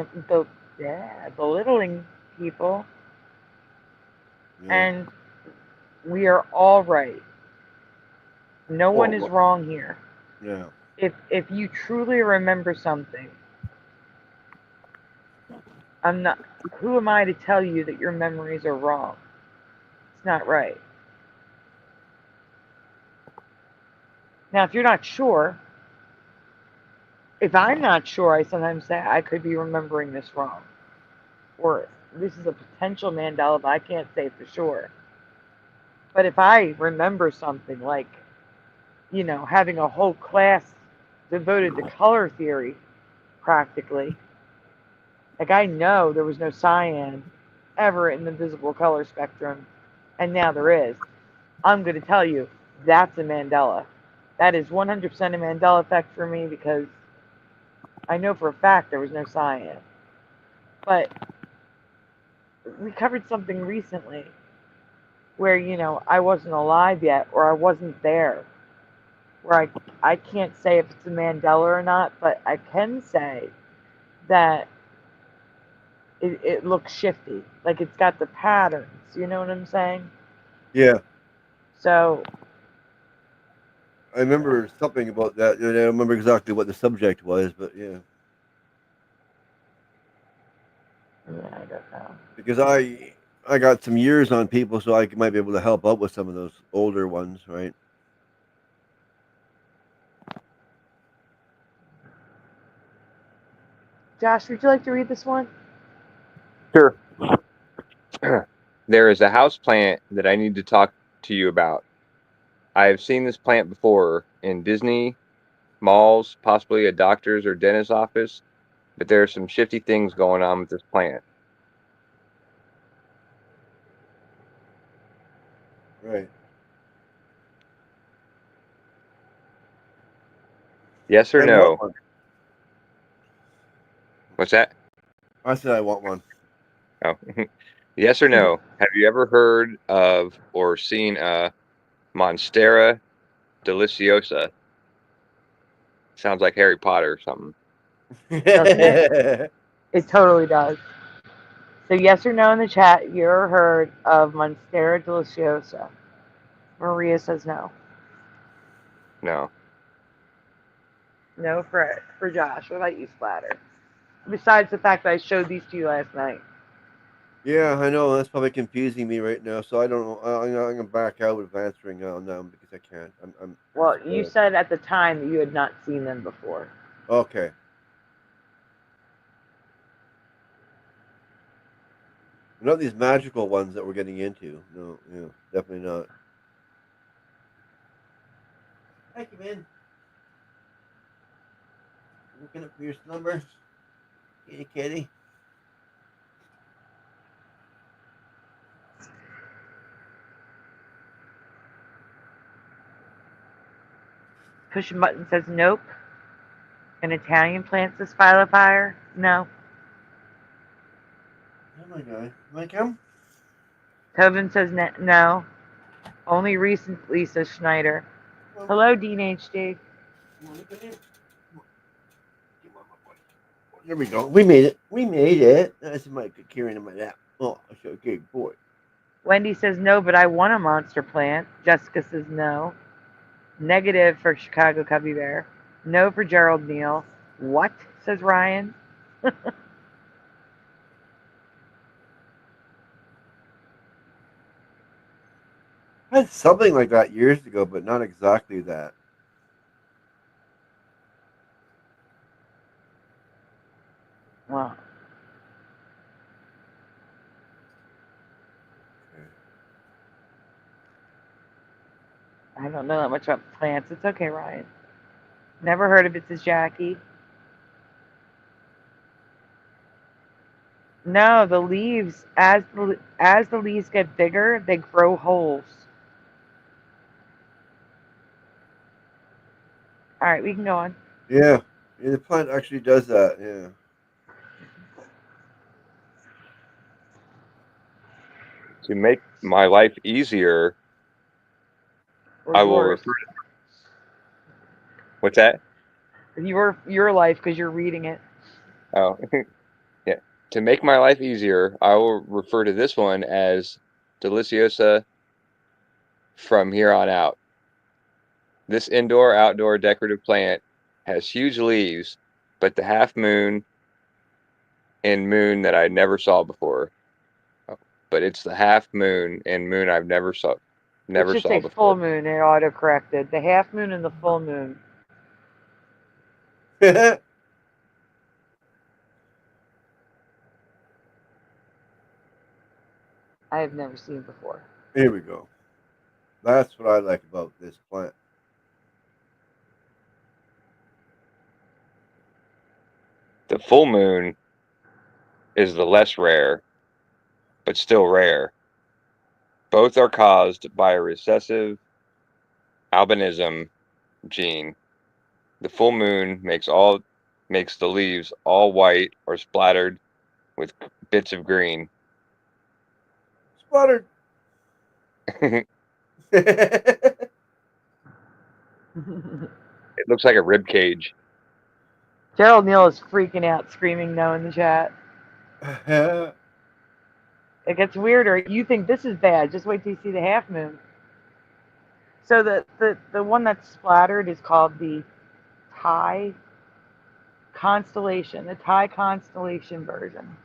Speaker 1: people,
Speaker 2: be. Yeah.
Speaker 1: and we are all right. No one is
Speaker 2: Well,
Speaker 1: wrong here.
Speaker 2: yeah.
Speaker 1: If you truly remember something, I'm not. Who am I to tell you that your memories are wrong? It's not right. Now, if you're not sure, if I'm not sure, I sometimes say I could be remembering this wrong, or this is a potential Mandela, but I can't say for sure. But if I remember something like, having a whole class devoted to color theory, practically, like I know there was no cyan ever in the visible color spectrum, and now there is. I'm going to tell you that's a Mandela. That is 100% a Mandela effect for me because I know for a fact there was no cyan. But we covered something recently where, I wasn't alive yet or I wasn't there. Where I can't say if it's a Mandela or not, but I can say that it looks shifty. Like it's got the patterns. You know what I'm saying?
Speaker 2: Yeah.
Speaker 1: So,
Speaker 2: I remember something about that. And I don't remember exactly what the subject was, but yeah.
Speaker 1: yeah, I don't know.
Speaker 2: Because I got some years on people, so I might be able to help out with some of those older ones, right?
Speaker 1: Josh, would you like to read this one?
Speaker 3: Sure. There is a house plant that I need to talk to you about. I have seen this plant before in Disney, malls, possibly a doctor's or dentist's office, but there are some shifty things going on with this plant.
Speaker 2: Right.
Speaker 3: Yes or
Speaker 2: I want
Speaker 3: no?
Speaker 2: one.
Speaker 3: What's that?
Speaker 2: I said I want one.
Speaker 3: Oh, yes or no? Have you ever heard of or seen a Monstera deliciosa? Sounds like Harry Potter or something.
Speaker 1: Doesn't it? It totally does. So yes or no in the chat, you ever heard of Monstera deliciosa? Maria says no.
Speaker 3: No.
Speaker 1: No for Josh. What about you, Splatter? Besides the fact that I showed these to you last night.
Speaker 2: Yeah, I know that's probably confusing me right now. So I don't know. I'm gonna back out of answering on them because I can't. I'm
Speaker 1: Well, you
Speaker 2: spoiled.
Speaker 1: said at the time that you had not seen them before.
Speaker 2: Okay. Not these magical ones that we're getting into. No, yeah, definitely not. Thank you, man. Looking up for your slumber, kitty kitty.
Speaker 1: Pushing button says nope. An Italian plant says fire. No.
Speaker 2: Oh my god. Am I come?
Speaker 1: Tobin says no. Only recently says Schneider.
Speaker 2: Come
Speaker 1: Hello, Dean HD.
Speaker 2: on, look at him. Come on, come on, my boy. There we go. We made it. We made it. That's my carrying in my lap. Oh, so okay, boy.
Speaker 1: Wendy says no, but I want a monster plant. Jessica says no. Negative for Chicago Cubby Bear. No for Gerald Neal. What? Says Ryan.
Speaker 2: I had something like that years ago, but not exactly that.
Speaker 1: Well,
Speaker 2: Okay.
Speaker 1: I don't know that much about plants. It's okay, Ryan. Never heard of it, says Jackie. No, the leaves as the leaves get bigger, they grow holes. All right, we can go on.
Speaker 2: Yeah. Yeah, the plant actually does that. Yeah.
Speaker 3: To make my life easier,
Speaker 1: Or
Speaker 3: I will
Speaker 1: yours.
Speaker 3: refer. What's that?
Speaker 1: Your life because you're reading it.
Speaker 3: Oh, yeah. To make my life easier, I will refer to this one as Deliciosa from here on out. This indoor-outdoor decorative plant has huge leaves, but the half moon and moon that I never saw before. Oh, but it's the half moon and moon I've never
Speaker 1: It should say
Speaker 3: before.
Speaker 1: full moon. It auto corrected. The half moon and the full moon. I have never seen before.
Speaker 2: Here we go. That's what I like about this plant.
Speaker 3: The full moon is the less rare, but still rare. Both are caused by a recessive albinism gene. The full moon makes the leaves all white or splattered with bits of green.
Speaker 2: Splattered.
Speaker 3: It looks like a rib cage.
Speaker 1: Gerald Neal is freaking out, screaming no in the chat. It gets weirder. You think this is bad. Just wait till you see the half moon. So the one that's splattered is called the Thai constellation, the Thai constellation version.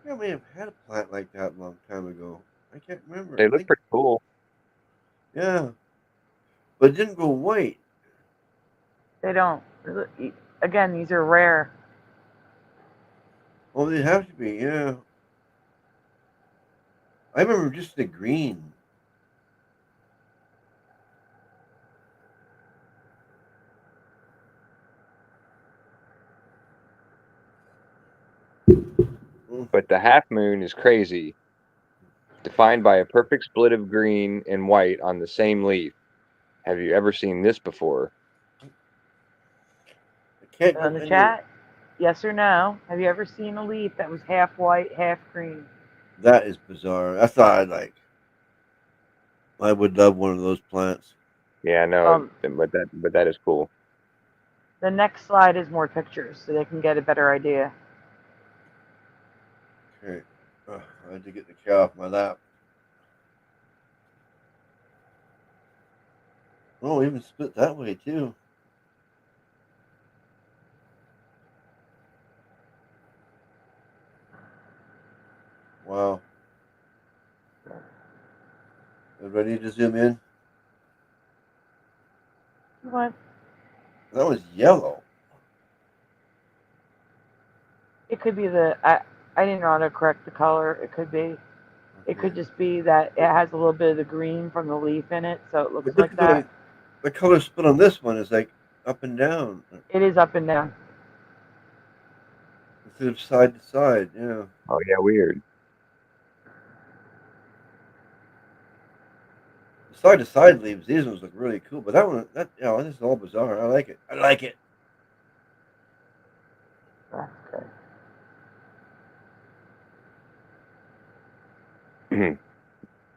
Speaker 2: Yeah, we have had a plant like that a long time ago. I can't remember.
Speaker 3: They
Speaker 2: I
Speaker 3: look
Speaker 2: think,
Speaker 3: pretty cool.
Speaker 2: yeah, but it didn't go white.
Speaker 1: They don't. Again, these are rare.
Speaker 2: Oh, they have to be. Yeah, I remember just the green. Mm.
Speaker 3: But the half moon is crazy, defined by a perfect split of green and white on the same leaf. Have you ever seen this before?
Speaker 2: I can't
Speaker 1: On
Speaker 2: go
Speaker 1: the
Speaker 2: anywhere.
Speaker 1: chat, yes or no? Have you ever seen a leaf that was half white, half green?
Speaker 2: That is bizarre. That's what I like. I would love one of those plants.
Speaker 3: Yeah, no,
Speaker 1: Um,
Speaker 3: but that is cool.
Speaker 1: the next slide is more pictures, so they can get a better idea.
Speaker 2: Okay, I had to get the cat off my lap. Oh, even split that way too. Wow. Ready to zoom in?
Speaker 1: What?
Speaker 2: That was yellow.
Speaker 1: It could be I didn't autocorrect the color. It could be. It could
Speaker 2: Okay.
Speaker 1: just be that it has a little bit of the green from the leaf in it, so it looks
Speaker 2: But look
Speaker 1: like
Speaker 2: at
Speaker 1: that.
Speaker 2: the color split on this one is like up and down
Speaker 1: It is up and down.
Speaker 2: instead of side to side. Yeah.
Speaker 3: Oh yeah, weird.
Speaker 2: The side to side leaves, these ones look really cool, but that one, this is all bizarre. I like it. I like it.
Speaker 1: That's good.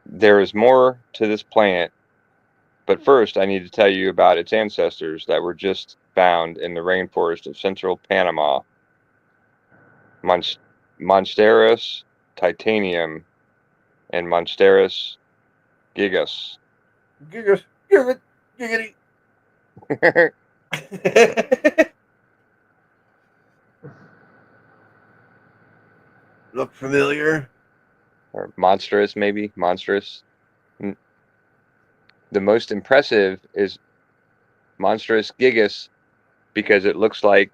Speaker 3: There is more to this plant, but first I need to tell you about its ancestors that were just found in the rainforest of central Panama. Monsteros titanium and Monsteros gigas.
Speaker 2: Giggles, giggity, giggity. Look familiar?
Speaker 3: Or monstrous, maybe monstrous. The most impressive is Monstrous gigas because it looks like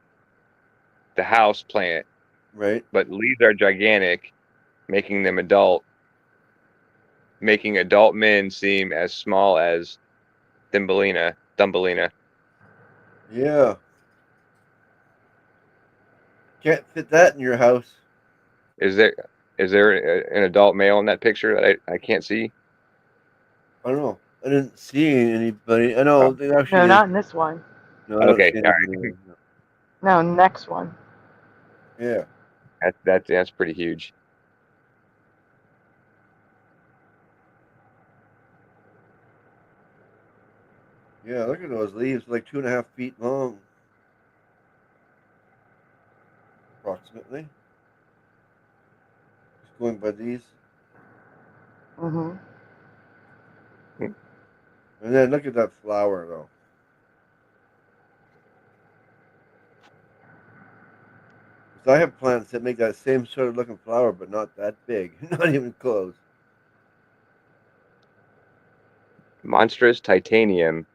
Speaker 3: the house plant,
Speaker 2: Right.
Speaker 3: but leaves are gigantic, making them adult. making adult men seem as small as Thumbelina.
Speaker 2: Yeah. Can't fit that in your house.
Speaker 3: Is there an adult male in that picture that I can't see?
Speaker 2: I don't know. I didn't see anybody. I know
Speaker 3: Oh,
Speaker 2: there actually
Speaker 1: No,
Speaker 2: is.
Speaker 1: not in this one.
Speaker 2: No, I don't
Speaker 3: okay,
Speaker 2: see
Speaker 3: all
Speaker 2: anybody
Speaker 3: right.
Speaker 2: there. No.
Speaker 1: No, next one.
Speaker 2: Yeah.
Speaker 3: That's pretty huge.
Speaker 2: Yeah, look at those leaves, like 2.5 feet long, approximately. Just going by these.
Speaker 1: Mm-hmm.
Speaker 2: And then look at that flower, though. 'Cause I have plants that make that same sort of looking flower, but not that big. Not even close.
Speaker 3: Monstrous titanium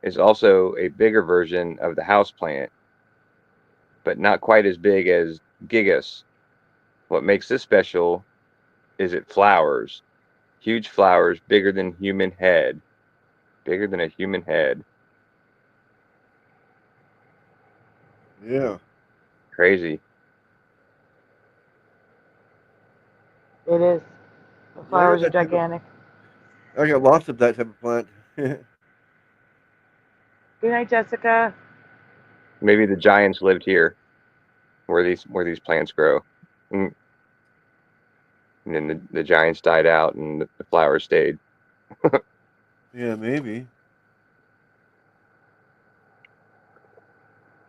Speaker 3: is also a bigger version of the houseplant, but not quite as big as gigas. What makes this special is it flowers. Huge flowers bigger than human head. Bigger than a human head.
Speaker 2: Yeah.
Speaker 3: Crazy.
Speaker 1: It is. The
Speaker 2: Yeah, I got
Speaker 1: flowers are
Speaker 2: that type of.
Speaker 1: gigantic.
Speaker 2: I got lots of that type of plant.
Speaker 1: Good night, Jessica.
Speaker 3: Maybe the giants lived here where these plants grow. Mm. And then the giants died out and the flowers stayed.
Speaker 2: Yeah, maybe.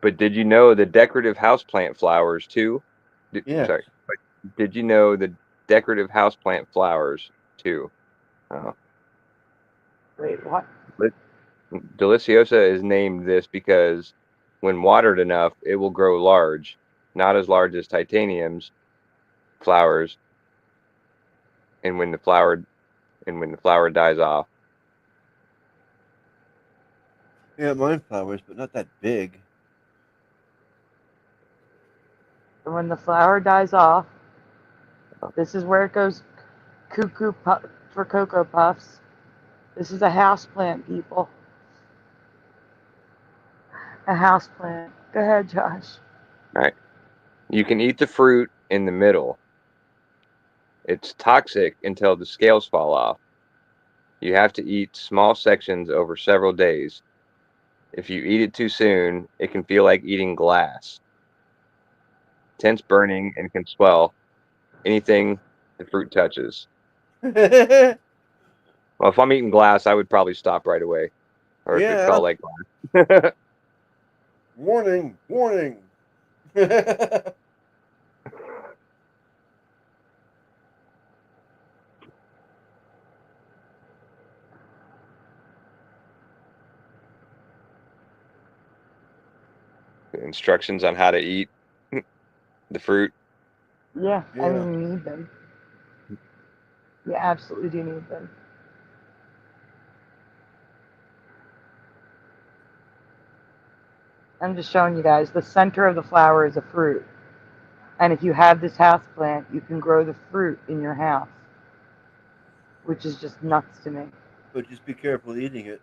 Speaker 3: But did you know the decorative houseplant flowers too?
Speaker 2: Yes.
Speaker 3: Sorry. But did you know the decorative houseplant flowers too? Uh,
Speaker 1: Wait, what?
Speaker 3: Deliciosa is named this because when watered enough, it will grow large, not as large as titanium's flowers, and when the flower dies off.
Speaker 2: Yeah, mine flowers, but not that big.
Speaker 1: And when the flower dies off, this is where it goes cuckoo for Cocoa Puffs. This is a house plant, people. A house plant. Go ahead, Josh.
Speaker 3: Right. You can eat the fruit in the middle. It's toxic until the scales fall off. You have to eat small sections over several days. If you eat it too soon, it can feel like eating glass. Tense burning and can swell anything the fruit touches.
Speaker 2: Yeah.
Speaker 3: Well, if I'm eating glass, I would probably stop right away, or if it felt like glass.
Speaker 2: Warning. Warning. Yeah.
Speaker 3: Instructions on how to eat the fruit.
Speaker 1: Yeah, I mean, you need them. You absolutely do need them. I'm just showing you guys the center of the flower is a fruit. And if you have this house plant, you can grow the fruit in your house, which is just nuts to me.
Speaker 2: But just be careful eating it.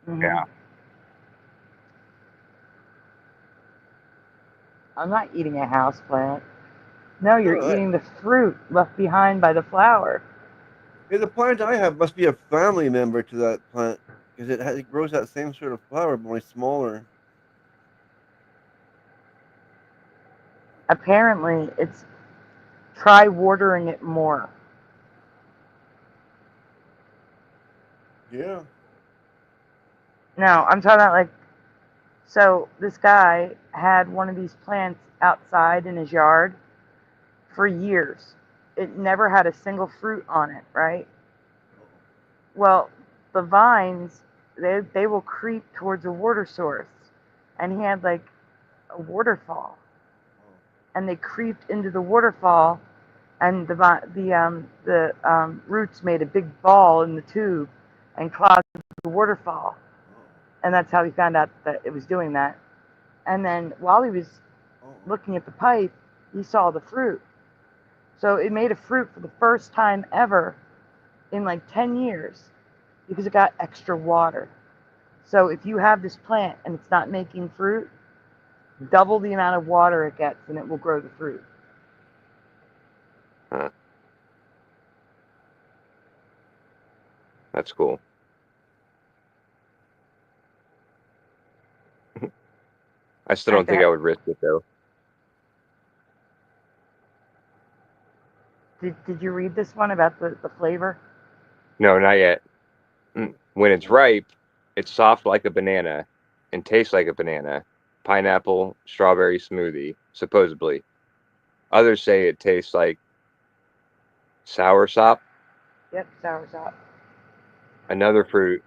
Speaker 1: Hmm.
Speaker 3: Yeah.
Speaker 1: I'm not eating a house plant. No, you're
Speaker 2: No,
Speaker 1: eating the fruit left behind by the flower.
Speaker 2: the plant I have must be a family member to that plant because it grows that same sort of flower, but only smaller.
Speaker 1: Apparently, it's try watering it more.
Speaker 2: Yeah.
Speaker 1: No, I'm talking about like, so this guy had one of these plants outside in his yard for years. It never had a single fruit on it, right? Well, the vines, they will creep towards a water source. And he had like a waterfall. And they creeped into the waterfall, and the roots made a big ball in the tube and clogged the waterfall. And that's how he found out that it was doing that. And then while he was looking at the pipe, he saw the fruit. So it made a fruit for the first time ever in like 10 years because it got extra water. So if you have this plant and it's not making fruit, double the amount of water it gets and it will grow the fruit.
Speaker 3: Huh. That's cool. I still don't think I would risk it though.
Speaker 1: Did you read this one about the flavor?
Speaker 3: No, not yet. When it's ripe, it's soft like a banana and tastes like a banana. Pineapple, strawberry smoothie, supposedly. Others say it tastes like soursop,
Speaker 1: Yep, soursop.
Speaker 3: another fruit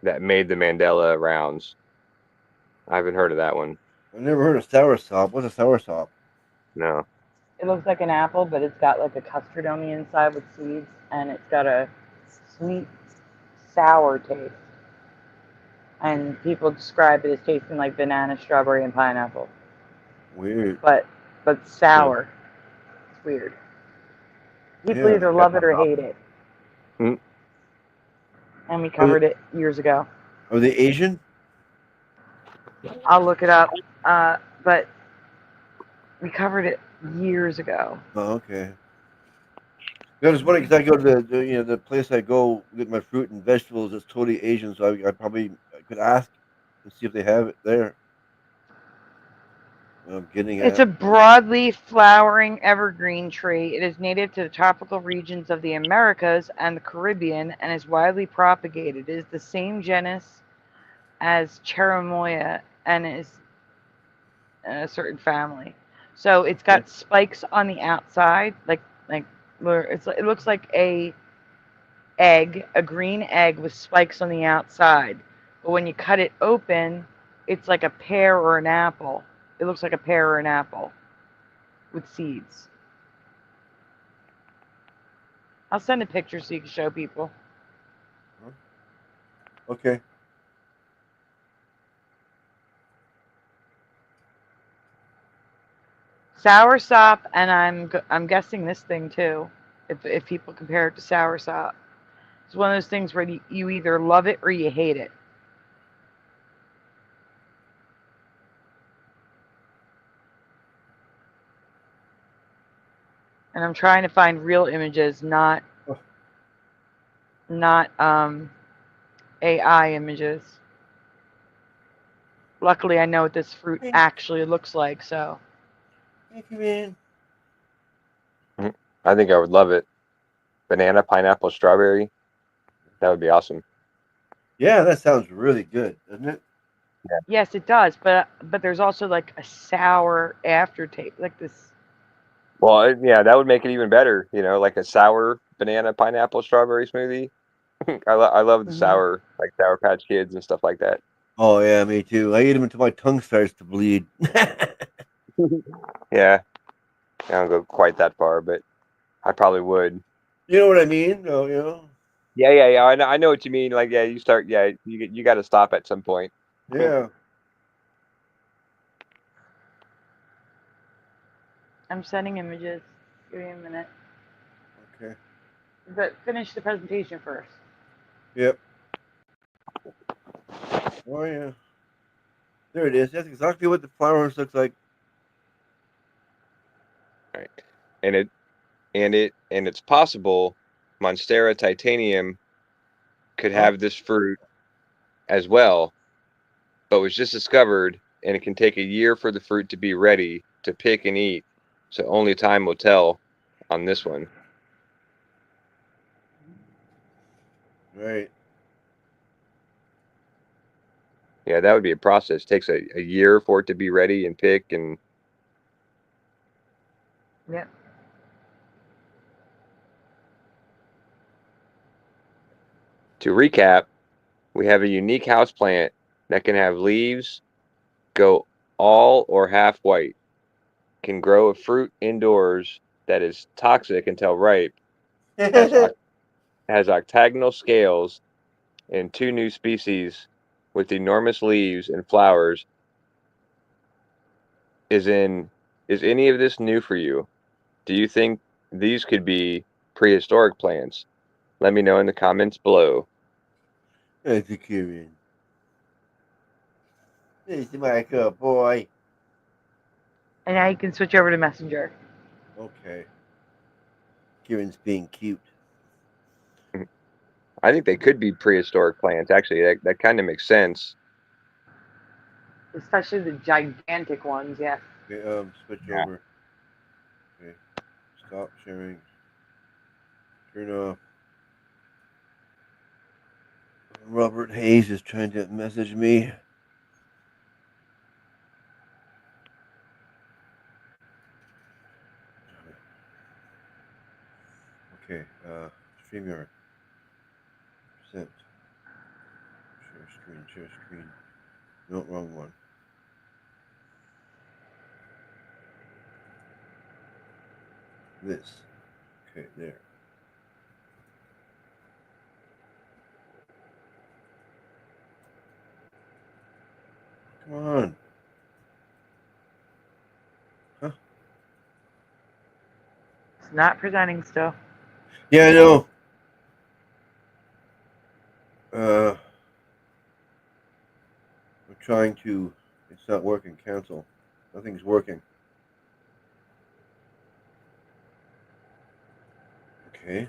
Speaker 3: that made the Mandela rounds. I haven't heard of that one.
Speaker 2: I've never heard of soursop. What's a soursop?
Speaker 3: No.
Speaker 1: It looks like an apple, but it's got like a custard on the inside with seeds, and it's got a sweet, sour taste. And people describe it as tasting like banana, strawberry, and pineapple.
Speaker 2: Weird.
Speaker 1: But sour. It's weird. People
Speaker 2: Yeah.
Speaker 1: either love it or hate it.
Speaker 3: Mm.
Speaker 1: And we covered it years ago.
Speaker 2: Are they Asian?
Speaker 1: I'll look it up. But we covered it years ago.
Speaker 2: Oh, okay. Yeah, it's funny because I go to the place I go get my fruit and vegetables. It's totally Asian, so I probably could ask and see if they have it there. What I'm getting
Speaker 1: It's
Speaker 2: at.
Speaker 1: a broadleaf flowering evergreen tree. It is native to the tropical regions of the Americas and the Caribbean and is widely propagated. It is the same genus as Cherimoya and is in a certain family. So it's got spikes on the outside, like where it looks like a green egg with spikes on the outside. But when you cut it open, it's like a pear or an apple. It looks like a pear or an apple with seeds. I'll send a picture so you can show people.
Speaker 2: Okay.
Speaker 1: Soursop, and I'm guessing this thing too. If people compare it to soursop, it's one of those things where you either love it or you hate it. And I'm trying to find real images, not AI images. Luckily, I know what this fruit actually looks like, so.
Speaker 2: Thank you, man.
Speaker 3: I think I would love it. Banana, pineapple, strawberry. That would be awesome.
Speaker 2: Yeah, that sounds really good, doesn't it?
Speaker 3: Yeah.
Speaker 1: Yes, it does, but there's also like a sour aftertaste, like this.
Speaker 3: Well, yeah, that would make it even better. Like a sour banana, pineapple, strawberry smoothie. I love the sour, like Sour Patch Kids and stuff like that.
Speaker 2: Oh yeah, me too. I eat them until my tongue starts to bleed.
Speaker 3: Yeah, I don't go quite that far, but I probably would.
Speaker 2: You know what I mean? Oh,
Speaker 3: Yeah. I know what you mean. Like, yeah, you start. Yeah, you got to stop at some point.
Speaker 2: Yeah.
Speaker 1: I'm sending images. Give me a minute.
Speaker 2: Okay.
Speaker 1: But finish the presentation first.
Speaker 2: Yep. Oh yeah. There it is. That's exactly what the flowers looks like.
Speaker 3: Right, and it's possible Monstera titanium could have this fruit as well, but was just discovered, and it can take a year for the fruit to be ready to pick and eat. So only time will tell on this one.
Speaker 2: Right.
Speaker 3: Yeah, that would be a process. It takes a year for it to be ready and pick and.
Speaker 1: Yep.
Speaker 3: To recap, we have a unique houseplant that can have leaves go all or half white, can grow a fruit indoors that is toxic until ripe, has octagonal scales, and 2 new species with enormous leaves and flowers. Is any of this new for you? Do you think these could be prehistoric plants? Let me know in the comments below.
Speaker 2: That's a Kieran. This is my good boy.
Speaker 1: And now you can switch over to Messenger.
Speaker 2: Okay. Kieran's being cute.
Speaker 3: I think they could be prehistoric plants. Actually, that kind of makes sense.
Speaker 1: Especially the gigantic ones, yes.
Speaker 2: Okay, switch
Speaker 3: Yeah.
Speaker 2: over. Okay. Stop sharing. Turn off. Robert Hayes is trying to message me. Okay, StreamYard. Sent. Share screen. No, wrong one. This. Okay, there. Come on. Huh?
Speaker 1: It's not presenting still.
Speaker 2: Yeah, I know. I'm trying to. It's not working. Cancel. Nothing's working. Okay.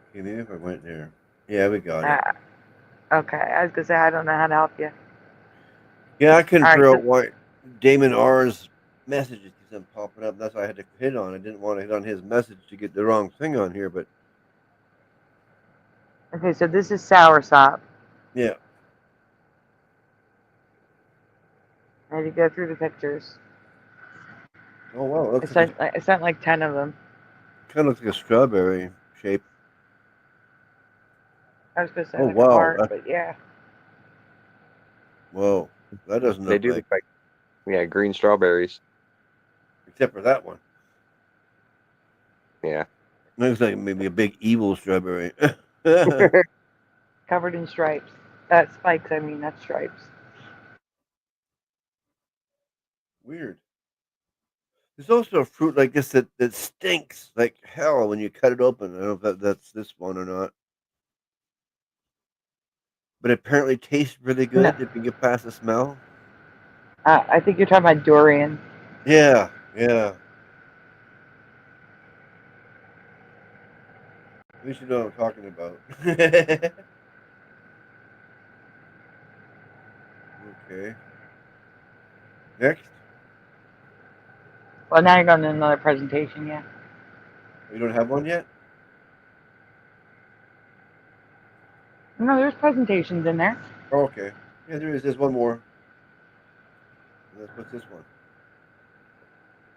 Speaker 2: Okay, maybe if I went there. Yeah, we got it.
Speaker 1: Okay, I was gonna say I don't know how to help you.
Speaker 2: Yeah, I couldn't
Speaker 1: All right,
Speaker 2: figure
Speaker 1: so
Speaker 2: out why Damon R's messages keep popping up. That's why I had to hit on. I didn't want to hit on his message to get the wrong thing on here, but
Speaker 1: okay, so this is soursop.
Speaker 2: yeah.
Speaker 1: I had to go through the pictures.
Speaker 2: Oh wow, it
Speaker 1: I
Speaker 2: looks like
Speaker 1: sent I sent like 10 of them.
Speaker 2: kind of looks like a strawberry shape.
Speaker 1: I was gonna say
Speaker 2: Oh
Speaker 1: like a
Speaker 2: wow,
Speaker 1: heart, but yeah.
Speaker 2: whoa, that doesn't
Speaker 3: They
Speaker 2: look
Speaker 3: do
Speaker 2: like,
Speaker 3: look like green strawberries.
Speaker 2: except for that one.
Speaker 3: Yeah.
Speaker 2: Looks like maybe a big evil strawberry.
Speaker 1: Covered in stripes. Spikes, I mean, not stripes.
Speaker 2: Weird. There's also a fruit like this that stinks like hell when you cut it open. I don't know if that's this one or not, but it apparently tastes really
Speaker 1: No,
Speaker 2: good if you get past the smell.
Speaker 1: I think you're talking about durian.
Speaker 2: Yeah, yeah. At least you know what I'm talking about. Okay. Next.
Speaker 1: Well, now you're going to another presentation, yeah.
Speaker 2: Oh, you don't have one yet?
Speaker 1: No, there's presentations in there.
Speaker 2: Oh, okay. Yeah, there is. There's one more. What's this one?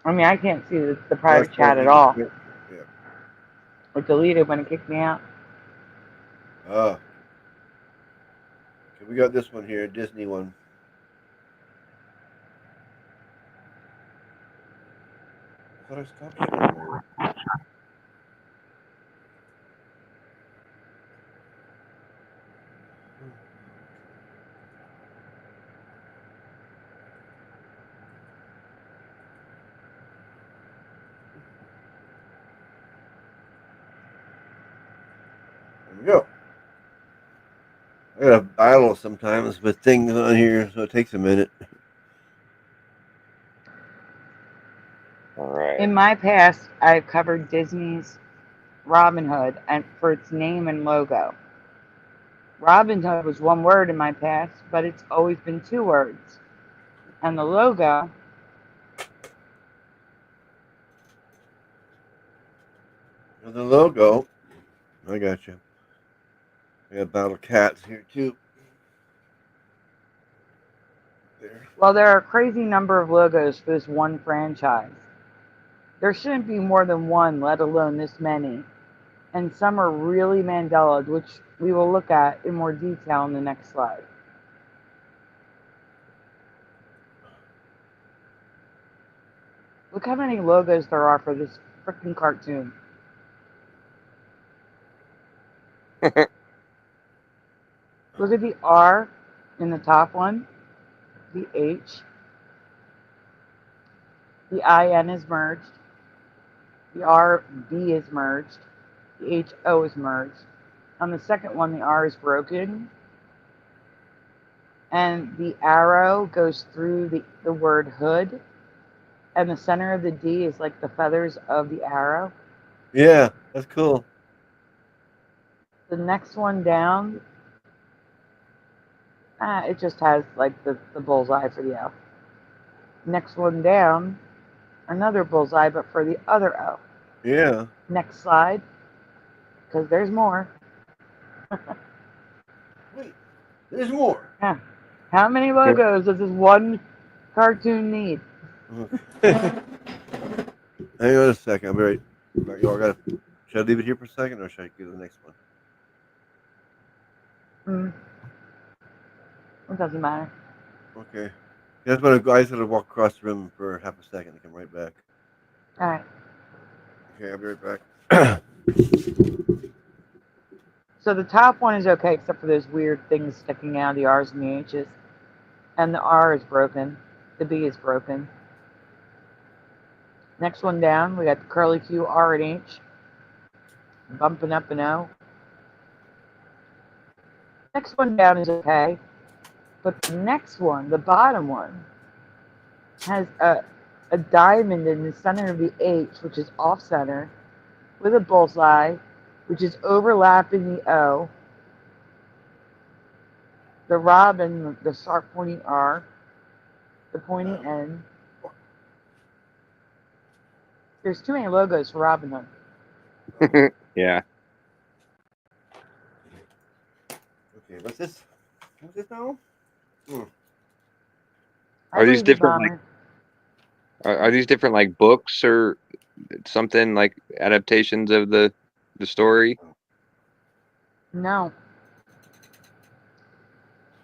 Speaker 1: I mean, I can't see the
Speaker 2: Oh, that's
Speaker 1: private chat at
Speaker 2: currently being
Speaker 1: all.
Speaker 2: transferred. Yeah.
Speaker 1: It deleted when it kicked me out.
Speaker 2: Ah. Okay, we got this one here, Disney one. I thought I stopped sharing already. There we go. I got a battle sometimes with things on here, so it takes a minute.
Speaker 3: All right.
Speaker 1: In my past, I've covered Disney's Robin Hood and for its name and logo. Robin Hood was one word in my past, but it's always been two words. And the logo,
Speaker 2: And the logo. I got you. I got battle cats here too. There.
Speaker 1: well, there are a crazy number of logos for this one franchise. There shouldn't be more than one, let alone this many. And some are really Mandela, which we will look at in more detail in the next slide. Look how many logos there are for this freaking cartoon. Look at the R in the top one, the H, The IN is merged. The RB is merged. The HO is merged. On the second one, the R is broken. And the arrow goes through the word hood. And the center of the D is like the feathers of the arrow.
Speaker 2: Yeah, that's cool.
Speaker 1: The next one down, it just has like the bullseye for the O. Next one down, another bullseye, but for the other O.
Speaker 2: Yeah.
Speaker 1: Next slide, because there's more.
Speaker 2: Wait, there's more.
Speaker 1: Yeah. How many logos does this one cartoon need?
Speaker 2: Okay. Hang on a second. I'll be right. Should I leave it here for a second, or should I go to the next one?
Speaker 1: It doesn't matter.
Speaker 2: Okay. That's when I just gotta walk across the room for half a second and come right back.
Speaker 1: All right.
Speaker 2: Okay, I'll be right back.
Speaker 1: So the top one is okay, except for those weird things sticking out, the R's and the H's. And the R is broken. The B is broken. Next one down, we got the curly Q, R, and H. Bumping up an O. Next one down is okay. But the next one, the bottom one, has a diamond in the center of the H, which is off center, with a bullseye, which is overlapping the O. The robin, the sharp pointy R, the pointy N. There's too many logos for Robin Hood.
Speaker 3: Yeah.
Speaker 2: Okay, what's this? What's this now?
Speaker 3: Are these different? Like, are these different like books or something, like adaptations of the story?
Speaker 1: No.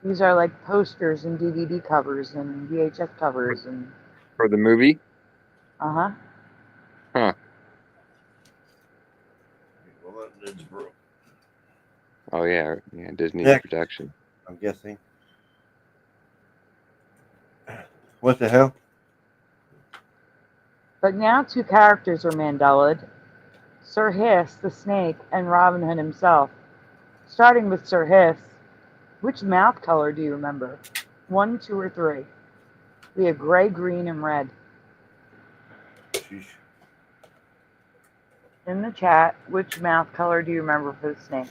Speaker 1: These are like posters and DVD covers and VHS covers and.
Speaker 3: For the movie?
Speaker 1: Uh-huh.
Speaker 3: Huh. Oh yeah, Disney production.
Speaker 2: I'm guessing. What the hell?
Speaker 1: But now two characters are Mandelaed. Sir Hiss, the snake, and Robin Hood himself. Starting with Sir Hiss, which mouth color do you remember? 1, 2, or 3? We have gray, green, and red.
Speaker 2: Sheesh.
Speaker 1: In the chat, which mouth color do you remember for the snake?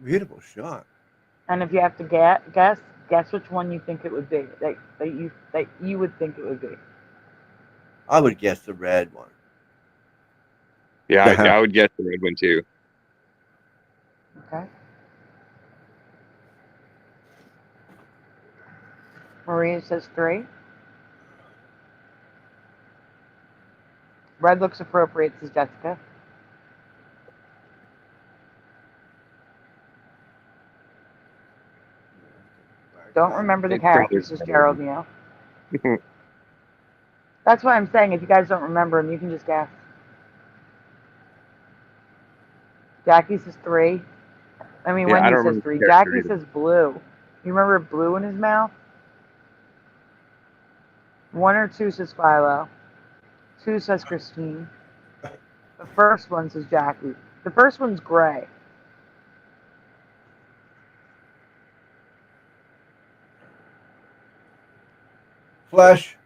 Speaker 2: Beautiful shot.
Speaker 1: And if you have to guess which one you think it would be. That you would think it would be.
Speaker 2: I would guess the red one.
Speaker 3: Yeah, I would guess the red one too.
Speaker 1: Okay. Maria says 3. Red looks appropriate, says Jessica. Don't remember the characters, says Gerald Neal. That's why I'm saying if you guys don't remember them, you can just guess. Jackie says 3. I mean, Wendy says 3. Jackie says blue. You remember blue in his mouth? 1 or 2 says Philo. 2 says Christine. The first one says Jackie. The first one's gray.
Speaker 2: Flesh.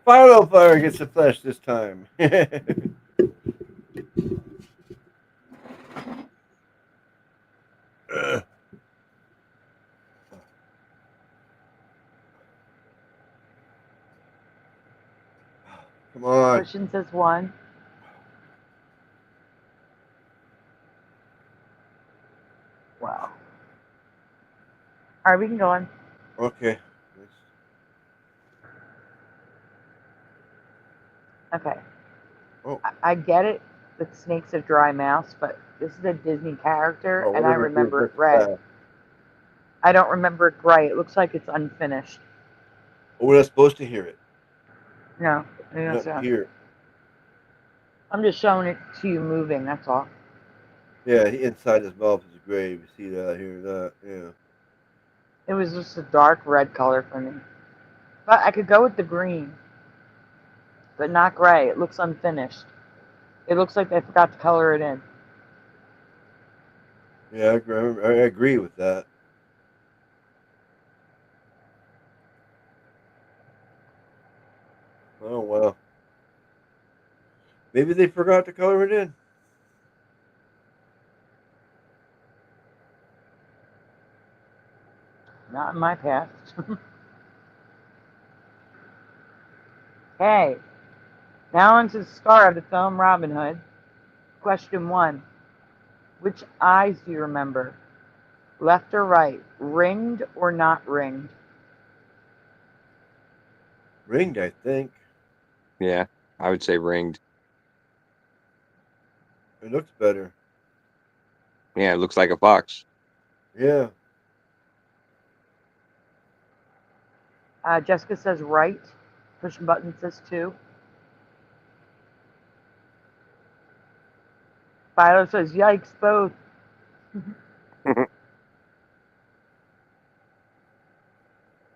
Speaker 2: Philo Fire gets the flesh this time. Come on.
Speaker 1: Christian says 1. Wow. All right, we can go on.
Speaker 2: Okay.
Speaker 1: Okay.
Speaker 2: Oh.
Speaker 1: I get it that snakes have dry mouths, but this is a Disney character, and I remember it red. I don't remember it gray. It looks like it's unfinished.
Speaker 2: Oh, we're not supposed to hear it.
Speaker 1: No.
Speaker 2: Not here.
Speaker 1: I'm just showing it to you moving, that's all.
Speaker 2: Yeah, inside his mouth is gray. You see that here, that. Yeah.
Speaker 1: It was just a dark red color for me. But I could go with the green, but not gray. It looks unfinished. It looks like they forgot to color it in.
Speaker 2: Yeah, I agree with that. Oh well, maybe they forgot to color it in.
Speaker 1: Not in my past. Hey, now onto the star of the film Robin Hood. Question 1. Which eyes do you remember? Left or right? Ringed or not ringed?
Speaker 2: Ringed, I think.
Speaker 3: Yeah, I would say ringed.
Speaker 2: It looks better.
Speaker 3: Yeah, it looks like a fox.
Speaker 2: Yeah.
Speaker 1: Jessica says right. Push button says 2. Philo says yikes, both.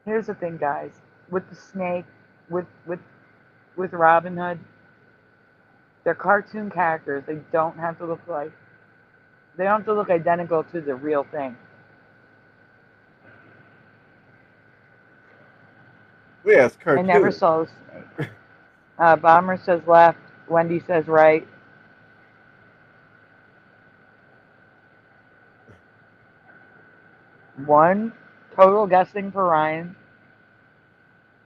Speaker 1: Here's the thing, guys. With the snake, with with with Robin Hood, they're cartoon characters. They don't have to look like. They don't have to look identical to the real thing.
Speaker 2: Well, yeah, it's
Speaker 1: I never
Speaker 2: cartoon.
Speaker 1: saw a snake. Bomber says left. Wendy says right. One total guessing for Ryan.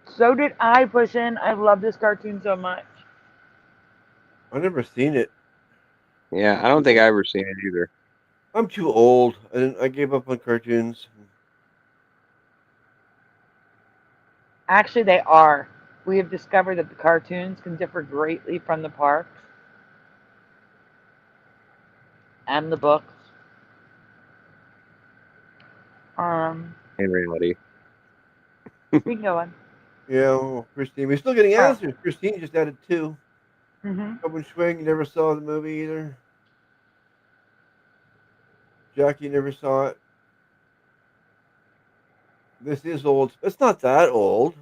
Speaker 1: So did I push in. I love this cartoon so much.
Speaker 2: I've never seen it.
Speaker 3: Yeah, I don't think I ever seen it either.
Speaker 2: I'm too old, and I gave up on cartoons.
Speaker 1: Actually, they are. We have discovered that the cartoons can differ greatly from the parks and the books. Um,
Speaker 3: In reality.
Speaker 1: we can go on.
Speaker 2: Yeah, well, Christine, we're still getting
Speaker 1: Oh.
Speaker 2: answers. Christine just added 2.
Speaker 1: Mm-hmm.
Speaker 2: Owen Schwing never saw the movie either. Jackie never saw it. This is old. It's not that old,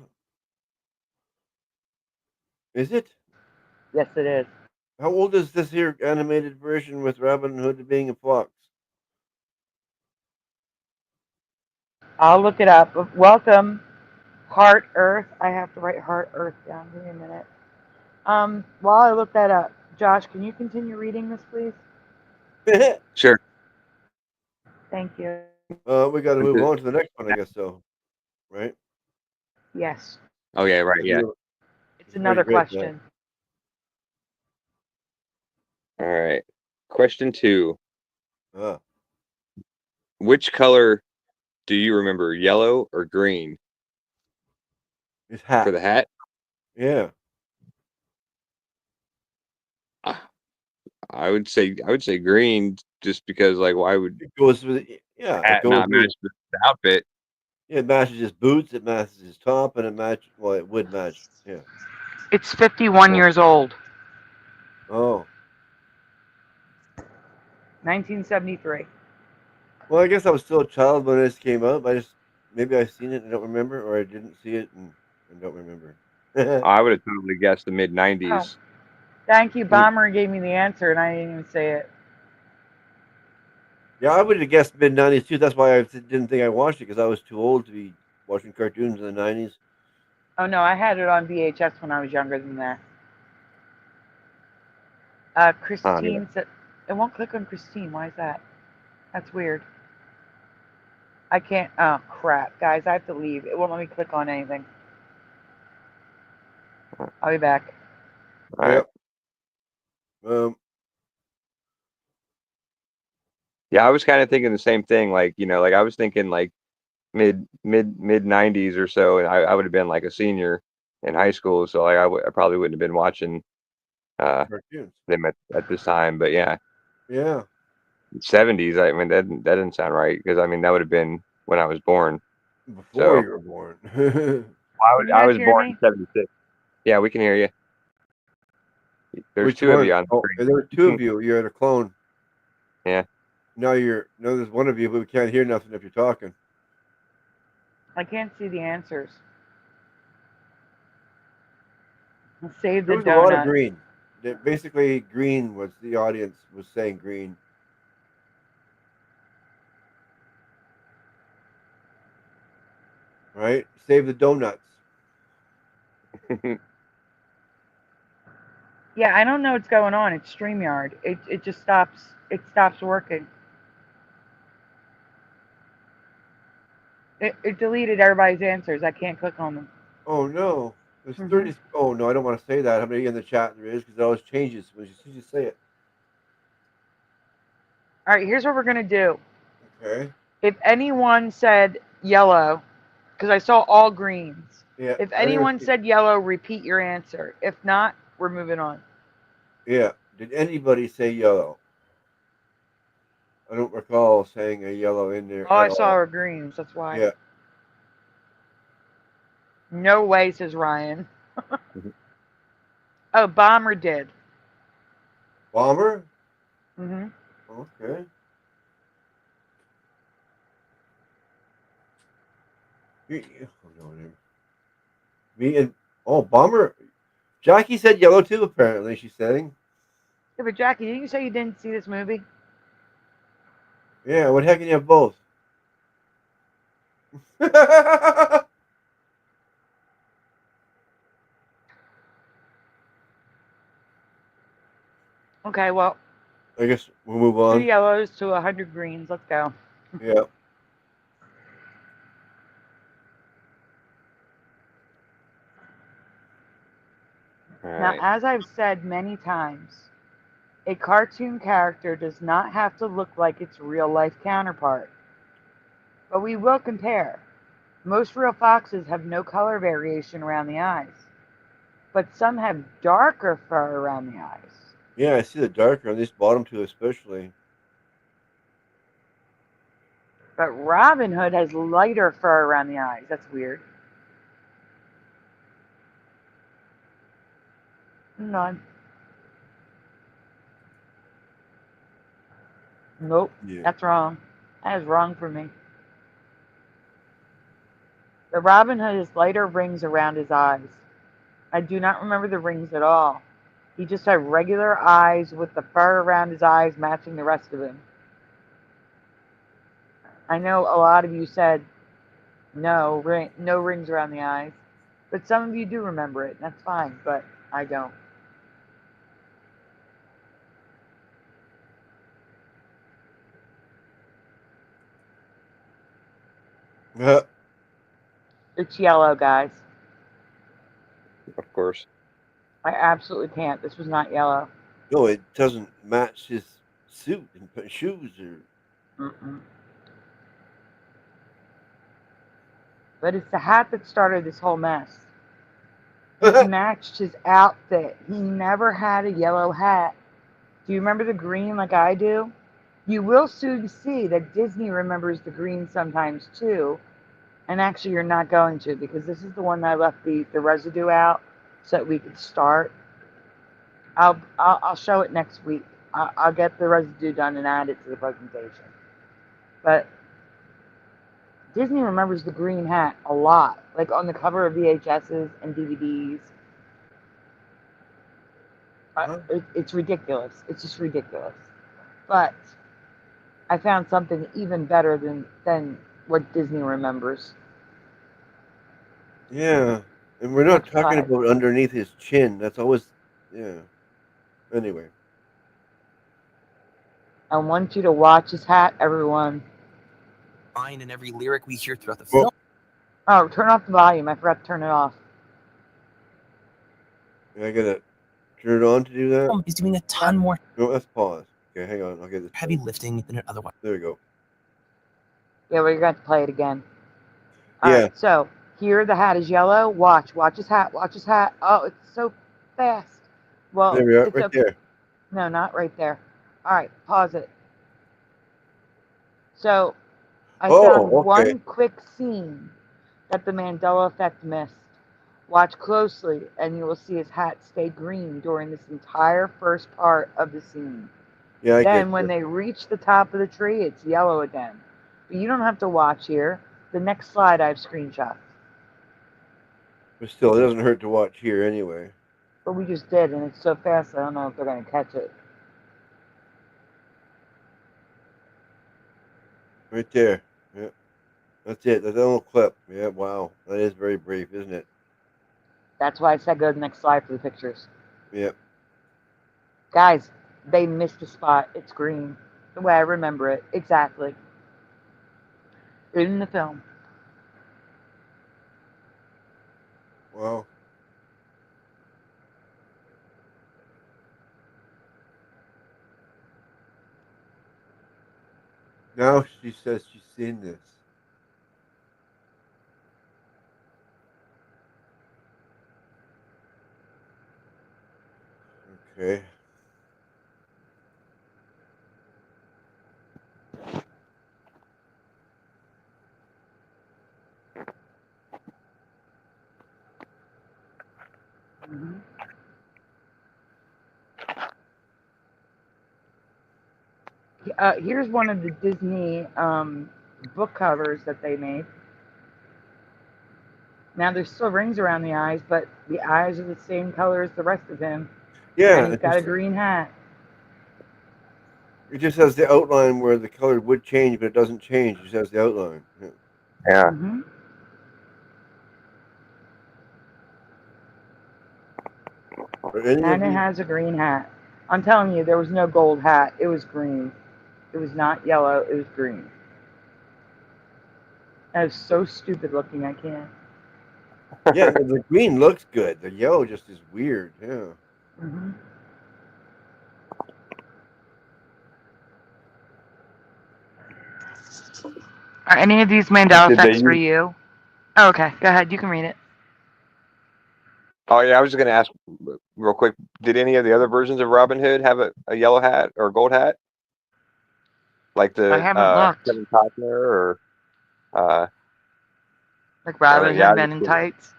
Speaker 2: is it?
Speaker 1: Yes, it is.
Speaker 2: How old is this here animated version with Robin Hood being a fox?
Speaker 1: I'll look it up. Welcome, Heart Earth. I have to write Heart Earth down. Give me a minute. While I look that up, Josh, can you continue reading this, please?
Speaker 3: Sure.
Speaker 1: Thank you.
Speaker 2: We got to move on to the next one, I guess so. Right?
Speaker 1: Yes.
Speaker 3: Oh yeah, right. Yeah.
Speaker 1: It's
Speaker 2: He's very
Speaker 1: another
Speaker 2: good at that.
Speaker 1: question.
Speaker 3: All right. Question 2.
Speaker 2: Ah,
Speaker 3: Which color do you remember, yellow or green,
Speaker 2: his
Speaker 3: for
Speaker 2: hat.
Speaker 3: the hat?
Speaker 2: Yeah.
Speaker 3: Ah, I would say green, just because like why would
Speaker 2: It goes with it. Yeah, it
Speaker 3: hat
Speaker 2: goes
Speaker 3: not
Speaker 2: with
Speaker 3: match the outfit?
Speaker 2: it matches his boots, it matches his top, and it match well, it would match. Yeah.
Speaker 1: It's 51
Speaker 3: Well,
Speaker 1: years old.
Speaker 2: Oh.
Speaker 1: 1973.
Speaker 2: Well, I guess I was still a child when this came out. I just maybe I've seen it and don't remember, or I didn't see it and don't remember.
Speaker 3: I would have totally guessed the mid
Speaker 1: Oh,
Speaker 3: 90s.
Speaker 1: thank you. Bomber gave me the answer, and I didn't even say it.
Speaker 2: Yeah, I would have guessed mid-90s too. That's why I didn't think I watched it because I was too old to be watching cartoons in the 90s.
Speaker 1: Oh no, I had it on VHS when I was younger than that.
Speaker 3: Yeah.
Speaker 1: Christine said, it won't click on Christine. Why is that? That's weird. I can't. Oh crap, guys, I have to leave. It won't let me click on anything. I'll be back.
Speaker 3: All right.
Speaker 2: Yep. Um.
Speaker 3: Yeah, I was kind of thinking the same thing. Like, like I was thinking like mid 90s or so, and I would have been like a senior in high school. So like I probably wouldn't have been watching uh
Speaker 2: Cartoons.
Speaker 3: them at this time. But yeah,
Speaker 2: Yeah.
Speaker 3: 70s. I mean that didn't sound right, because I mean that would have been when I was born.
Speaker 2: Before
Speaker 3: So
Speaker 2: you were born.
Speaker 1: Can you
Speaker 3: I
Speaker 1: guys
Speaker 3: was
Speaker 1: hear
Speaker 3: born
Speaker 1: me?
Speaker 3: in 76. Yeah, we can hear you. There's
Speaker 2: Which
Speaker 3: two of
Speaker 2: one?
Speaker 3: you on
Speaker 2: Oh,
Speaker 3: the
Speaker 2: there were two
Speaker 3: screen.
Speaker 2: of you. You're at a clone.
Speaker 3: Yeah.
Speaker 2: Now there's one of you, but we can't hear nothing if you're talking.
Speaker 1: I can't see the answers. Save
Speaker 2: There
Speaker 1: the
Speaker 2: was a lot of
Speaker 1: donut.
Speaker 2: green. Basically, green was the audience was saying green. Right? Save the donuts.
Speaker 1: Yeah, I don't know what's going on. It's StreamYard. It just stops. It stops working. It deleted everybody's answers. I can't click on them.
Speaker 2: Oh no. There's
Speaker 1: Mm-hmm.
Speaker 2: 30. Oh no, I don't want to say that. How many in the chat there is because it always changes when you say it.
Speaker 1: All right, here's what we're gonna do.
Speaker 2: Okay.
Speaker 1: If anyone said yellow, because I saw all greens.
Speaker 2: Yeah.
Speaker 1: If
Speaker 2: I didn't
Speaker 1: anyone said yellow, repeat your answer. If not, we're moving on.
Speaker 2: Yeah. Did anybody say yellow? I don't recall saying a yellow in there
Speaker 1: All
Speaker 2: at
Speaker 1: I saw
Speaker 2: all.
Speaker 1: were greens. That's why.
Speaker 2: Yeah.
Speaker 1: No way, says Ryan. Oh, Bomber did.
Speaker 2: Bomber?
Speaker 1: Mm-hmm.
Speaker 2: Okay. Oh no, me and Bomber. Jackie said yellow too. Apparently, she's saying.
Speaker 1: Yeah, but Jackie, didn't you say you didn't see this movie?
Speaker 2: Yeah. What the heck can you have both?
Speaker 1: Okay, well,
Speaker 2: I guess we'll move
Speaker 1: 2
Speaker 2: on.
Speaker 1: yellows to 100 greens. Let's go.
Speaker 2: Yeah.
Speaker 1: Now, as I've said many times, a cartoon character does not have to look like its real life counterpart. But we will compare. Most real foxes have no color variation around the eyes, but some have darker fur around the eyes.
Speaker 2: Yeah, I see the darker on this bottom two, especially.
Speaker 1: But Robin Hood has lighter fur around the eyes. That's weird. None. Nope.
Speaker 2: Yeah.
Speaker 1: That's wrong. That is wrong for me. The Robin Hood has lighter rings around his eyes. I do not remember the rings at all. He just had regular eyes with the fur around his eyes matching the rest of him. I know a lot of you said no, no rings around the eyes, but some of you do remember it, and that's fine, but I don't.
Speaker 2: Yeah.
Speaker 1: It's yellow, guys.
Speaker 3: Of course.
Speaker 1: I absolutely can't. This was not yellow.
Speaker 2: No, it doesn't match his suit and shoes or.
Speaker 1: Mm-mm. But it's the hat that started this whole mess. It matched his outfit. He never had a yellow hat. Do you remember the green like I do? You will soon see that Disney remembers the green sometimes too. And actually, you're not going to because this is the one that I left the residue out so that we could start. I'll show it next week. I'll get the residue done and add it to the presentation. But Disney remembers the green hat a lot, like on the cover of VHSs and DVDs. It's ridiculous. It's just ridiculous. But I found something even better than what Disney remembers.
Speaker 2: Yeah, and we're not
Speaker 1: Next
Speaker 2: talking
Speaker 1: slide.
Speaker 2: about underneath his chin. That's always, yeah. Anyway.
Speaker 1: I want you to watch his hat, everyone.
Speaker 4: Line in every lyric we hear throughout the film.
Speaker 1: Oh, turn off the volume. I forgot to turn it off.
Speaker 2: I gotta turn it on to do that.
Speaker 4: Is doing a ton more.
Speaker 2: No, let's pause. Okay, hang on. I'll get this.
Speaker 4: Heavy lifting than it otherwise.
Speaker 2: There we go.
Speaker 1: Yeah, we're going to play it again.
Speaker 2: Yeah.
Speaker 1: All right, so here the hat is yellow. Watch his hat. Watch his hat. Oh, it's so fast. Well,
Speaker 2: There we are,
Speaker 1: it's
Speaker 2: right there.
Speaker 1: No, not right there. All right, pause it. So I found one quick scene that the Mandela effect missed. Watch closely, and you will see his hat stay green during this entire first part of the scene.
Speaker 2: Yeah, I get
Speaker 1: Then when
Speaker 2: you.
Speaker 1: they reach the top of the tree, it's yellow again. But you don't have to watch here. The next slide I have screenshots.
Speaker 2: But still, it doesn't hurt to watch here anyway.
Speaker 1: But we just did, and it's so fast, I don't know if they're going to catch it.
Speaker 2: Right there. Yeah. That's it. That's a little clip. Yeah, wow. That is very brief, isn't it?
Speaker 1: That's why I said go to the next slide for the pictures.
Speaker 2: Yep.
Speaker 1: Guys, they missed a spot. It's green. The way I remember it. Exactly. In the film.
Speaker 2: Wow. Now she says she's seen this. Okay.
Speaker 1: Mm-hmm. Here's one of the Disney book covers that they made. Now there's still rings around the eyes, but the eyes are the same color as the rest of him.
Speaker 2: Yeah,
Speaker 1: And he's got a green hat.
Speaker 2: it just has the outline where the color would change, but it doesn't change. It just has the outline. Yeah.
Speaker 3: Yeah.
Speaker 1: Mm-hmm.
Speaker 2: Are any of
Speaker 1: And it
Speaker 2: these?
Speaker 1: has a green hat. I'm telling you, there was no gold hat. It was green. It was not yellow. It was green. That was so stupid looking. I can't.
Speaker 2: Yeah, the green looks good. The yellow just is weird. Yeah.
Speaker 1: Mm-hmm. Are any of these Mandela
Speaker 3: Did they
Speaker 1: effects for
Speaker 3: use?
Speaker 1: you? Oh, okay, go ahead. You can read it.
Speaker 3: Oh yeah, I was just gonna ask real quick. Did any of the other versions of Robin Hood have a yellow hat or a gold hat, like
Speaker 1: I
Speaker 3: the
Speaker 1: haven't looked.
Speaker 3: Kevin Costner or
Speaker 1: Like Robin
Speaker 3: yeah,
Speaker 1: Hood
Speaker 3: I was
Speaker 1: Men
Speaker 3: just
Speaker 1: in
Speaker 3: curious.
Speaker 1: Tights.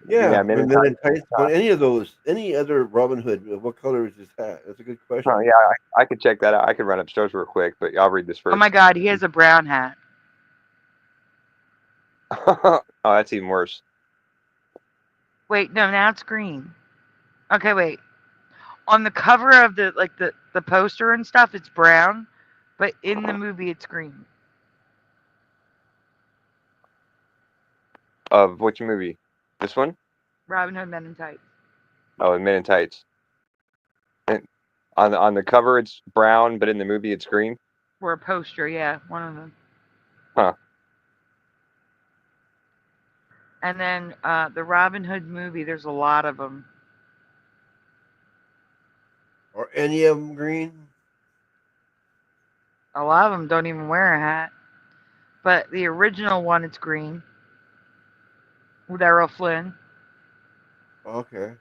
Speaker 2: Yeah,
Speaker 3: Yeah, Men in
Speaker 2: Men in
Speaker 3: Tights.
Speaker 2: Tights. One, any of those, any other Robin Hood. What color is his hat? That's a good
Speaker 3: Oh
Speaker 2: question.
Speaker 3: yeah, I could check that out. I could run upstairs real quick, but I'll read this
Speaker 1: Oh my
Speaker 3: first.
Speaker 1: God, he has a brown hat.
Speaker 3: Oh, that's even worse.
Speaker 1: Wait, no, now it's green. Okay, wait. On the cover of the poster and stuff, it's brown, but in the movie, it's green.
Speaker 3: Of which movie? This one?
Speaker 1: Robin Hood Men in Tights.
Speaker 3: Oh, Men in Tights. And on the cover, it's brown, but in the movie, it's green.
Speaker 1: Or a poster, yeah, one of them.
Speaker 3: Huh.
Speaker 1: And then the Robin Hood movie, there's a lot of them.
Speaker 2: Are any of them green?
Speaker 1: A lot of them don't even wear a hat. But the original one, it's green with Errol Flynn.
Speaker 2: Okay.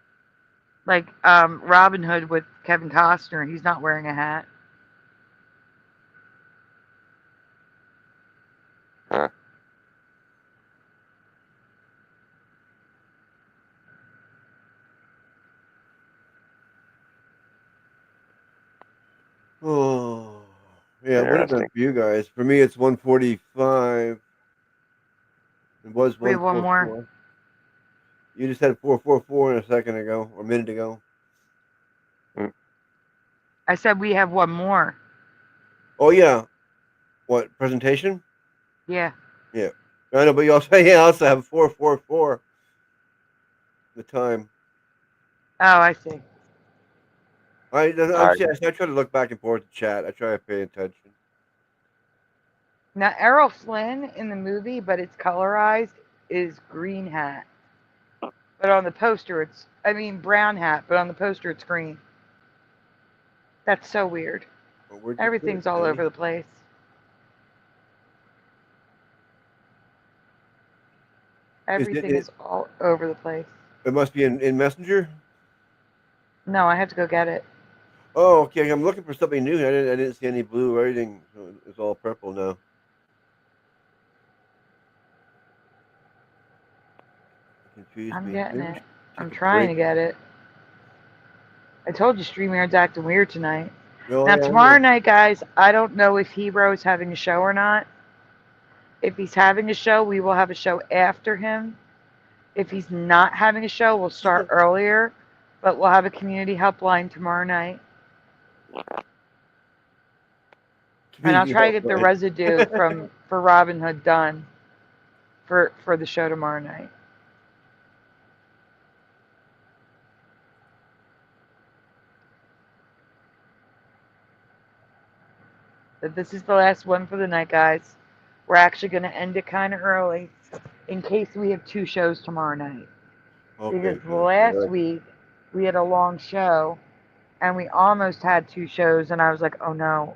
Speaker 1: Like Robin Hood with Kevin Costner, he's not wearing a hat.
Speaker 3: Huh.
Speaker 2: Oh, yeah. It would have been
Speaker 3: Interesting.
Speaker 2: for you guys. For me, it's 145. It was
Speaker 1: We have one more.
Speaker 2: 144. You just had 444 a second ago, or a minute ago.
Speaker 3: Mm.
Speaker 1: I said we have one more.
Speaker 2: Oh yeah. What presentation?
Speaker 1: Yeah.
Speaker 2: Yeah. I know, but you also also have 444. The time.
Speaker 1: Oh, I see.
Speaker 2: I
Speaker 3: All right.
Speaker 2: I try to look back and forth to chat. I try to pay attention.
Speaker 1: Now Errol Flynn in the movie, but it's colorized, is green hat. But on the poster, brown hat, but on the poster, it's green. That's so weird.
Speaker 2: Well, where'd you put it,
Speaker 1: Everything's all
Speaker 2: Sandy?
Speaker 1: over the place.
Speaker 2: Is
Speaker 1: Everything is all over the place.
Speaker 2: it must be in Messenger?
Speaker 1: No, I have to go get it.
Speaker 2: Oh, okay. I'm looking for something new. I didn't see any blue or anything. So it's all purple now. Confused
Speaker 1: I'm
Speaker 2: me.
Speaker 1: getting
Speaker 2: Maybe we
Speaker 1: it.
Speaker 2: should
Speaker 1: I'm
Speaker 2: take a
Speaker 1: trying
Speaker 2: break.
Speaker 1: to get it. I told you StreamYard's acting weird tonight.
Speaker 2: No,
Speaker 1: Now,
Speaker 2: yeah, I
Speaker 1: tomorrow
Speaker 2: know.
Speaker 1: night, guys, I don't know if Hero's having a show or not. If he's having a show, we will have a show after him. If he's not having a show, we'll start earlier, but we'll have a community helpline tomorrow night. And I'll
Speaker 2: Community
Speaker 1: try to get the
Speaker 2: helpline.
Speaker 1: residue for Robin Hood done for the show tomorrow night. But this is the last one for the night, guys. We're actually going to end it kind of early in case we have two shows tomorrow night.
Speaker 2: Okay,
Speaker 1: Because
Speaker 2: good.
Speaker 1: last week we had a long show and we almost had two shows, and I was like, oh no,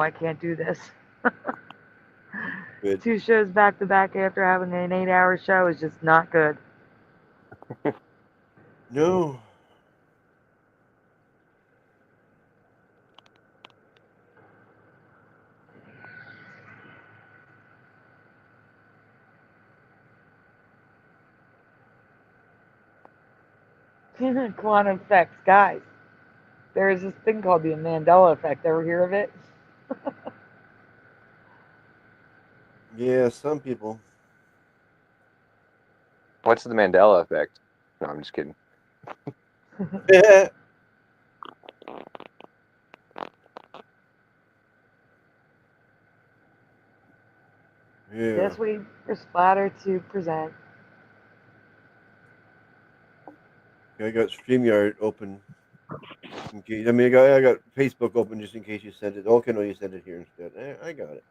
Speaker 1: I can't do this.
Speaker 2: Good.
Speaker 1: Two shows back to back after having an 8-hour show is just not good.
Speaker 2: No.
Speaker 1: Quantum effects, guys. There is this thing called the Mandela effect. Ever hear of it?
Speaker 2: Yeah, some people.
Speaker 3: What's the Mandela effect? No, I'm just kidding.
Speaker 2: Yeah.
Speaker 1: This week for Splatter to present.
Speaker 2: I got StreamYard open. In case, I got Facebook open just in case you sent it. Okay, no, you sent it here instead. I got it.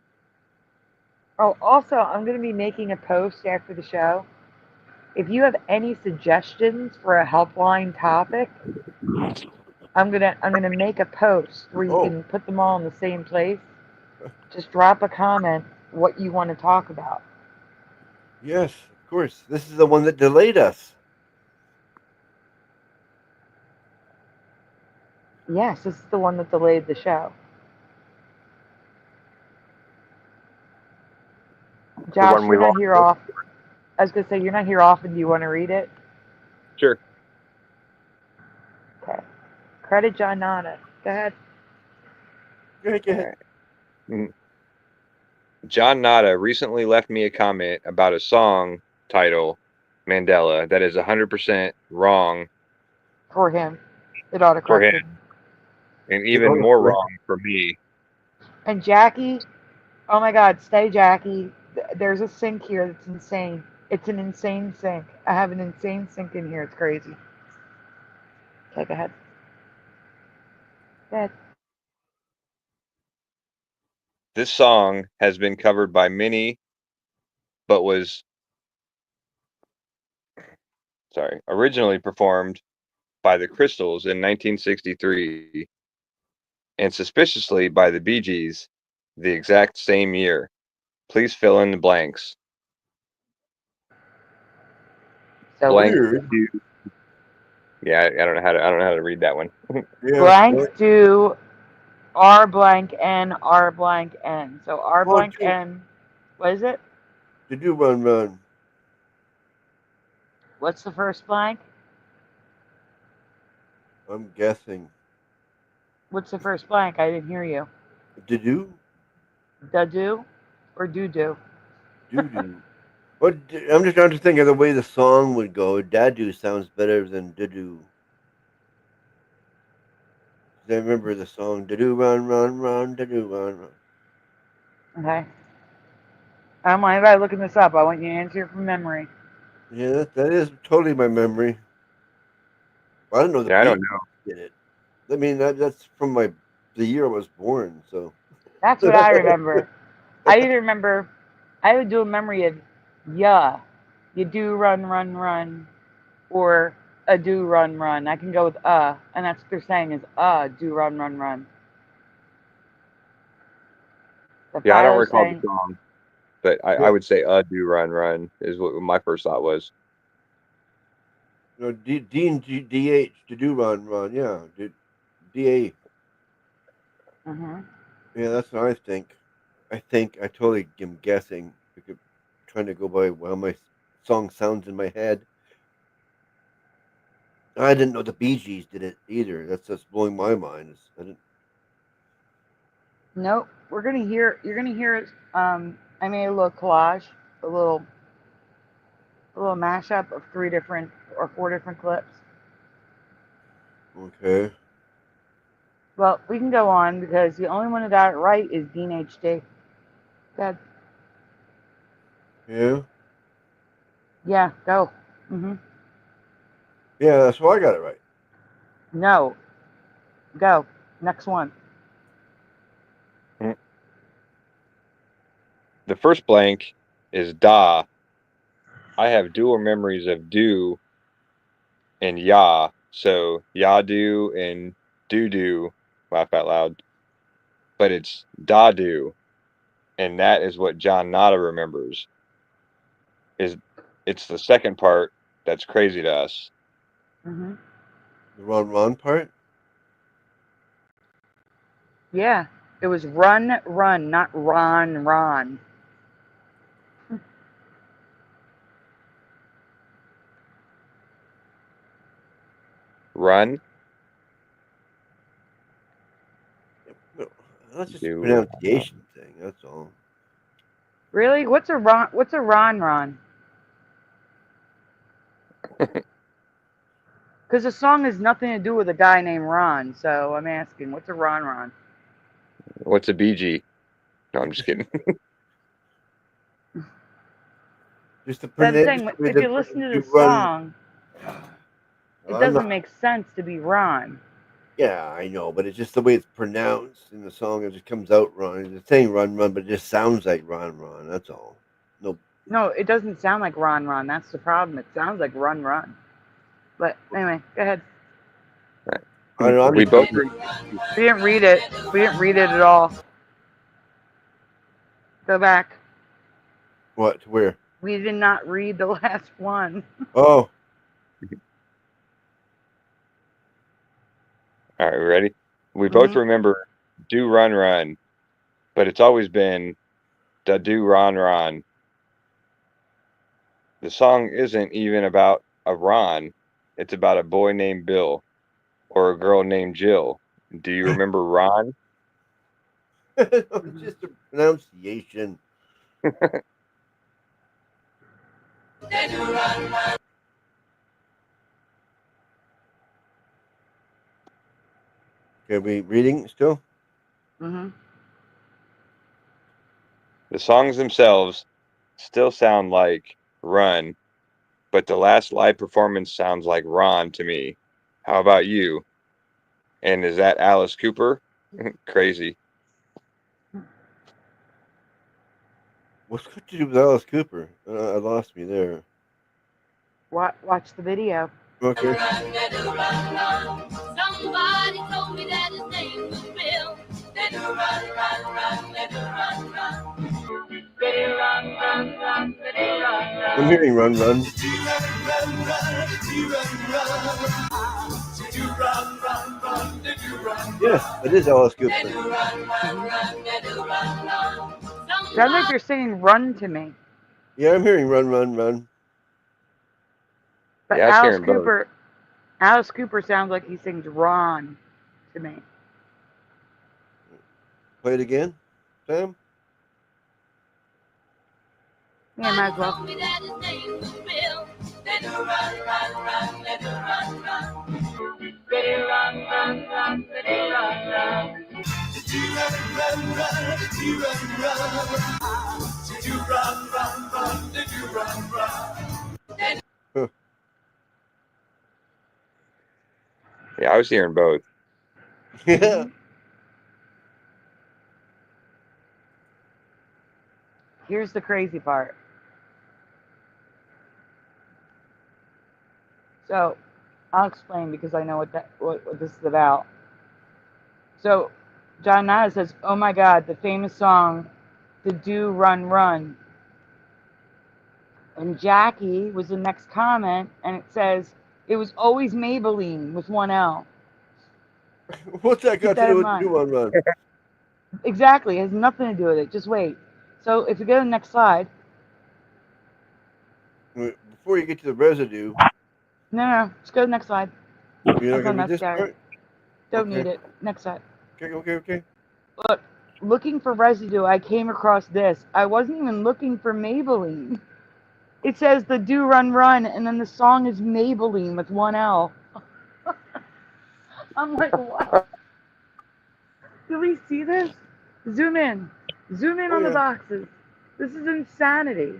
Speaker 1: Oh, also, I'm going to be making a post after the show. If you have any suggestions for a helpline topic, I'm gonna make a post where you
Speaker 2: Oh,
Speaker 1: can put them all in the same place. Just drop a comment what you want to talk about.
Speaker 2: yes, of course. This is the one that delayed us.
Speaker 1: Yes, this is the one that delayed the show.
Speaker 3: The
Speaker 1: Josh,
Speaker 3: one
Speaker 1: you're
Speaker 3: we've all
Speaker 1: not here off. I was gonna say you're not here often. Do you want to read it?
Speaker 3: sure.
Speaker 1: Okay. Credit John Nana. Go ahead.
Speaker 2: Go
Speaker 3: All
Speaker 2: ahead.
Speaker 3: right. Mhm. John Nada recently left me a comment about a song title, Mandela, that is 100% wrong
Speaker 1: For him, it ought to
Speaker 3: for him
Speaker 1: correct him.
Speaker 3: and
Speaker 2: It
Speaker 3: even more wrong for me.
Speaker 1: And Jackie, oh my God, stay Jackie. There's a sink here that's insane. It's an insane sink. I have an insane sink in here. It's crazy. Okay, go ahead. Go ahead.
Speaker 3: This song has been covered by many, but was originally performed by the Crystals in 1963 and suspiciously by the Bee Gees the exact same year. Please fill in the blanks.
Speaker 1: So
Speaker 3: Blank.
Speaker 2: Weird.
Speaker 3: Yeah, I don't know how to read that one.
Speaker 2: Yeah.
Speaker 1: blanks do R blank N R blank N. So R
Speaker 2: Well,
Speaker 1: blank N. What is it?
Speaker 2: to do run.
Speaker 1: What's the first blank?
Speaker 2: I'm guessing.
Speaker 1: What's the first blank? I didn't hear you.
Speaker 2: To do?
Speaker 1: Da do or do do?
Speaker 2: Do. But I'm just trying to think of the way the song would go. Dadu sounds better than do. I remember the song "Do run, do run."
Speaker 1: Okay. I don't mind if I looking this up. I want you to answer it from memory.
Speaker 2: Yeah, that is totally my memory. I don't know the
Speaker 3: Yeah, I
Speaker 2: beat
Speaker 3: don't know.
Speaker 2: did it. I mean, that's from the year I was born. So
Speaker 1: That's what I remember. I either remember I would do a memory of yeah, you do run, or a do run. I can go with and that's what they're saying is do run. The
Speaker 3: Yeah, I don't
Speaker 1: Philo's
Speaker 3: recall the
Speaker 1: saying
Speaker 3: song, but I
Speaker 2: yeah,
Speaker 3: would say do run is what my first thought was.
Speaker 2: no, D and DH to do run. Yeah, DA.
Speaker 1: mm-hmm.
Speaker 2: Yeah, that's what I think. I totally am guessing. Because trying to go by how my song sounds in my head. I didn't know the Bee Gees did it either. That's blowing my mind. I didn't.
Speaker 1: Nope. We're gonna hear. You're gonna hear. I made a little collage, a little, mashup of 3 different or 4 different clips.
Speaker 2: Okay.
Speaker 1: Well, we can go on because the only one that got it right is Dean HD. Good.
Speaker 2: Yeah.
Speaker 1: Yeah. Go. Mhm.
Speaker 2: Yeah, that's why I got it right.
Speaker 1: No. Go. Next one.
Speaker 3: The first blank is da. I have dual memories of do and ya. So ya do and do. Laugh out loud. But it's da do. And that is what John Nada remembers. It's the second part that's crazy to us.
Speaker 1: Mhm.
Speaker 2: The run part.
Speaker 1: Yeah. It was run, run, not ron, ron.
Speaker 3: Run,
Speaker 2: No, that's just a
Speaker 3: do,
Speaker 2: pronunciation thing. That's all.
Speaker 1: Really? What's a ron? What's a ron, ron? Because the song has nothing to do with a guy named Ron. So I'm asking, what's a ron, ron?
Speaker 3: what's a BG? No, I'm just kidding.
Speaker 2: Just the
Speaker 1: But I'm saying, if you listen to the song, it doesn't make sense to be Ron.
Speaker 2: Yeah, I know, but it's just the way it's pronounced in the song. It just comes out wrong. It's saying run, run, but it just sounds like run, run. That's all. No.
Speaker 1: No, it doesn't sound like Ron, Ron. That's the problem. It sounds like Run, Run. But anyway, go ahead.
Speaker 2: I don't know.
Speaker 3: We both
Speaker 1: We didn't read it. We didn't read it at all. Go back.
Speaker 2: What? Where?
Speaker 1: We did not read the last one.
Speaker 2: Oh,
Speaker 3: all right, we ready? We both
Speaker 1: Mhm.
Speaker 3: remember do run run, but it's always been da do ron ron. The song isn't even about a Ron. It's about a boy named Bill or a girl named Jill. Do you remember Ron?
Speaker 2: it's just a pronunciation. Okay, we reading still?
Speaker 1: Mhm.
Speaker 3: The songs themselves still sound like Run, but the last live performance sounds like Ron to me. How about you? And is that Alice Cooper? Crazy.
Speaker 2: What's got to do with Alice Cooper? I lost me there.
Speaker 1: Watch the video.
Speaker 2: Okay.
Speaker 5: Somebody told me that his name was Bill. Let her run, run, run, let her run, run. Let her run, run, run, let her run, run.
Speaker 2: I'm hearing run, run. Yes, it is Alice Cooper.
Speaker 1: Sounds like you're saying "Run to Me,"
Speaker 2: Yeah, I'm hearing run, run, run.
Speaker 1: but
Speaker 3: Yeah, I was hearing both.
Speaker 1: Alice Cooper sounds like he sings "Ron" to me.
Speaker 2: Play it again, Sam.
Speaker 1: Yeah, might as well.
Speaker 5: Told me that his name was Bill. Let her run, run, run, let her run, run. Let her run, run, run, let her run, run.
Speaker 2: Huh.
Speaker 3: Yeah, I was hearing both.
Speaker 2: Yeah.
Speaker 1: Here's the crazy part. So, I'll explain because I know what this is about. So, John Nada says, "Oh my God, the famous song, the Do Run Run." And Jackie was the next comment, and it says, "It was always Maybelline with one L."
Speaker 2: What's that
Speaker 1: Keep
Speaker 2: got to
Speaker 1: that
Speaker 2: do
Speaker 1: in
Speaker 2: with
Speaker 1: mind.
Speaker 2: do run, run?
Speaker 1: Exactly, it has nothing to do with it. Just wait. So, if you go to the next slide,
Speaker 2: Before you get to the residue,
Speaker 1: no, just go to the next slide.
Speaker 2: you're not
Speaker 1: That's
Speaker 2: gonna read
Speaker 1: enough,
Speaker 2: this
Speaker 1: Gary.
Speaker 2: part.
Speaker 1: Don't
Speaker 2: Okay.
Speaker 1: need it. Next slide.
Speaker 2: Okay.
Speaker 1: Look, looking for residue, I came across this. I wasn't even looking for Maybelline. It says the Do Run Run, and then the song is Maybelline with one L. I'm like, what? Do we see this? Zoom in. Zoom in
Speaker 2: Oh
Speaker 1: on the
Speaker 2: yeah.
Speaker 1: boxes. This is insanity.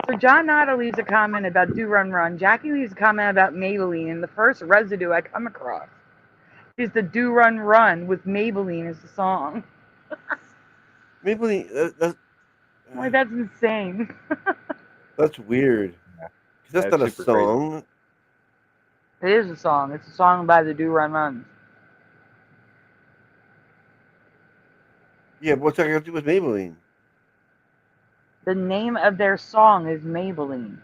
Speaker 1: So John Nada leaves a comment about Do Run Run. Jackie leaves a comment about Maybelline, and the first residue I come across is the Do Run Run with Maybelline as the song.
Speaker 2: Maybe
Speaker 1: I'm like, that's insane.
Speaker 2: that's weird. 'Cause that's
Speaker 3: That's
Speaker 2: not a
Speaker 3: super crazy.
Speaker 2: song.
Speaker 1: It is a song. It's a song by the Do Run Runs.
Speaker 2: Yeah, but what's that got to do with Maybelline?
Speaker 1: The name of their song is Maybelline.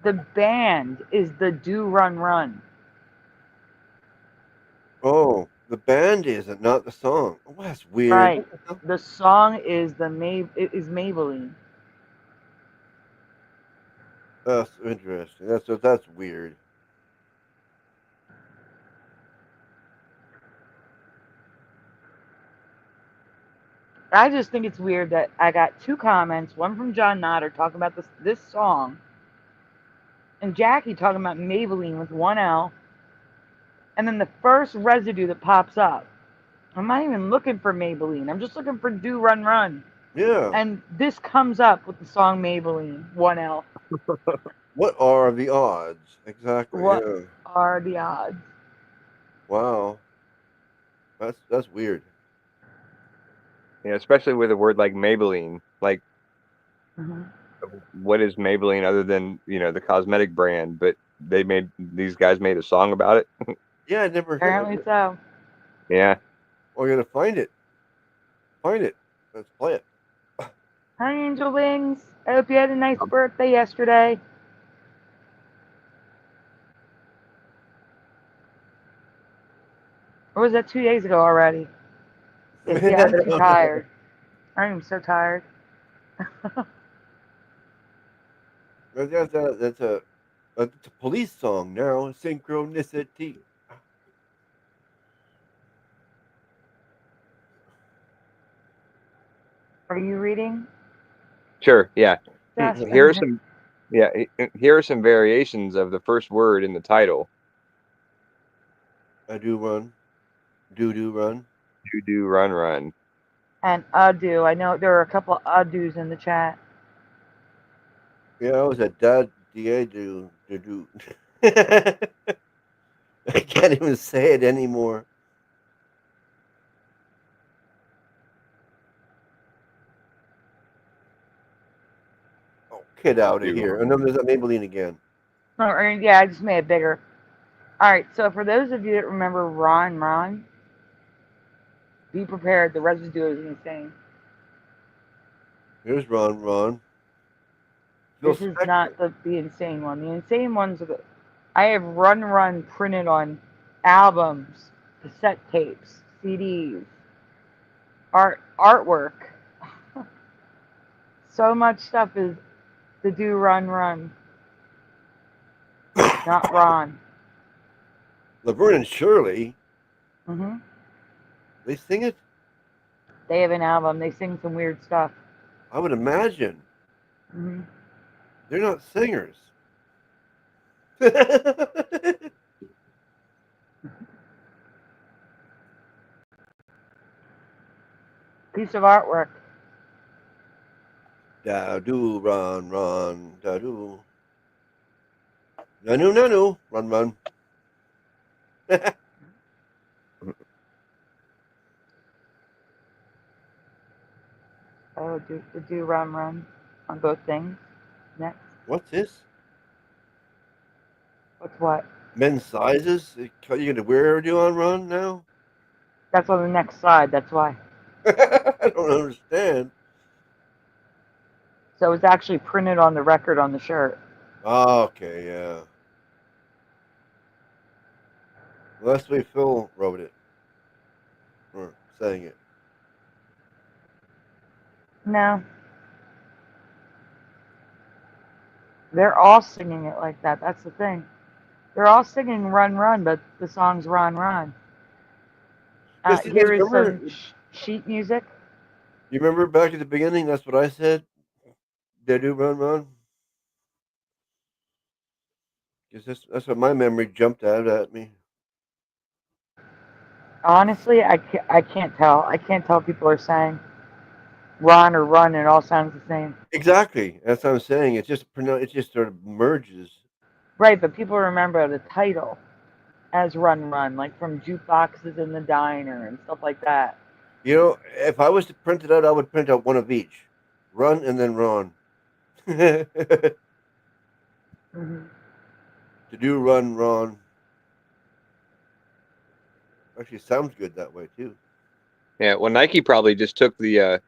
Speaker 1: The band is the Do Run Run.
Speaker 2: Oh, the band is it, not the song. Oh, that's weird.
Speaker 1: Right. The song is Maybelline.
Speaker 2: That's interesting. That's weird.
Speaker 1: I just think it's weird that I got two comments, one from John Nodder talking about this song, and Jackie talking about Maybelline with one L, and then the first residue that pops up. I'm not even looking for Maybelline. I'm just looking for Do Run Run.
Speaker 2: Yeah.
Speaker 1: And this comes up with the song Maybelline, one L.
Speaker 2: What are the odds? Exactly.
Speaker 1: What
Speaker 2: Yeah.
Speaker 1: are the odds?
Speaker 2: Wow. That's weird.
Speaker 3: Yeah, especially with a word like Maybelline. Like,
Speaker 1: Mm-hmm.
Speaker 3: what is Maybelline other than the cosmetic brand? But these guys made a song about it.
Speaker 2: Yeah, I never heard.
Speaker 1: Apparently so.
Speaker 3: Yeah,
Speaker 2: Oh, you're gonna find it. Find it. Let's play it.
Speaker 1: Hi, Angel Wings. I hope you had a nice birthday yesterday. Or was that 2 days ago already? See, I'm so tired. I am so tired.
Speaker 2: That's a police song now. Synchronicity.
Speaker 1: Are you reading,
Speaker 3: sure. Yeah,
Speaker 1: Justin?
Speaker 3: here are some. Yeah, here are some variations of the first word in the title.
Speaker 2: I do run. Do run.
Speaker 3: Do run run.
Speaker 1: And ado. I know there are a couple of ados in the chat.
Speaker 2: Yeah, I was a dad. Do. I can't even say it anymore. Oh, get out of here! And then there's a Maybelline again.
Speaker 1: Oh, yeah, I just made it bigger. All right, so for those of you that remember Ron, be prepared. The residue is insane.
Speaker 2: Here's Ron.
Speaker 1: This is not the insane one. The insane ones are I have Run printed on albums, cassette tapes, CDs, artwork. So much stuff is the Do Run, not Ron.
Speaker 2: Laverne and Shirley.
Speaker 1: Hmm.
Speaker 2: They sing it.
Speaker 1: They have an album. They sing some weird stuff.
Speaker 2: I would imagine.
Speaker 1: Hmm.
Speaker 2: They're not singers.
Speaker 1: Piece of artwork.
Speaker 2: Da do run, da do. Nanu, run.
Speaker 1: Oh, do Run on both things. Next.
Speaker 2: What's this?
Speaker 1: What's what?
Speaker 2: Men's sizes? You gonna wear do on run now?
Speaker 1: That's on the next slide. That's why.
Speaker 2: I don't understand.
Speaker 1: So it's actually printed on the record on the shirt.
Speaker 2: Oh, okay, yeah. Well, that's the way Phil wrote it. Or sang it.
Speaker 1: No. They're all singing it like that. That's the thing. They're all singing Run, but the song's Ron.
Speaker 2: Yes, you guys
Speaker 1: Here is
Speaker 2: remember?
Speaker 1: some sheet music.
Speaker 2: You remember back at the beginning? That's what I said. They do run, run. Because that's what my memory jumped out at me.
Speaker 1: Honestly, I can't tell. I can't tell if people are saying run or run. It all sounds the same.
Speaker 2: Exactly. That's what I'm saying. It just sort of merges.
Speaker 1: Right, but people remember the title as Run Run, like from jukeboxes in the diner and stuff like that.
Speaker 2: You know, if I was to print it out, I would print out one of each. Run and then run. To
Speaker 1: Hmm.
Speaker 2: do run, run. Actually, sounds good that way too.
Speaker 3: Yeah, well, Nike probably just took the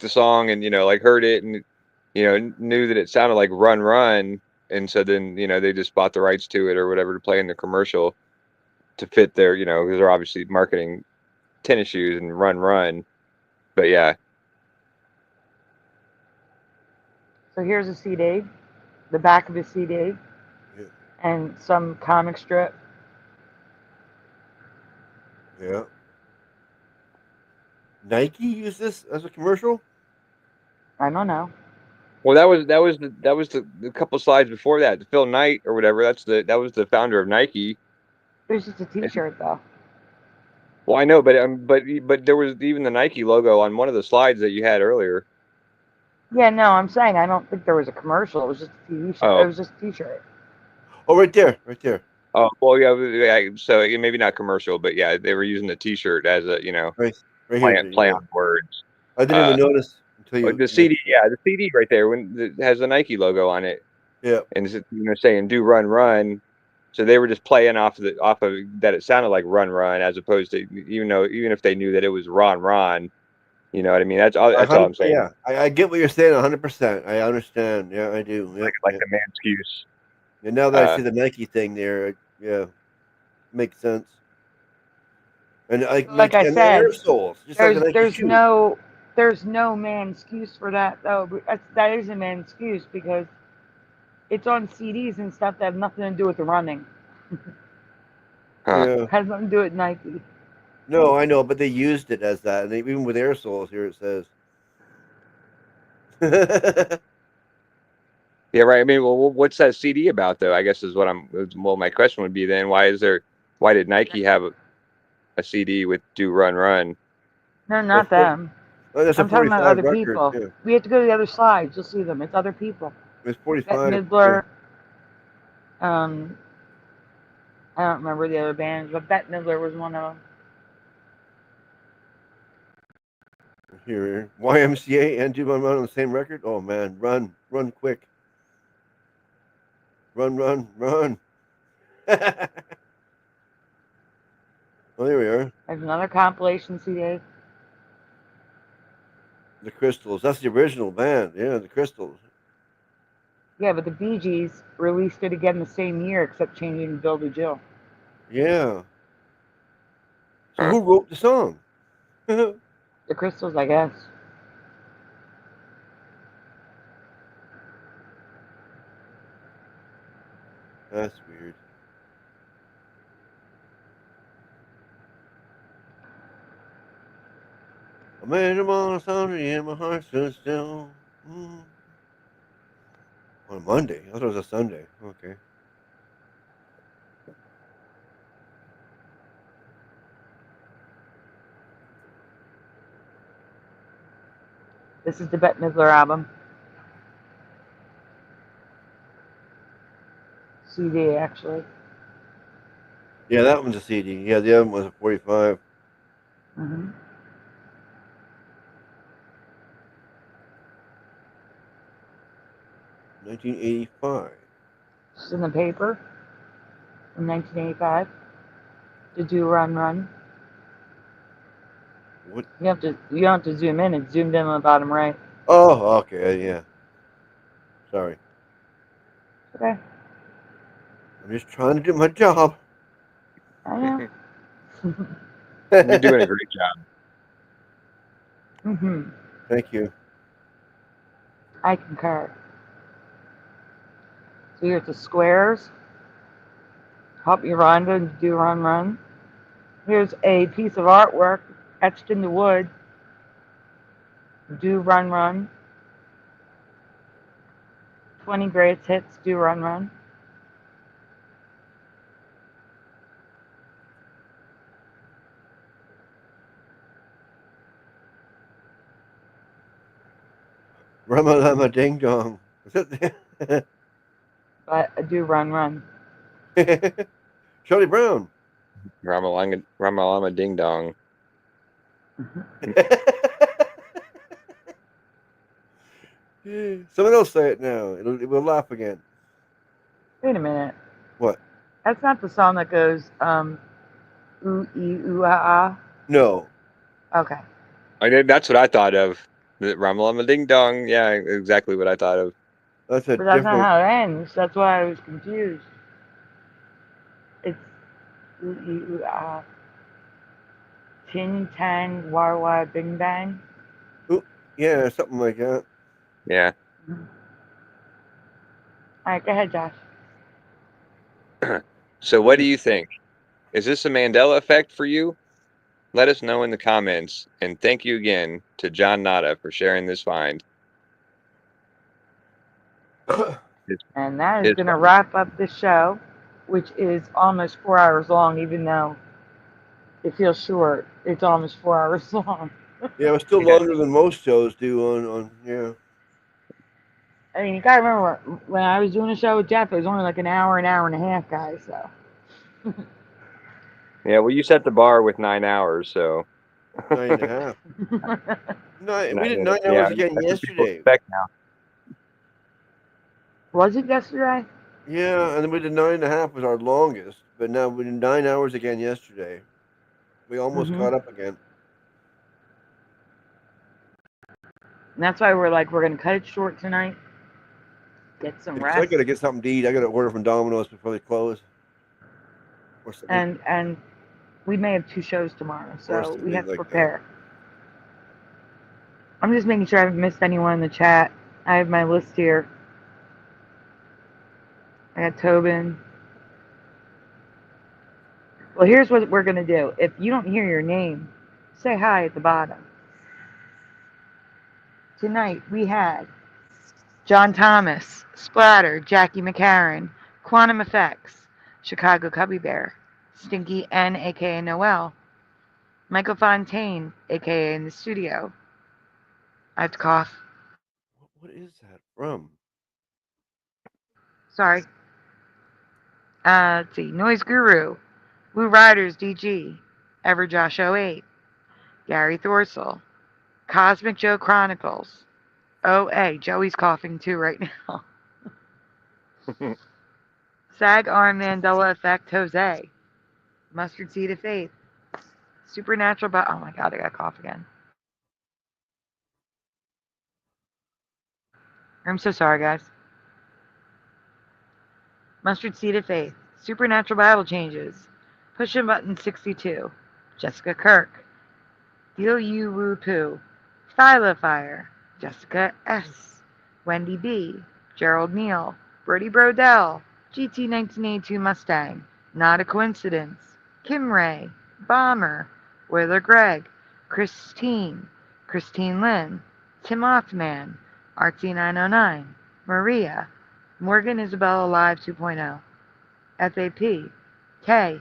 Speaker 3: song and like heard it and knew that it sounded like Run Run, and so then they just bought the rights to it or whatever to play in the commercial to fit their because they're obviously marketing tennis shoes and Run Run, but yeah.
Speaker 1: So here's a CD, the back of a CD,
Speaker 2: Yeah.
Speaker 1: and some comic strip.
Speaker 2: Yeah. Nike used this as a commercial?
Speaker 1: I don't know.
Speaker 3: Well, that was the couple slides before that. Phil Knight or whatever. That was the founder of Nike.
Speaker 1: It was just a T-shirt though.
Speaker 3: Well, I know, but there was even the Nike logo on one of the slides that you had earlier.
Speaker 1: Yeah, no, I'm saying I don't think there was a commercial. It was just a TV show. It
Speaker 3: Oh,
Speaker 1: was just a T-shirt.
Speaker 2: Oh, right there, right there.
Speaker 3: oh, well, yeah. So maybe not commercial, but yeah, they were using the T-shirt as a
Speaker 2: Right, right here.
Speaker 3: play
Speaker 2: Yeah.
Speaker 3: on words.
Speaker 2: I didn't
Speaker 3: Uh,
Speaker 2: even notice until
Speaker 3: but
Speaker 2: you
Speaker 3: the CD,
Speaker 2: mentioned it.
Speaker 3: yeah, the CD right there when it has the Nike logo on it,
Speaker 2: Yeah.
Speaker 3: and it's saying "Do Run Run." So they were just playing off of that. It sounded like "Run Run" as opposed to even if they knew that it was "Ron Ron." You know what I mean? That's all I'm saying.
Speaker 2: Yeah, I get what you're saying 100%. I understand. Yeah, I do. Yep,
Speaker 3: Like
Speaker 2: yep.
Speaker 3: the man excuse.
Speaker 2: And now that I
Speaker 3: Uh,
Speaker 2: see the Nike thing there, yeah, makes sense. And like
Speaker 1: Like I
Speaker 2: and the
Speaker 1: said,
Speaker 2: air soles, just like the Nike shoes.
Speaker 1: there's no man excuse for that though. That is a man excuse because it's on CDs and stuff that have nothing to do with the running.
Speaker 3: huh.
Speaker 2: Yeah.
Speaker 1: Has nothing to do with Nike.
Speaker 2: No, I know, but they used it as that, and even with air soles here it says.
Speaker 3: Yeah, right. I mean, well, what's that CD about though? I guess is what I'm. Well, my question would be then, why did Nike have a CD with "Do Run Run"?
Speaker 1: No,
Speaker 2: Well,
Speaker 1: not them.
Speaker 2: that's a
Speaker 1: I'm talking about
Speaker 2: 45
Speaker 1: other
Speaker 2: record.
Speaker 1: people.
Speaker 2: Yeah,
Speaker 1: We have to go to the other slides. You'll see them. It's other people.
Speaker 2: it's
Speaker 1: Bette
Speaker 2: 45. Yeah,
Speaker 1: Midler. Um, I don't remember the other bands, but Bette Midler was one of them.
Speaker 2: here, YMCA and Do Run Run on the same record. Oh man, run, run quick, run, run, run. Well, there we are.
Speaker 1: There's another compilation CD.
Speaker 2: The Crystals. That's the original band. Yeah, the Crystals.
Speaker 1: Yeah, but the Bee Gees released it again the same year, except changing Billy Joe.
Speaker 2: Yeah. So
Speaker 3: Huh.
Speaker 2: who wrote the song? That's
Speaker 1: The Crystals, I guess.
Speaker 2: weird. I made him on a Sunday and my heart stood still. Mm. On a Monday. I thought it was a Sunday. Okay.
Speaker 1: This is the Bette Midler album. CD, actually.
Speaker 2: Yeah, that one's a CD. Yeah, the other one was a 45.
Speaker 1: Hmm.
Speaker 2: 1985.
Speaker 1: This is in the paper from 1985. To Do Run Run.
Speaker 2: What?
Speaker 1: You don't have to zoom in. It's zoomed in on the bottom right.
Speaker 2: Oh, okay. Yeah. Sorry.
Speaker 1: Okay,
Speaker 2: I'm just trying to do my job.
Speaker 1: I know.
Speaker 3: You're doing a great job.
Speaker 1: Hmm.
Speaker 2: Thank you.
Speaker 1: I concur. So here's the squares. Help me run to do run run. Here's a piece of artwork etched in the wood. Do run run. 20 greatest hits. Do run run.
Speaker 2: Rama Lama Ding Dong. Is that
Speaker 1: But a do run run.
Speaker 2: Charlie Brown?
Speaker 3: Ramalama Ding Dong.
Speaker 2: Someone else say it now. We'll laugh again.
Speaker 1: Wait a minute.
Speaker 2: What?
Speaker 1: That's not the song that goes ooh ee ooh ah
Speaker 2: No.
Speaker 1: ah. Okay.
Speaker 3: That's what I thought of. The Ramalama Ding Dong. Yeah, exactly what I thought of.
Speaker 2: That's a
Speaker 1: But that's not
Speaker 2: different.
Speaker 1: how it ends. That's why I was confused. It's ooh ee ooh ah. Tin Tang War War Bing Bang.
Speaker 2: Ooh, yeah, something like that.
Speaker 3: Yeah.
Speaker 1: Alright, go ahead, Josh.
Speaker 3: So what do you think? Is this a Mandela effect for you? Let us know in the comments. And thank you again to John Nada for sharing this find.
Speaker 1: And that is
Speaker 3: It's
Speaker 1: going to
Speaker 3: fun.
Speaker 1: wrap up the show, which is almost 4 hours long, even though it feels short. It's almost 4 hours long.
Speaker 2: Yeah, it was still
Speaker 3: Yeah.
Speaker 2: longer than most shows do on yeah.
Speaker 1: I mean, you gotta remember when I was doing a show with Jeff, it was only like an hour and a half, guys. So
Speaker 3: Yeah, well, you set the bar with 9 hours, so.
Speaker 2: 9.5. We did 9
Speaker 3: Yeah,
Speaker 2: hours again
Speaker 3: that's what people
Speaker 2: yesterday.
Speaker 3: expect now.
Speaker 1: was it yesterday?
Speaker 2: Yeah, and then we did 9.5 was our longest, but now we did 9 hours again yesterday. We almost
Speaker 1: Mm-hmm.
Speaker 2: caught up again.
Speaker 1: And that's why we're like, we're gonna cut it short tonight. Get some
Speaker 2: Because I
Speaker 1: rest.
Speaker 2: gotta get something to eat. I gotta order from Domino's before they close. Or something,
Speaker 1: And we may have 2 shows tomorrow,
Speaker 2: or
Speaker 1: so we
Speaker 2: something
Speaker 1: have to
Speaker 2: like that.
Speaker 1: prepare. I'm just making sure I haven't missed anyone in the chat. I have my list here. I got Tobin. Well, here's what we're gonna do. If you don't hear your name, say hi at the bottom. Tonight we had John Thomas, Splatter, Jackie McCarran, Quantum Effects, Chicago Cubby Bear, Stinky N, aka Noel, Michael Fontaine, aka In the Studio. I have to cough.
Speaker 2: What is that from?
Speaker 1: Sorry. Let's see. Noise Guru, Woo Riders DG, Everjosh08, Gary Thorsel, Cosmic Joe Chronicles. Oh, hey, Joey's coughing too right now. Sag Arm Mandela Effect Jose, Mustard Seed of Faith, Supernatural oh my god, I got cough again. I'm so sorry, guys. Mustard Seed of Faith, Supernatural Bible Changes, Pushing Button 62, Jessica Kirk, Deal You Woo Poo, Philo Fire, Jessica S, Wendy B, Gerald Neal, Brody Brodell, GT 1982 Mustang, Not a Coincidence, Kim Ray, Bomber, Whaler Greg, Christine Lynn, Tim Othman, Artsy 909, Maria, Morgan Isabella Live 2.0, FAP, K,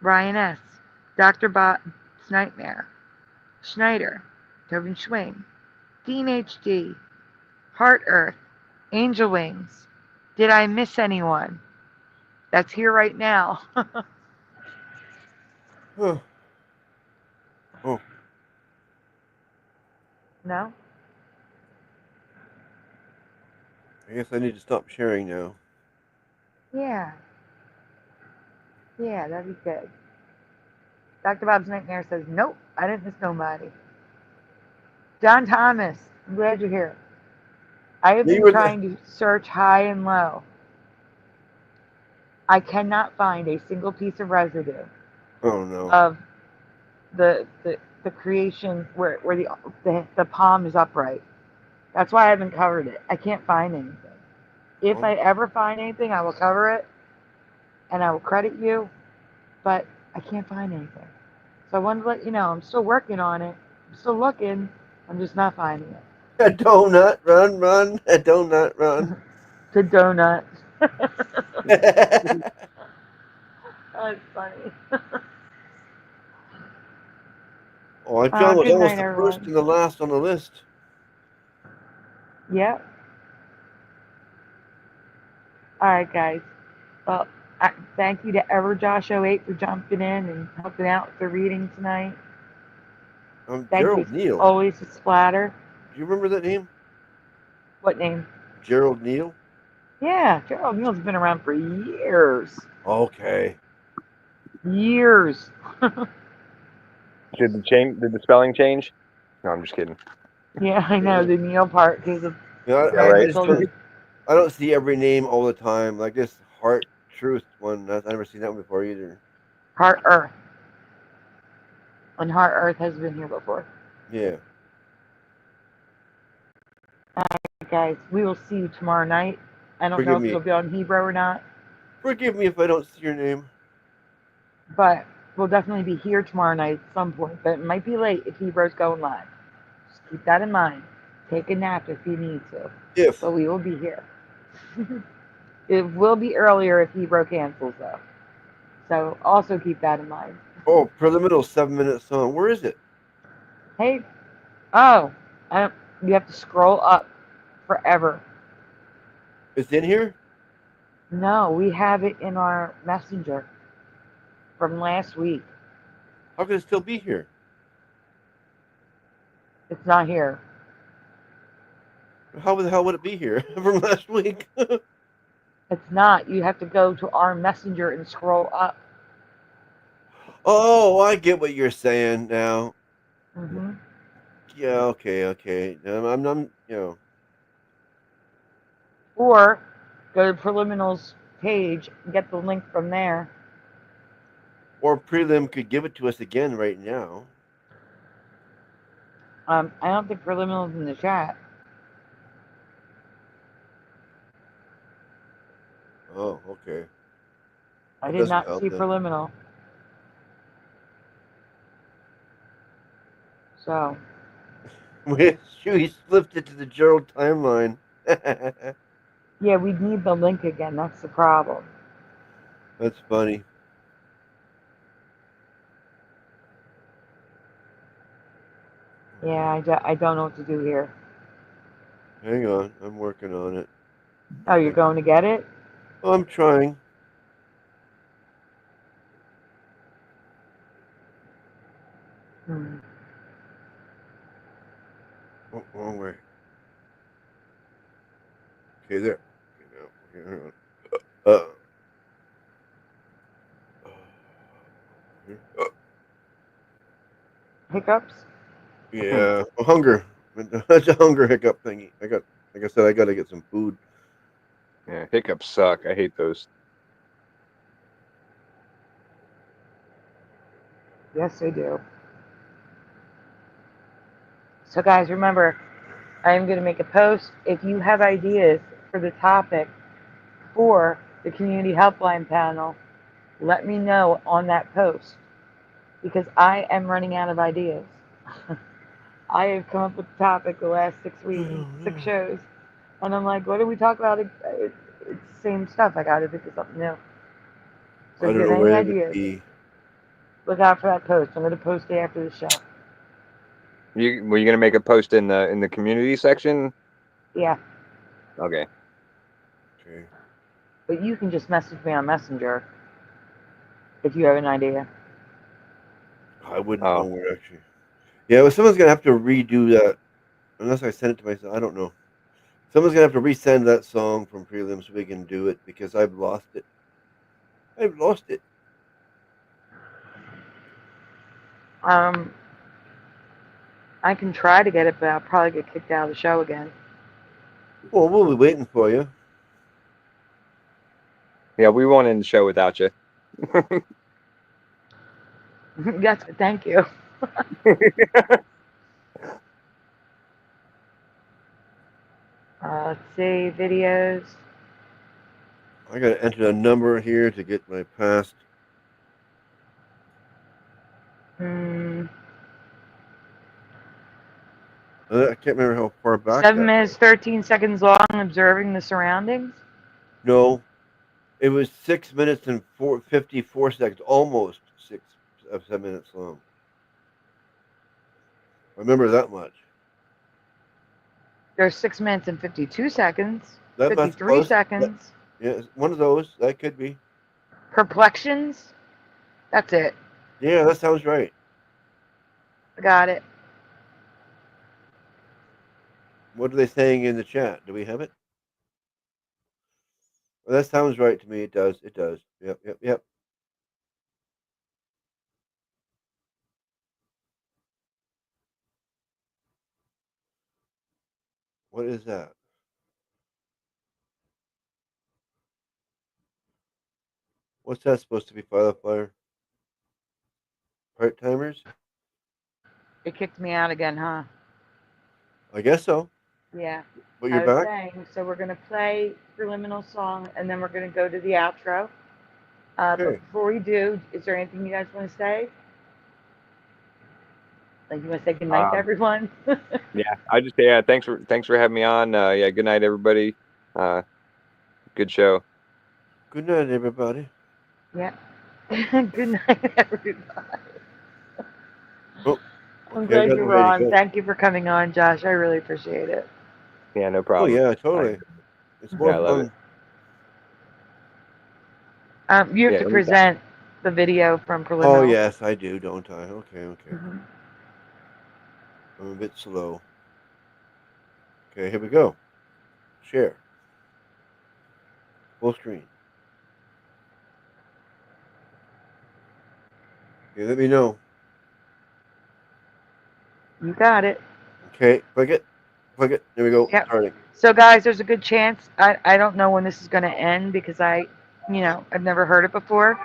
Speaker 1: Ryan S, Dr. Bot's Nightmare, Schneider, Tobin Schwing, Dean HD, Heart Earth, Angel Wings. Did I miss anyone? That's here right now.
Speaker 2: Huh. Oh,
Speaker 1: No?
Speaker 2: I guess I need to stop sharing now.
Speaker 1: Yeah. Yeah, that'd be good. Dr. Bob's Nightmare says, nope, I didn't miss nobody. John Thomas, I'm glad you're here. I have
Speaker 2: You
Speaker 1: been
Speaker 2: were the.
Speaker 1: trying to search high and low. I cannot find a single piece of residue
Speaker 2: Oh no.
Speaker 1: of the creation where the palm is upright. That's why I haven't covered it. I can't find anything. If I ever find anything, I will cover it and I will credit you, but I can't find anything. So I wanted to let you know I'm still working on it. I'm still looking. I'm just not finding it.
Speaker 2: A donut, run, run. A donut, run.
Speaker 1: To donut.
Speaker 2: Oh,
Speaker 1: That's funny.
Speaker 2: John was
Speaker 1: Good
Speaker 2: almost
Speaker 1: night,
Speaker 2: the first
Speaker 1: everyone.
Speaker 2: and the last on the list.
Speaker 1: Yep. All right, guys. Well, thank you to EverJosh08 for jumping in and helping out with the reading tonight. Thank you,
Speaker 2: Gerald Neal.
Speaker 1: always to Splatter.
Speaker 2: Do you remember that name?
Speaker 1: What name?
Speaker 2: Gerald Neal?
Speaker 1: Yeah, Gerald Neal's been around for years.
Speaker 2: Okay.
Speaker 1: Years.
Speaker 3: Did the spelling change? No, I'm just kidding.
Speaker 1: Yeah, I know the Neil part because of
Speaker 2: Yeah,
Speaker 3: Yeah,
Speaker 2: I
Speaker 3: right.
Speaker 2: just don't. I don't see every name all the time. Like this Heart Truth one. I've never seen that one before either.
Speaker 1: Heart Earth. And Heart Earth has been here before.
Speaker 2: Yeah.
Speaker 1: Guys, we will see you tomorrow night. I don't know
Speaker 2: Forgive
Speaker 1: if
Speaker 2: me.
Speaker 1: it'll be on Hebrew or not,
Speaker 2: Forgive me if I don't see your name.
Speaker 1: but we'll definitely be here tomorrow night at some point. But it might be late if Hebrew's going live. Just keep that in mind. Take a nap if you need to.
Speaker 2: If.
Speaker 1: But we will be here. It will be earlier if Hebrew cancels, though. So also keep that in mind.
Speaker 2: Oh, preliminary 7-minute song. Where is it?
Speaker 1: Hey, oh, you have to scroll up forever.
Speaker 2: It's in here?
Speaker 1: No, we have it in our messenger from last week.
Speaker 2: How could it still be here?
Speaker 1: It's not here.
Speaker 2: How the hell would it be here from last week?
Speaker 1: It's not. You have to go to our messenger and scroll up.
Speaker 2: Oh, I get what you're saying now.
Speaker 1: Mm-hmm.
Speaker 2: Yeah, okay.
Speaker 1: Or go to Preliminals page and get the link from there.
Speaker 2: Or Prelim could give it to us again right now.
Speaker 1: I don't think Preliminals in the chat.
Speaker 2: Oh, okay.
Speaker 1: I
Speaker 2: That
Speaker 1: did
Speaker 2: doesn't
Speaker 1: not
Speaker 2: help
Speaker 1: see
Speaker 2: then.
Speaker 1: Preliminal. So,
Speaker 2: We flipped it to the Gerald timeline.
Speaker 1: yeah, we need the link again. That's the problem.
Speaker 2: That's funny.
Speaker 1: Yeah, I don't know what to do here.
Speaker 2: Hang on, I'm working on it.
Speaker 1: Oh, you're going to get it?
Speaker 2: Oh, I'm trying.
Speaker 1: Hmm.
Speaker 2: Oh, wrong way. Okay, there. Okay, hang on. Uh,
Speaker 1: Hiccups?
Speaker 2: yeah, hunger. It's a hunger hiccup thingy. Like I said, I got to get some food.
Speaker 3: Yeah, hiccups suck. I hate those.
Speaker 1: Yes, they do. So, guys, remember, I am going to make a post. If you have ideas for the topic for the community helpline panel, let me know on that post because I am running out of ideas. I have come up with the topic the last 6 weeks, 6 shows, and I'm like, what do we talk about? It's the same stuff. I got to think of something new. So
Speaker 2: I
Speaker 1: if
Speaker 2: don't
Speaker 1: you
Speaker 2: know
Speaker 1: have any
Speaker 2: where it would
Speaker 1: ideas,
Speaker 2: be.
Speaker 1: look out for that post. I'm going to post it after the show.
Speaker 3: Were you gonna make a post in the community section?
Speaker 1: Yeah,
Speaker 3: Okay.
Speaker 2: Okay.
Speaker 1: but you can just message me on Messenger if you have an idea.
Speaker 2: I wouldn't know
Speaker 3: Oh,
Speaker 2: where actually. Yeah, well, someone's gonna have to redo that unless I send it to myself. I don't know. Someone's gonna have to resend that song from Prelim so we can do it because I've lost it. I've lost it.
Speaker 1: Um, I can try to get it, but I'll probably get kicked out of the show again.
Speaker 2: Well, we'll be waiting for you.
Speaker 3: yeah. We won't end the show without you.
Speaker 1: Yes, thank you. Let's see, videos.
Speaker 2: I gotta enter a number here to get my past.
Speaker 1: Mm,
Speaker 2: I can't remember how far back
Speaker 1: 7 minutes, 13 seconds long, observing the surroundings.
Speaker 2: No, it was 6 minutes and 54 seconds, almost 7 minutes long. I remember that much.
Speaker 1: There's 6 minutes and 52 seconds,
Speaker 2: That's
Speaker 1: 53
Speaker 2: close.
Speaker 1: seconds.
Speaker 2: Yeah, one of those. That could be.
Speaker 1: Perplexions. That's it.
Speaker 2: Yeah, that sounds right.
Speaker 1: I got it.
Speaker 2: What are they saying in the chat? Do we have it? Well, that sounds right to me. It does. It does. Yep, yep, yep. What is that? What's that supposed to be, Fireflyer? Part timers?
Speaker 1: It kicked me out again, huh?
Speaker 2: I guess so.
Speaker 1: Yeah.
Speaker 2: But
Speaker 1: I
Speaker 2: you're
Speaker 1: was
Speaker 2: back?
Speaker 1: saying, so we're going to play Subliminal Song, and then we're going to go to the outro. But
Speaker 2: Okay.
Speaker 1: before we do, is there anything you guys want to say? Like, you want to say goodnight to everyone?
Speaker 3: Yeah, I just thanks for having me on. Yeah, good night, everybody. Good show.
Speaker 2: Good night, everybody.
Speaker 1: Yeah. Good night, everybody.
Speaker 2: Oh,
Speaker 1: I'm
Speaker 2: okay. I
Speaker 1: glad
Speaker 2: got
Speaker 1: you
Speaker 2: the
Speaker 1: were
Speaker 2: way to
Speaker 1: on.
Speaker 2: go.
Speaker 1: Thank you for coming on, Josh. I really appreciate it.
Speaker 3: Yeah, no
Speaker 2: Oh,
Speaker 3: problem.
Speaker 2: yeah, totally. It's more
Speaker 3: Yeah, I love it.
Speaker 1: fun. You have
Speaker 3: Yeah,
Speaker 1: to
Speaker 3: anytime.
Speaker 1: present the video from
Speaker 2: Oh,
Speaker 1: Preliminary.
Speaker 2: yes, I do, don't I? Okay, okay.
Speaker 1: Mhm.
Speaker 2: I'm a bit slow. Okay, here we go. Share. Full screen. Okay, let me know.
Speaker 1: You got it.
Speaker 2: Okay, click it. Click it. There we go.
Speaker 1: Yep.
Speaker 2: Starting.
Speaker 1: So, guys, there's a good chance. I don't know when this is going to end because I've never heard it before.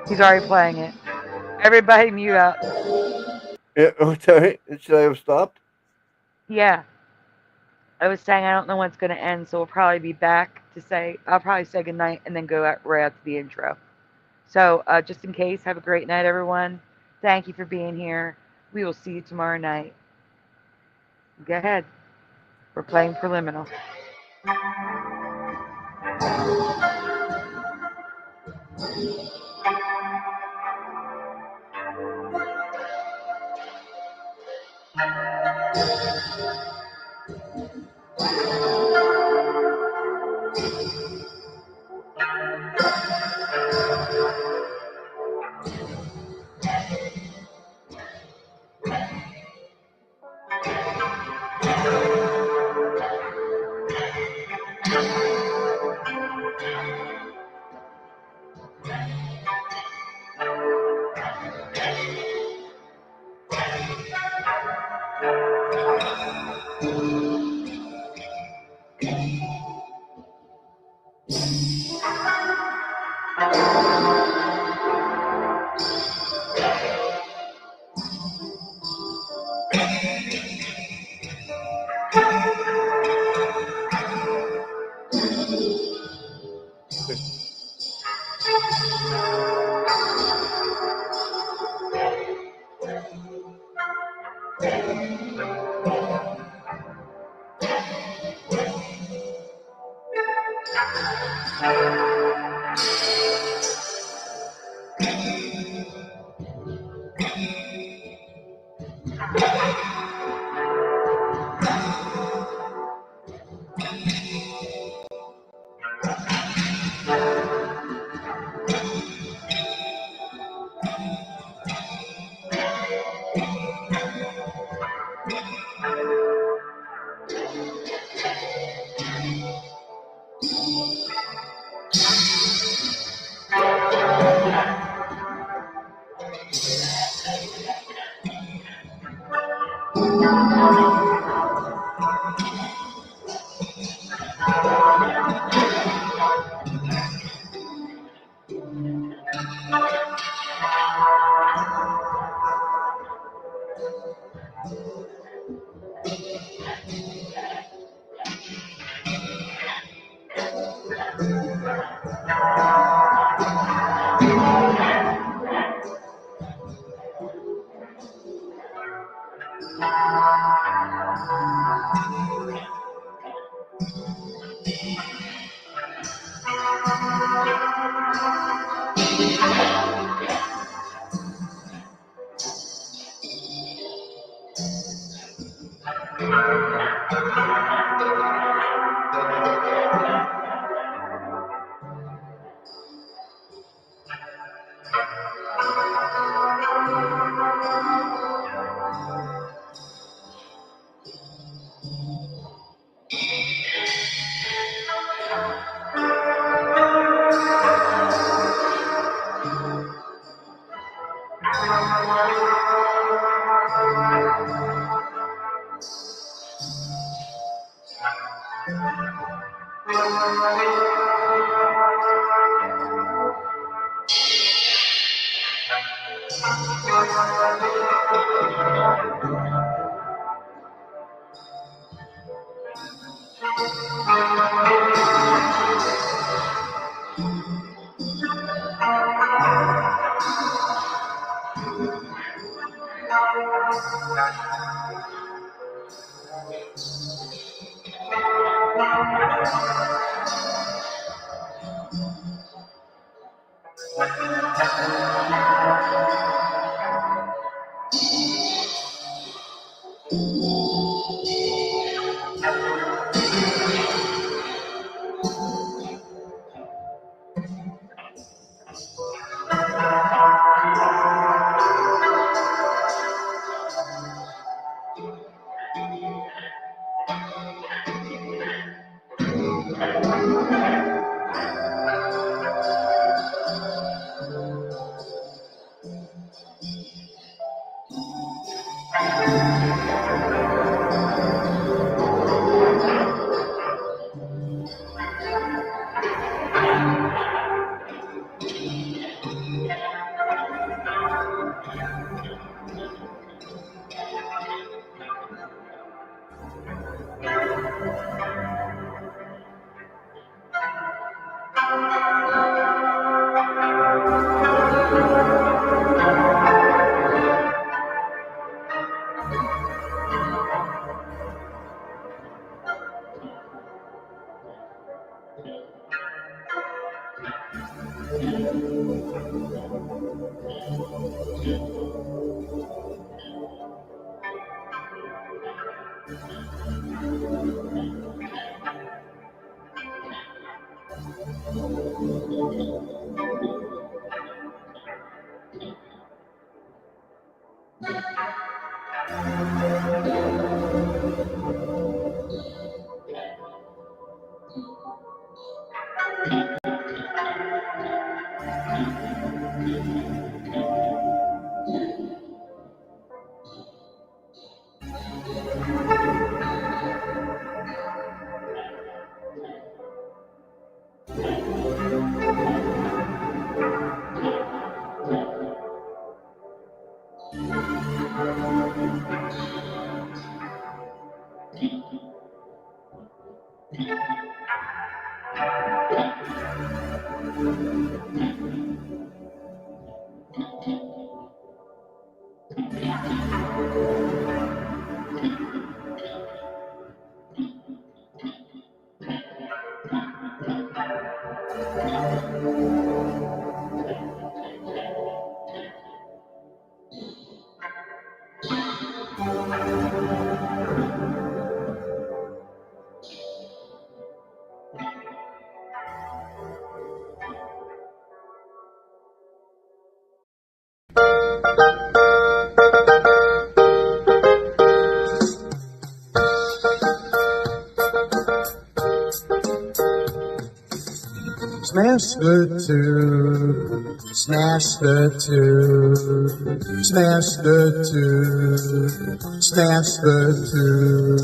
Speaker 1: He's already playing it. Everybody mute up.
Speaker 2: Yeah, oh, sorry. Should I have stopped?
Speaker 1: Yeah. I was saying I don't know when it's going to end, so we'll probably be back to say, I'll probably say goodnight and then go out right after the intro. So, just in case, have a great night, everyone. Thank you for being here. We will see you tomorrow night. Go ahead. We're playing Preliminal.
Speaker 6: Smash the tube, smash the tube, smash the tube, smash the tube.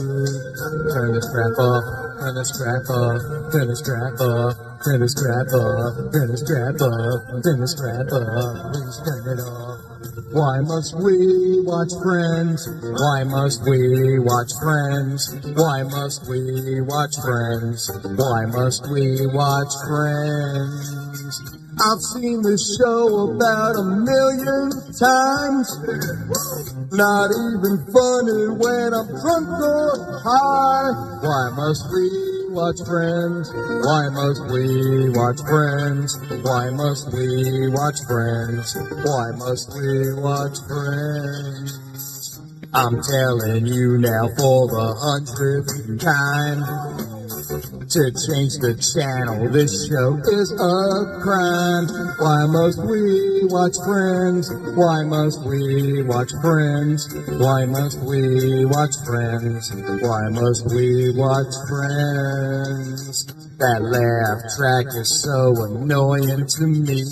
Speaker 6: Turn the strap off, turn the strap off, turn the strap off, turn the strap off, turn the strap off, turn the strap off, please turn it off. Why must we watch Friends? Why must we watch Friends? Why must we watch Friends? Why must we watch Friends? I've seen this show about 1,000,000 times. Not even funny when I'm drunk or high. Why must we watch Friends? Why must we watch Friends? Why must we watch Friends? Why must we watch Friends? I'm telling you now for the 100th time. To change the channel, this show is a crime. Why must we watch Friends? Why must we watch Friends? Why must we watch Friends? Why must we watch Friends? That laugh track is so annoying to me.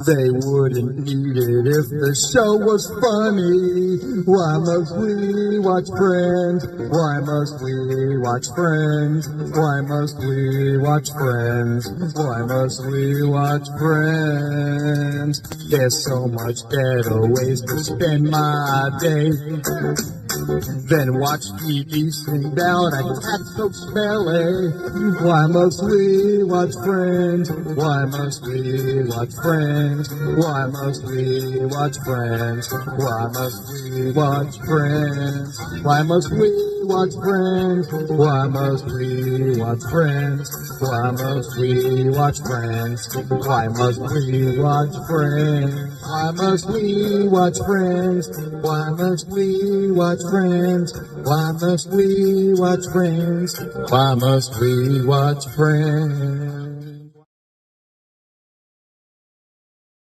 Speaker 6: They wouldn't need it if the show was funny. Why must we watch Friends? Why must we watch Friends? Why must we watch Friends? Why must we watch Friends? There's so much better ways to spend my day than watch TV sing down a catfolk's belly. Why must we watch Friends? Why must we watch Friends? Why must we watch Friends? Why must we watch Friends? Why must we watch Friends? Why must we watch Friends? Why must we watch Friends? Why must we watch Friends? Why must we watch Friends? Why must we watch Friends? Why must we watch Friends? Why must we watch Friends?